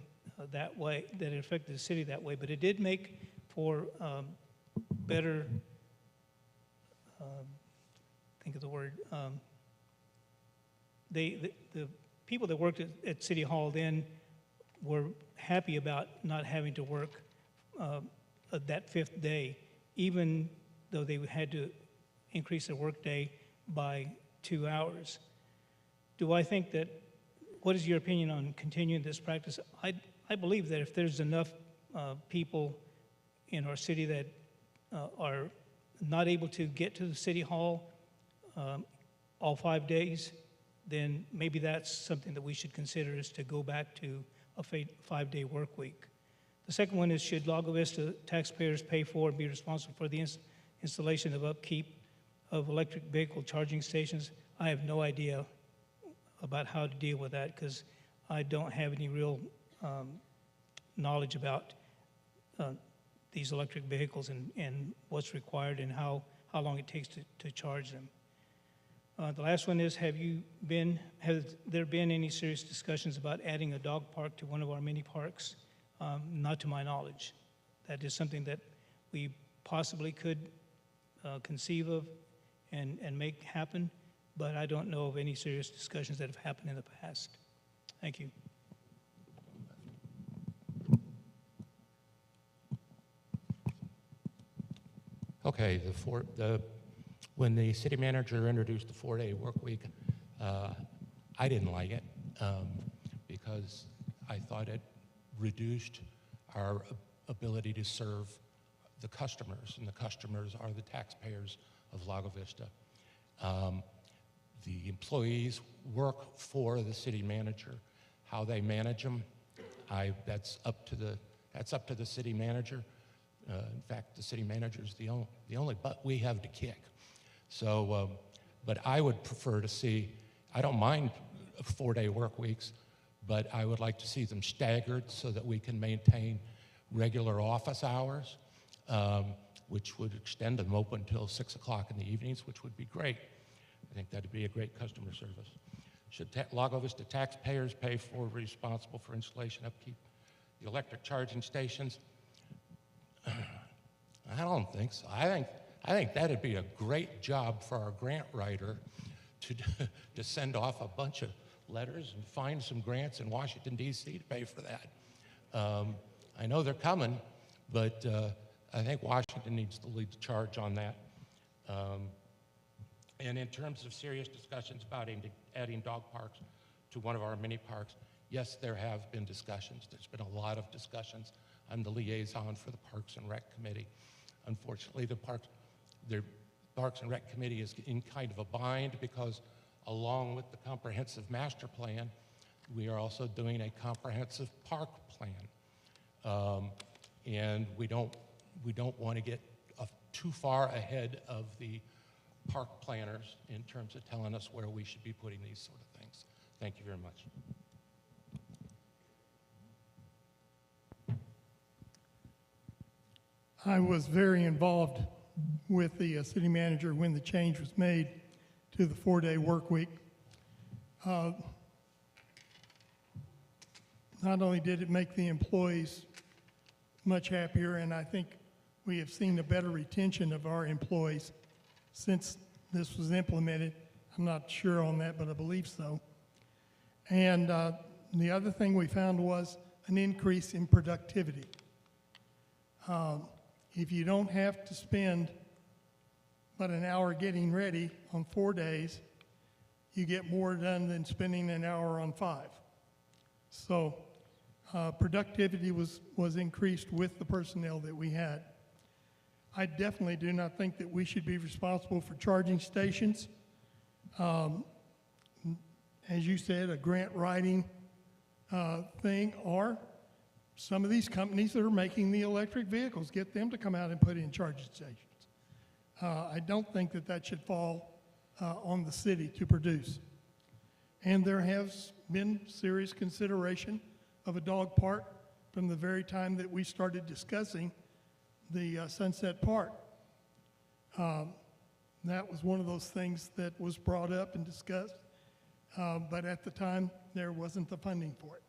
that way, that it affected the city that way, but it did make for better, think of the word, the people that worked at City Hall then were happy about not having to work that 5th day, even though they had to increase their workday by 2 hours. Do I think that, what is your opinion on continuing this practice? I believe that if there's enough people in our city that are not able to get to the City Hall all 5 days, then maybe that's something that we should consider, is to go back to a 5-day work week. The second one is, should Lago Vista taxpayers pay for and be responsible for the installation of upkeep of electric vehicle charging stations? I have no idea about how to deal with that, because I don't have any real knowledge about these electric vehicles and what's required and how long it takes to charge them. The last one is, have there been any serious discussions about adding a dog park to one of our mini parks? Not to my knowledge. That is something that we possibly could conceive of and make happen, but I don't know of any serious discussions that have happened in the past. Thank you. Okay, when the city manager introduced the 4-day work week, I didn't like it because I thought it reduced our ability to serve the customers, and the customers are the taxpayers of Lago Vista. The employees work for the city manager. How they manage them, that's up to the city manager. In fact, the city manager is the only butt we have to kick. So, but I would prefer to see, I don't mind 4-day work weeks, but I would like to see them staggered so that we can maintain regular office hours, which would extend them open until 6 o'clock in the evenings, which would be great. I think that'd be a great customer service. Should Lago Vista taxpayers pay for, responsible for installation, upkeep, the electric charging stations? I don't think so. I think that'd be a great job for our grant writer to send off a bunch of letters and find some grants in Washington, D.C. to pay for that. I know they're coming, but I think Washington needs to lead the charge on that. And in terms of serious discussions about adding dog parks to one of our mini parks, yes, there have been discussions. There's been a lot of discussions. I'm the liaison for the Parks and Rec Committee. Unfortunately, the Parks and Rec Committee is in kind of a bind because along with the comprehensive master plan, we are also doing a comprehensive park plan. And we don't want to get too far ahead of the park planners in terms of telling us where we should be putting these sort of things. Thank you very much. I was very involved with the city manager when the change was made to the 4-day work week. Not only did it make the employees much happier, and I think we have seen a better retention of our employees since this was implemented. I'm not sure on that, but I believe so. And the other thing we found was an increase in productivity. If you don't have to spend but an hour getting ready on 4 days, you get more done than spending an hour on 5. So productivity was increased with the personnel that we had. I definitely do not think that we should be responsible for charging stations. As you said, a grant writing thing, or some of these companies that are making the electric vehicles, get them to come out and put in charging stations. I don't think that that should fall on the city to produce. And there has been serious consideration of a dog park from the very time that we started discussing the Sunset Park. That was one of those things that was brought up and discussed, but at the time, there wasn't the funding for it.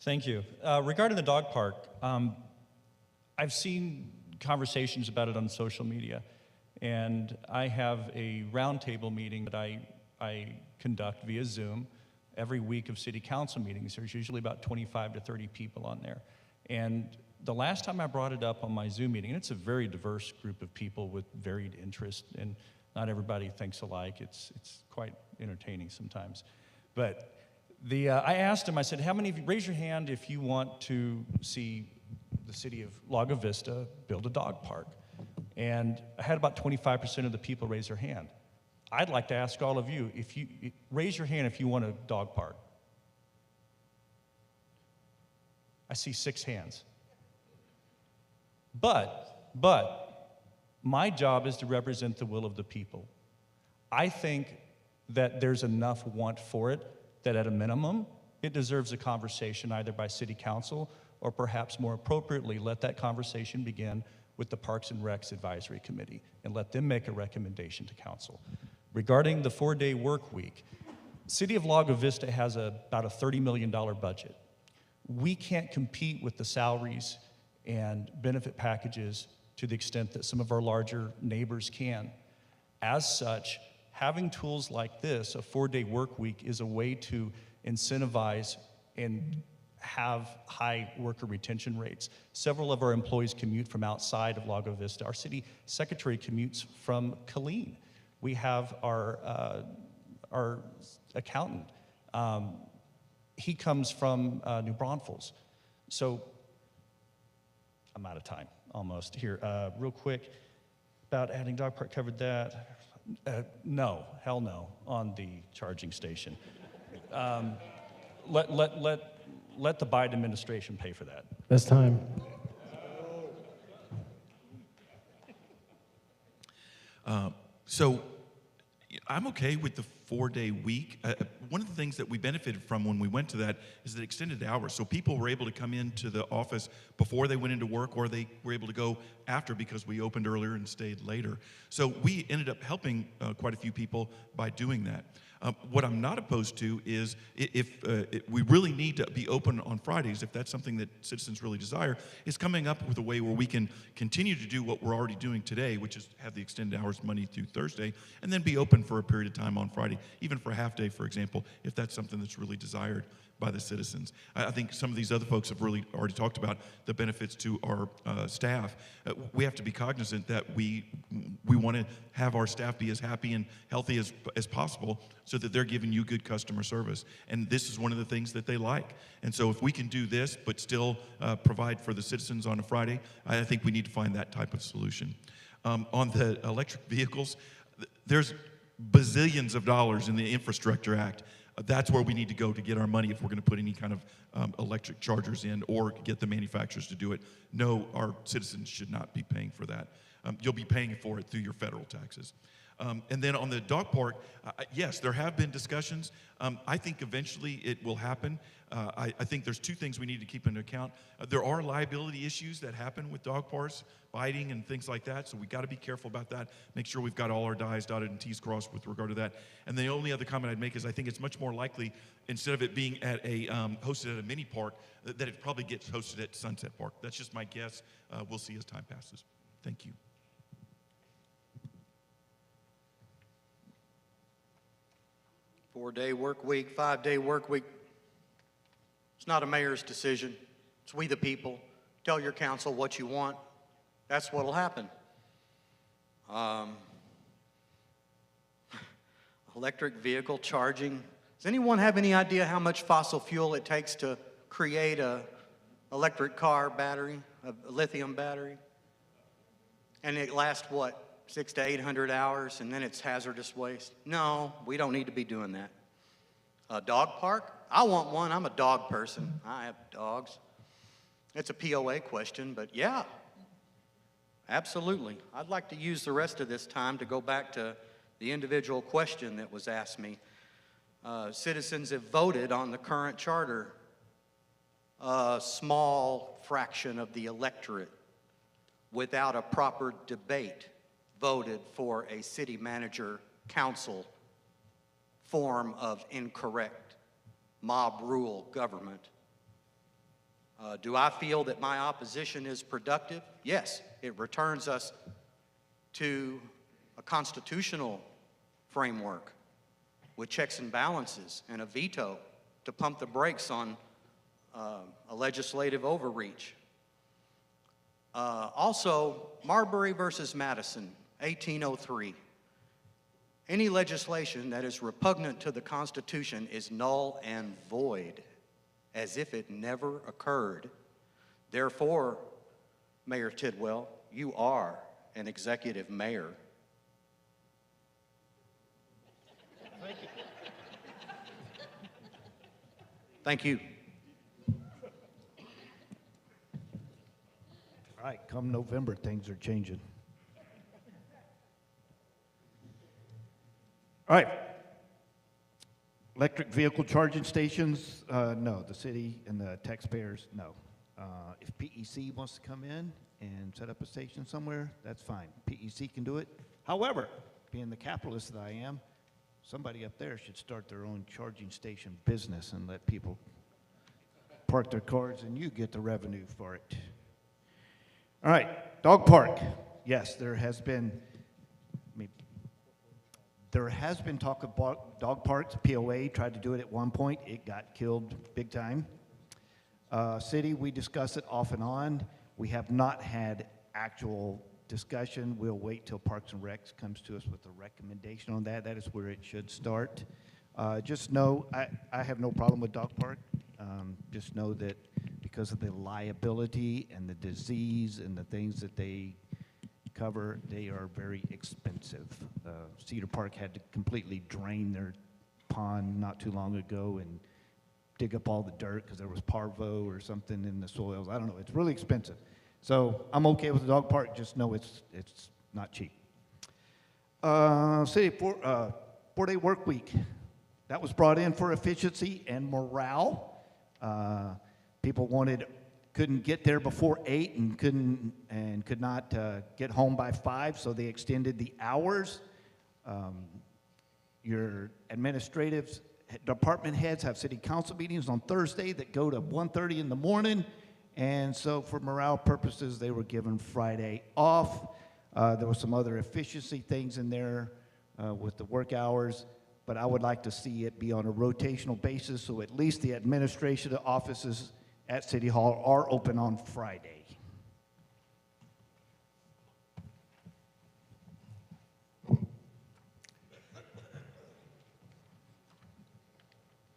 Thank you. Regarding the dog park, I've seen conversations about it on social media, and I have a roundtable meeting that I conduct via Zoom every week of city council meetings. There's usually about 25 to 30 people on there. And the last time I brought it up on my Zoom meeting, and it's a very diverse group of people with varied interests, and not everybody thinks alike. It's quite entertaining sometimes. But I asked them, I said, how many of you, raise your hand if you want to see the city of Lago Vista build a dog park. And I had about 25% of the people raise their hand. I'd like to ask all of you, if you raise your hand if you want a dog park. I see 6 hands. But my job is to represent the will of the people. I think that there's enough want for it that at a minimum, it deserves a conversation either by city council or perhaps more appropriately, let that conversation begin with the Parks and Recs Advisory Committee and let them make a recommendation to council. Regarding the 4-day work week, City of Lago Vista has about a $30 million budget. We can't compete with the salaries and benefit packages to the extent that some of our larger neighbors can. As such, having tools like this, a 4-day work week, is a way to incentivize and have high worker retention rates. Several of our employees commute from outside of Lago Vista. Our city secretary commutes from Killeen. We have our accountant. He comes from New Braunfels. So I'm out of time, almost. Here, real quick, about adding dog park, covered that. No, hell no, on the charging station. Let the Biden administration pay for that. That's time. So I'm okay with the 4-day week. One of the things that we benefited from when we went to that is the extended hours. So people were able to come into the office before they went into work, or they were able to go after because we opened earlier and stayed later. So we ended up helping quite a few people by doing that. What I'm not opposed to is if we really need to be open on Fridays, if that's something that citizens really desire, is coming up with a way where we can continue to do what we're already doing today, which is have the extended hours Monday through Thursday, and then be open for a period of time on Friday, even for a half day, for example, if that's something that's really desired by the citizens. I think some of these other folks have really already talked about the benefits to our staff. We have to be cognizant that we want to have our staff be as happy and healthy as possible so that they're giving you good customer service. And this is one of the things that they like. And so if we can do this but still provide for the citizens on a Friday, I think we need to find that type of solution. On the electric vehicles, there's bazillions of dollars in the Infrastructure Act. That's where we need to go to get our money if we're going to put any kind of electric chargers in or get the manufacturers to do it. No, our citizens should not be paying for that. You'll be paying for it through your federal taxes. And then on the dog park, yes, there have been discussions. I think eventually it will happen. I think there's 2 things we need to keep into account. There are liability issues that happen with dog parks, biting and things like that, so we got to be careful about that. Make sure we've got all our I's dotted and T's crossed with regard to that. And the only other comment I'd make is I think it's much more likely, instead of it being at a hosted at a mini park, that it probably gets hosted at Sunset Park. That's just my guess. We'll see as time passes. Thank you. Four-day work week, 5-day work week. It's not a mayor's decision. It's we the people. Tell your council what you want. That's what'll happen. Electric vehicle charging. Does anyone have any idea how much fossil fuel it takes to create a electric car battery, a lithium battery? And it lasts, what, 600 to 800 hours, and then it's hazardous waste? No, we don't need to be doing that. A dog park? I want one. I'm a dog person. I have dogs. It's a POA question, but yeah, absolutely. I'd like to use the rest of this time to go back to the individual question that was asked me. Citizens have voted on the current charter. A small fraction of the electorate, without a proper debate, voted for a city manager council form of incorrect mob rule government. Do I feel that my opposition is productive? Yes, it returns us to a constitutional framework with checks and balances and a veto to pump the brakes on a legislative overreach. Also, Marbury versus Madison, 1803. Any legislation that is repugnant to the Constitution is null and void, as if it never occurred. Therefore, Mayor Tidwell, you are an executive mayor. Thank you. Thank you. All right, come November, things are changing. All right. Electric vehicle charging stations, no. The city and the taxpayers, no. If PEC wants to come in and set up a station somewhere, that's fine. PEC can do it. However, being the capitalist that I am, somebody up there should start their own charging station business and let people park their cars and you get the revenue for it. All right, dog park. Yes, there has been talk about dog parks. POA tried to do it at one point. It got killed big time. City, we discuss it off and on. We have not had actual discussion. We'll wait till Parks and Recs comes to us with a recommendation on that. That is where it should start. Just know, I have no problem with dog park. Just know that because of the liability and the disease and the things that they cover, they are very expensive. Cedar Park had to completely drain their pond not too long ago and dig up all the dirt because there was parvo or something in the soils. I don't know. It's really expensive. So I'm okay with the dog park. Just know it's not cheap. City 4-day work week. That was brought in for efficiency and morale. People couldn't get there before 8 and could not get home by 5, so they extended the hours. Your administrative department heads have city council meetings on Thursday that go to 1:30 in the morning, and so for morale purposes, they were given Friday off. There were some other efficiency things in there with the work hours, but I would like to see it be on a rotational basis, so at least the administration offices at City Hall are open on Friday.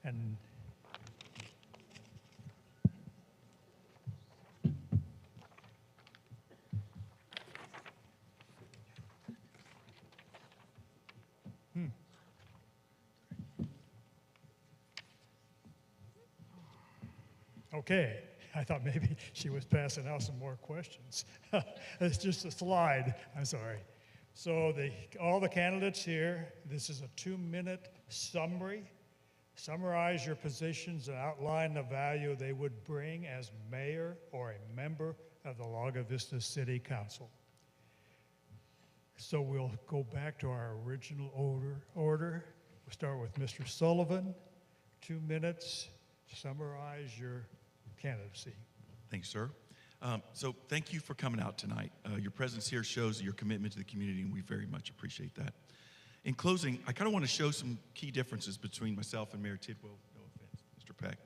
And okay, I thought maybe she was passing out some more questions. It's just a slide, I'm sorry. So all the candidates here, this is a 2-minute summary. Summarize your positions and outline the value they would bring as mayor or a member of the Lago Vista City Council. So we'll go back to our original order. We'll start with Mr. Sullivan, 2 minutes to summarize your candidacy. Thanks, sir. So thank you for coming out tonight. Your presence here shows your commitment to the community, and we very much appreciate that. In closing, I kind of want to show some key differences between myself and Mayor Tidwell. No offense, Mr. Peck.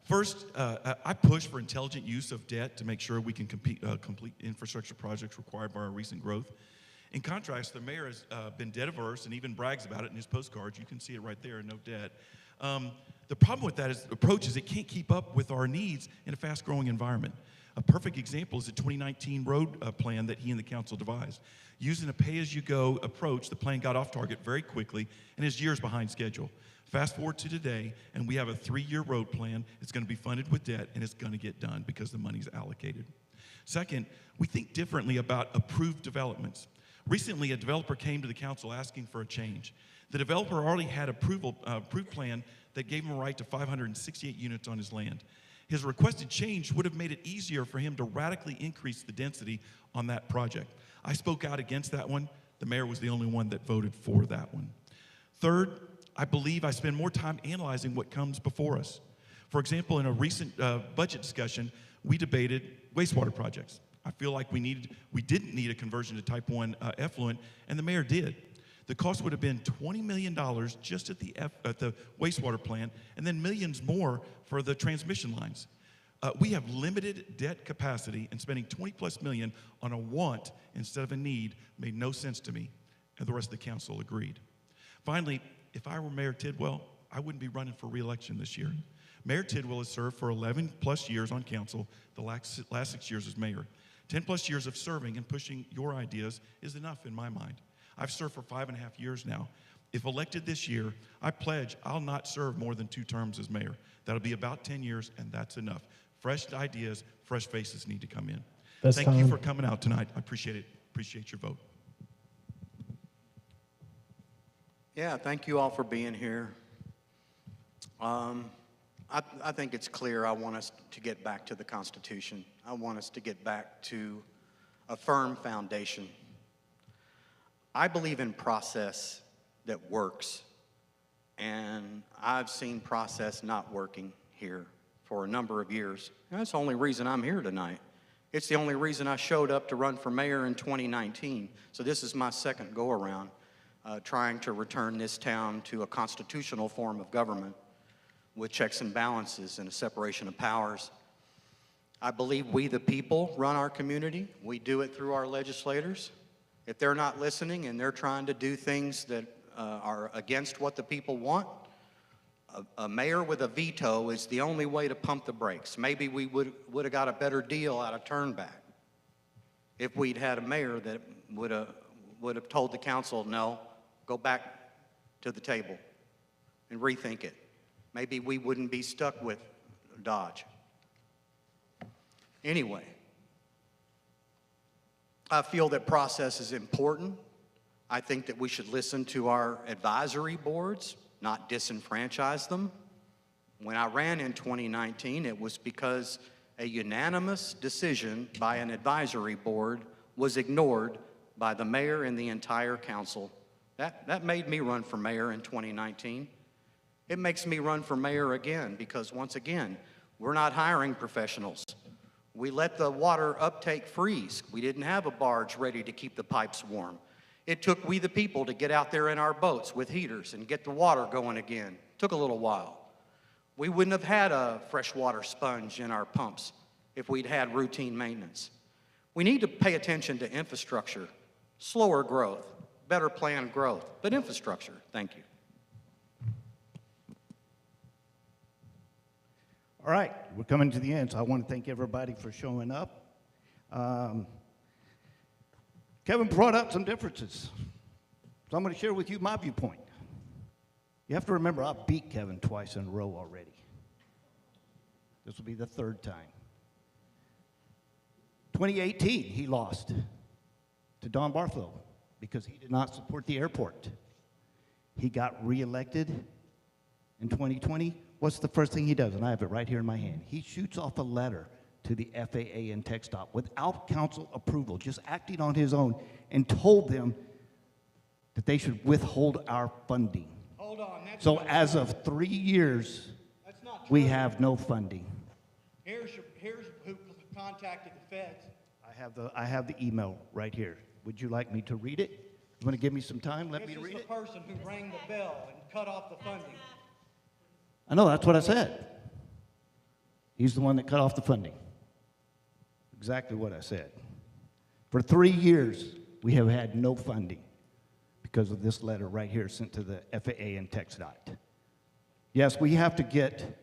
First, I push for intelligent use of debt to make sure we can complete infrastructure projects required by our recent growth. In contrast, the mayor has been debt averse and even brags about it in his postcards. You can see it right there, no debt. The problem with that approach is it can't keep up with our needs in a fast-growing environment. A perfect example is the 2019 road plan that he and the council devised. Using a pay-as-you-go approach, the plan got off target very quickly and is years behind schedule. Fast forward to today, and we have a 3-year road plan. It's going to be funded with debt, and it's going to get done because the money's allocated. Second, we think differently about approved developments. Recently, a developer came to the council asking for a change. The developer already had approved plan that gave him a right to 568 units on his land. His requested change would have made it easier for him to radically increase the density on that project. I spoke out against that one. The mayor was the only one that voted for that one. Third, I believe I spend more time analyzing what comes before us. For example, in a recent budget discussion, we debated wastewater projects. I feel like we didn't need a conversion to type 1 effluent, and the mayor did. The cost would have been $20 million just at the wastewater plant, and then millions more for the transmission lines. We have limited debt capacity, and spending 20+ million on a want instead of a need made no sense to me, and the rest of the council agreed. Finally, if I were Mayor Tidwell, I wouldn't be running for re-election this year. Mayor Tidwell has served for 11+ years on council, the last 6 years as mayor. 10+ years of serving and pushing your ideas is enough in my mind. I've served for 5.5 years now. If elected this year, I pledge I'll not serve more than 2 terms as mayor. That'll be about 10 years, and that's enough. Fresh ideas, fresh faces need to come in. Thank you for coming out tonight. I appreciate it. Appreciate your vote. Yeah, thank you all for being here. I think it's clear I want us to get back to the Constitution. I want us to get back to a firm foundation. I believe in process that works, and I've seen process not working here for a number of years. And that's the only reason I'm here tonight. It's the only reason I showed up to run for mayor in 2019. So this is my second go-around, trying to return this town to a constitutional form of government with checks and balances and a separation of powers. I believe we, the people, run our community. We do it through our legislators. If they're not listening and they're trying to do things that are against what the people want, a mayor with a veto is the only way to pump the brakes. Maybe we would have got a better deal out of Turnback if we'd had a mayor that would have told the council, no, go back to the table and rethink it. Maybe we wouldn't be stuck with Dodge. Anyway, I feel that process is important. I think that we should listen to our advisory boards, not disenfranchise them. When I ran in 2019, it was because a unanimous decision by an advisory board was ignored by the mayor and the entire council. That made me run for mayor in 2019. It makes me run for mayor again because, once again, we're not hiring professionals. We let the water uptake freeze. We didn't have a barge ready to keep the pipes warm. It took we the people to get out there in our boats with heaters and get the water going again. It took a little while. We wouldn't have had a freshwater sponge in our pumps if we'd had routine maintenance. We need to pay attention to infrastructure, slower growth, better planned growth, but infrastructure. Thank you. All right, we're coming to the end, so I want to thank everybody for showing up. Kevin brought up some differences, so I'm going to share with you my viewpoint. You have to remember, I beat Kevin twice in a row already. This will be the 3rd time. 2018, he lost to Don Bartholow because he did not support the airport. He got reelected in 2020. What's the first thing he does? And I have it right here in my hand. He shoots off a letter to the FAA and TxDOT without council approval, just acting on his own, and told them that they should withhold our funding. Hold on. So as of 3 years, we have no funding. Here's who contacted the feds. I have the email right here. Would you like me to read it? You want to give me some time? Let me read it. This is the person who rang the bell and cut off the funding. I know, that's what I said. He's the one that cut off the funding. Exactly what I said. For 3 years, we have had no funding because of this letter right here sent to the FAA and TxDOT. Yes, we have to get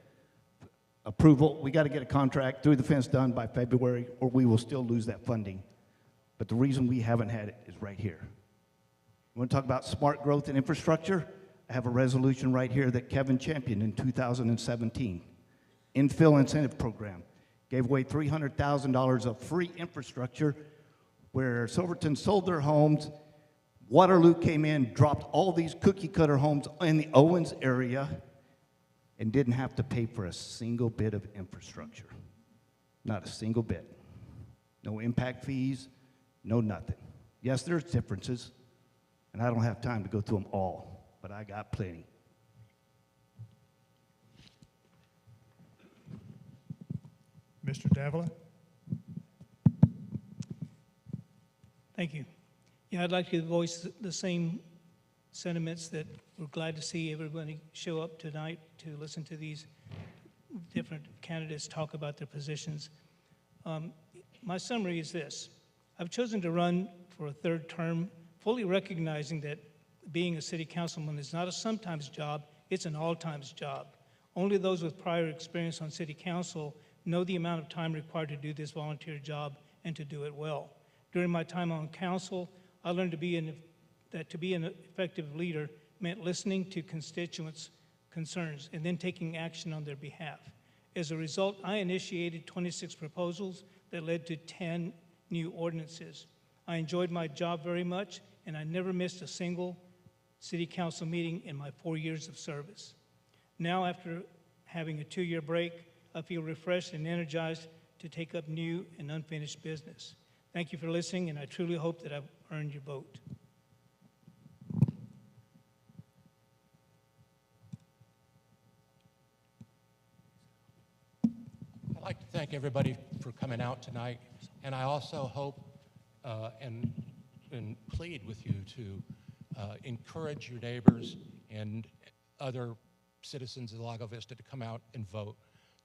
approval. We got to get a contract through the fence done by February, or we will still lose that funding. But the reason we haven't had it is right here. We want to talk about smart growth and infrastructure? I have a resolution right here that Kevin championed in 2017. Infill incentive program. Gave away $300,000 of free infrastructure where Silverton sold their homes. Waterloo came in, dropped all these cookie cutter homes in the Owens area, and didn't have to pay for a single bit of infrastructure. Not a single bit. No impact fees, no nothing. Yes, there's differences, and I don't have time to go through them all, but I got plenty. Mr. Davila? Thank you. Yeah, I'd like to voice the same sentiments that we're glad to see everybody show up tonight to listen to these different candidates talk about their positions. My summary is this. I've chosen to run for a third term, fully recognizing that being a city councilman is not a sometimes job, it's an all-times job. Only those with prior experience on city council know the amount of time required to do this volunteer job and to do it well. During my time on council, I learned that to be an effective leader meant listening to constituents' concerns and then taking action on their behalf. As a result, I initiated 26 proposals that led to 10 new ordinances. I enjoyed my job very much, and I never missed a single city council meeting in my 4 years of service. Now, after having a 2-year break, I feel refreshed and energized to take up new and unfinished business. Thank you for listening, and I truly hope that I've earned your vote. I'd like to thank everybody for coming out tonight, and I also hope and plead with you to encourage your neighbors and other citizens of Lago Vista to come out and vote.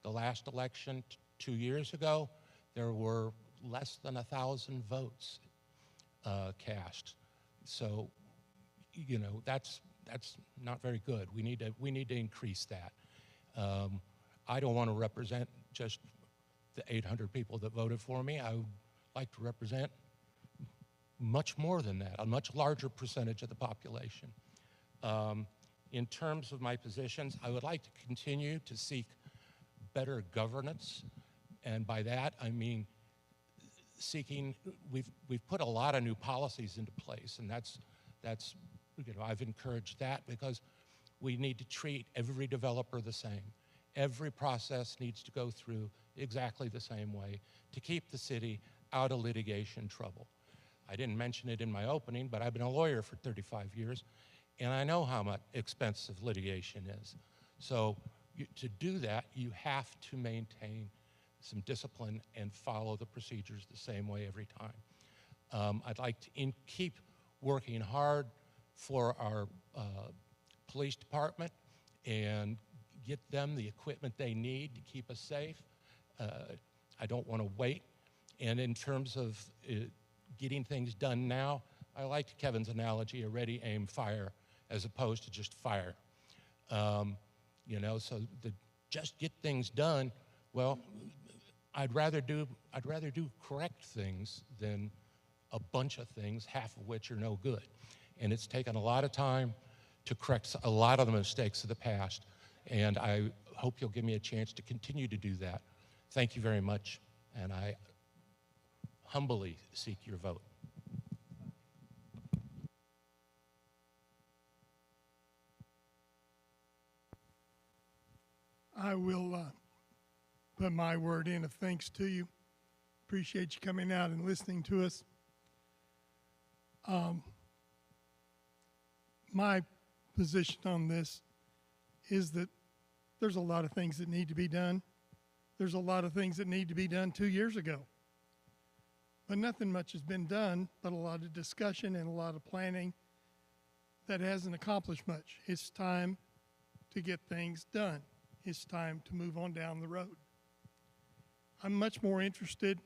The last election 2 years ago, there were less than 1,000 votes cast. So, you know, that's not very good. We need to increase that. I don't want to represent just the 800 people that voted for me. I would like to represent much more than that, a much larger percentage of the population. In terms of my positions, I would like to continue to seek better governance, and by that I mean seeking. We've put a lot of new policies into place, and that's you know, I've encouraged that because we need to treat every developer the same. Every process needs to go through exactly the same way to keep the city out of litigation trouble. I didn't mention it in my opening, but I've been a lawyer for 35 years, and I know how much expensive litigation is. So to do that, you have to maintain some discipline and follow the procedures the same way every time. I'd like to keep working hard for our police department and get them the equipment they need to keep us safe. I don't want to wait. And in terms of getting things done now, I liked Kevin's analogy of ready, aim, fire, as opposed to just fire. You know, so just get things done. Well, I'd rather do correct things than a bunch of things, half of which are no good. And it's taken a lot of time to correct a lot of the mistakes of the past. And I hope you'll give me a chance to continue to do that. Thank you very much, and I humbly seek your vote. I will put my word in of thanks to you. Appreciate you coming out and listening to us. My position on this is that there's a lot of things that need to be done. There's a lot of things that need to be done 2 years ago. But nothing much has been done, but a lot of discussion and a lot of planning that hasn't accomplished much. It's time to get things done. It's time to move on down the road. I'm much more interested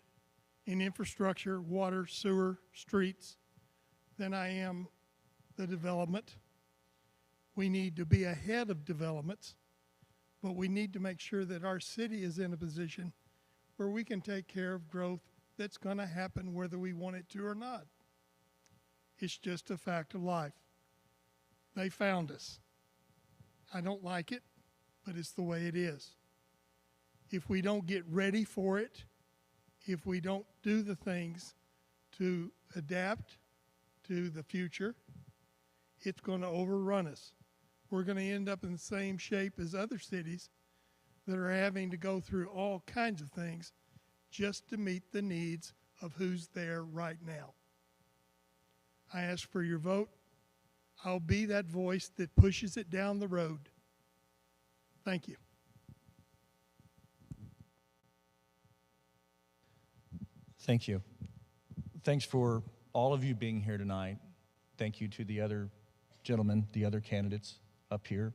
in infrastructure, water, sewer, streets, than I am the development. We need to be ahead of developments, but we need to make sure that our city is in a position where we can take care of growth that's going to happen whether we want it to or not. It's just a fact of life. They found us. I don't like it, but it's the way it is. If we don't get ready for it, if we don't do the things to adapt to the future, it's going to overrun us. We're going to end up in the same shape as other cities that are having to go through all kinds of things just to meet the needs of who's there right now. I ask for your vote. I'll be that voice that pushes it down the road. Thank you. Thank you. Thanks for all of you being here tonight. Thank you to the other gentlemen, the other candidates up here.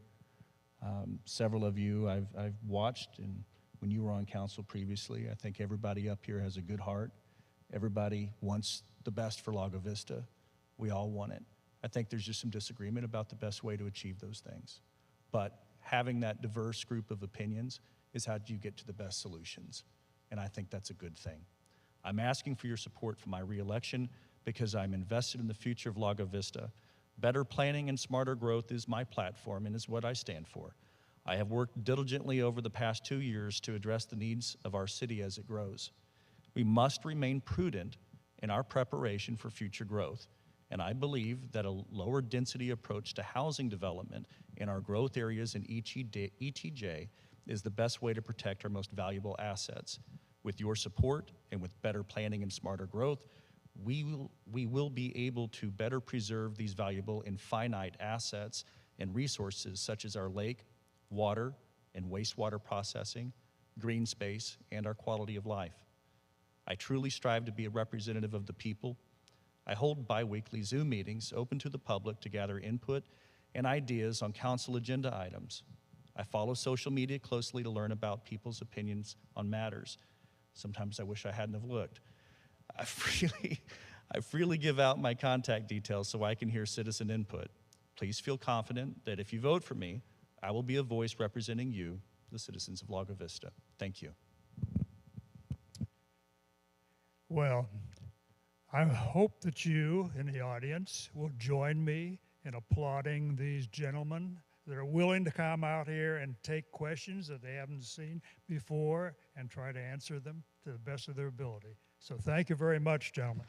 Several of you I've watched, and when you were on council previously, I think everybody up here has a good heart. Everybody wants the best for Lago Vista. We all want it. I think there's just some disagreement about the best way to achieve those things. But having that diverse group of opinions is how you get to the best solutions. And I think that's a good thing. I'm asking for your support for my reelection because I'm invested in the future of Lago Vista. Better planning and smarter growth is my platform and is what I stand for. I have worked diligently over the past 2 years to address the needs of our city as it grows. We must remain prudent in our preparation for future growth. And I believe that a lower density approach to housing development in our growth areas in ETJ is the best way to protect our most valuable assets. With your support and with better planning and smarter growth, we will be able to better preserve these valuable and finite assets and resources such as our lake, water, and wastewater processing, green space, and our quality of life. I truly strive to be a representative of the people. I hold bi-weekly Zoom meetings open to the public to gather input and ideas on council agenda items. I follow social media closely to learn about people's opinions on matters. Sometimes I wish I hadn't have looked. I freely give out my contact details so I can hear citizen input. Please feel confident that if you vote for me, I will be a voice representing you, the citizens of Lago Vista. Thank you. Well, I hope that you in the audience will join me in applauding these gentlemen that are willing to come out here and take questions that they haven't seen before and try to answer them to the best of their ability. So thank you very much, gentlemen.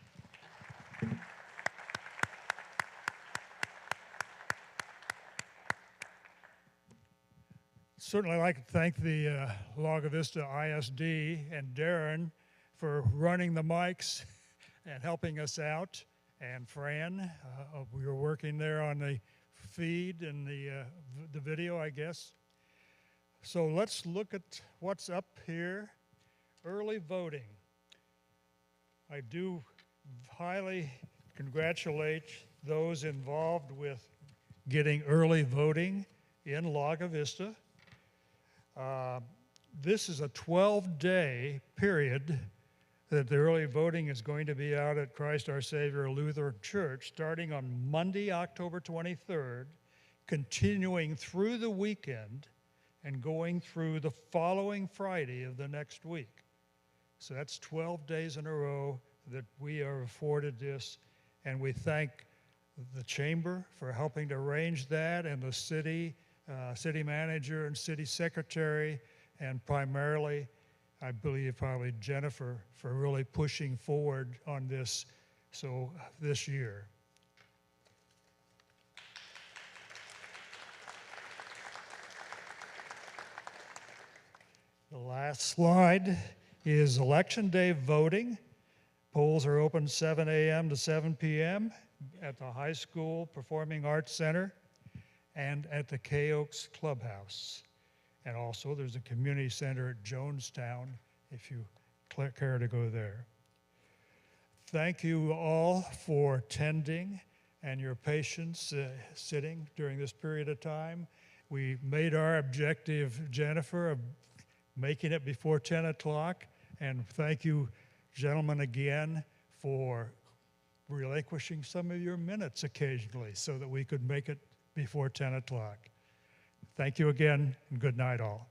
Certainly I'd like to thank the Lago Vista ISD and Darren for running the mics and helping us out, and Fran, we were working there on the feed and the video, I guess. So let's look at what's up here. Early voting. I do highly congratulate those involved with getting early voting in Lago Vista. This is a 12-day period that the early voting is going to be out at Christ Our Savior Lutheran Church starting on Monday, October 23rd, continuing through the weekend and going through the following Friday of the next week. So that's 12 days in a row that we are afforded this, and we thank the Chamber for helping to arrange that, and the city manager and city secretary, and primarily I believe probably Jennifer for really pushing forward on this this year. The last slide is Election Day voting. Polls are open 7 a.m. to 7 p.m. at the High School Performing Arts Center and at the K Oaks Clubhouse. And also there's a community center at Jonestown if you care to go there. Thank you all for attending and your patience sitting during this period of time. We made our objective, Jennifer, of making it before 10 o'clock, And thank you, gentlemen, again for relinquishing some of your minutes occasionally so that we could make it before 10 o'clock. Thank you again, and good night all.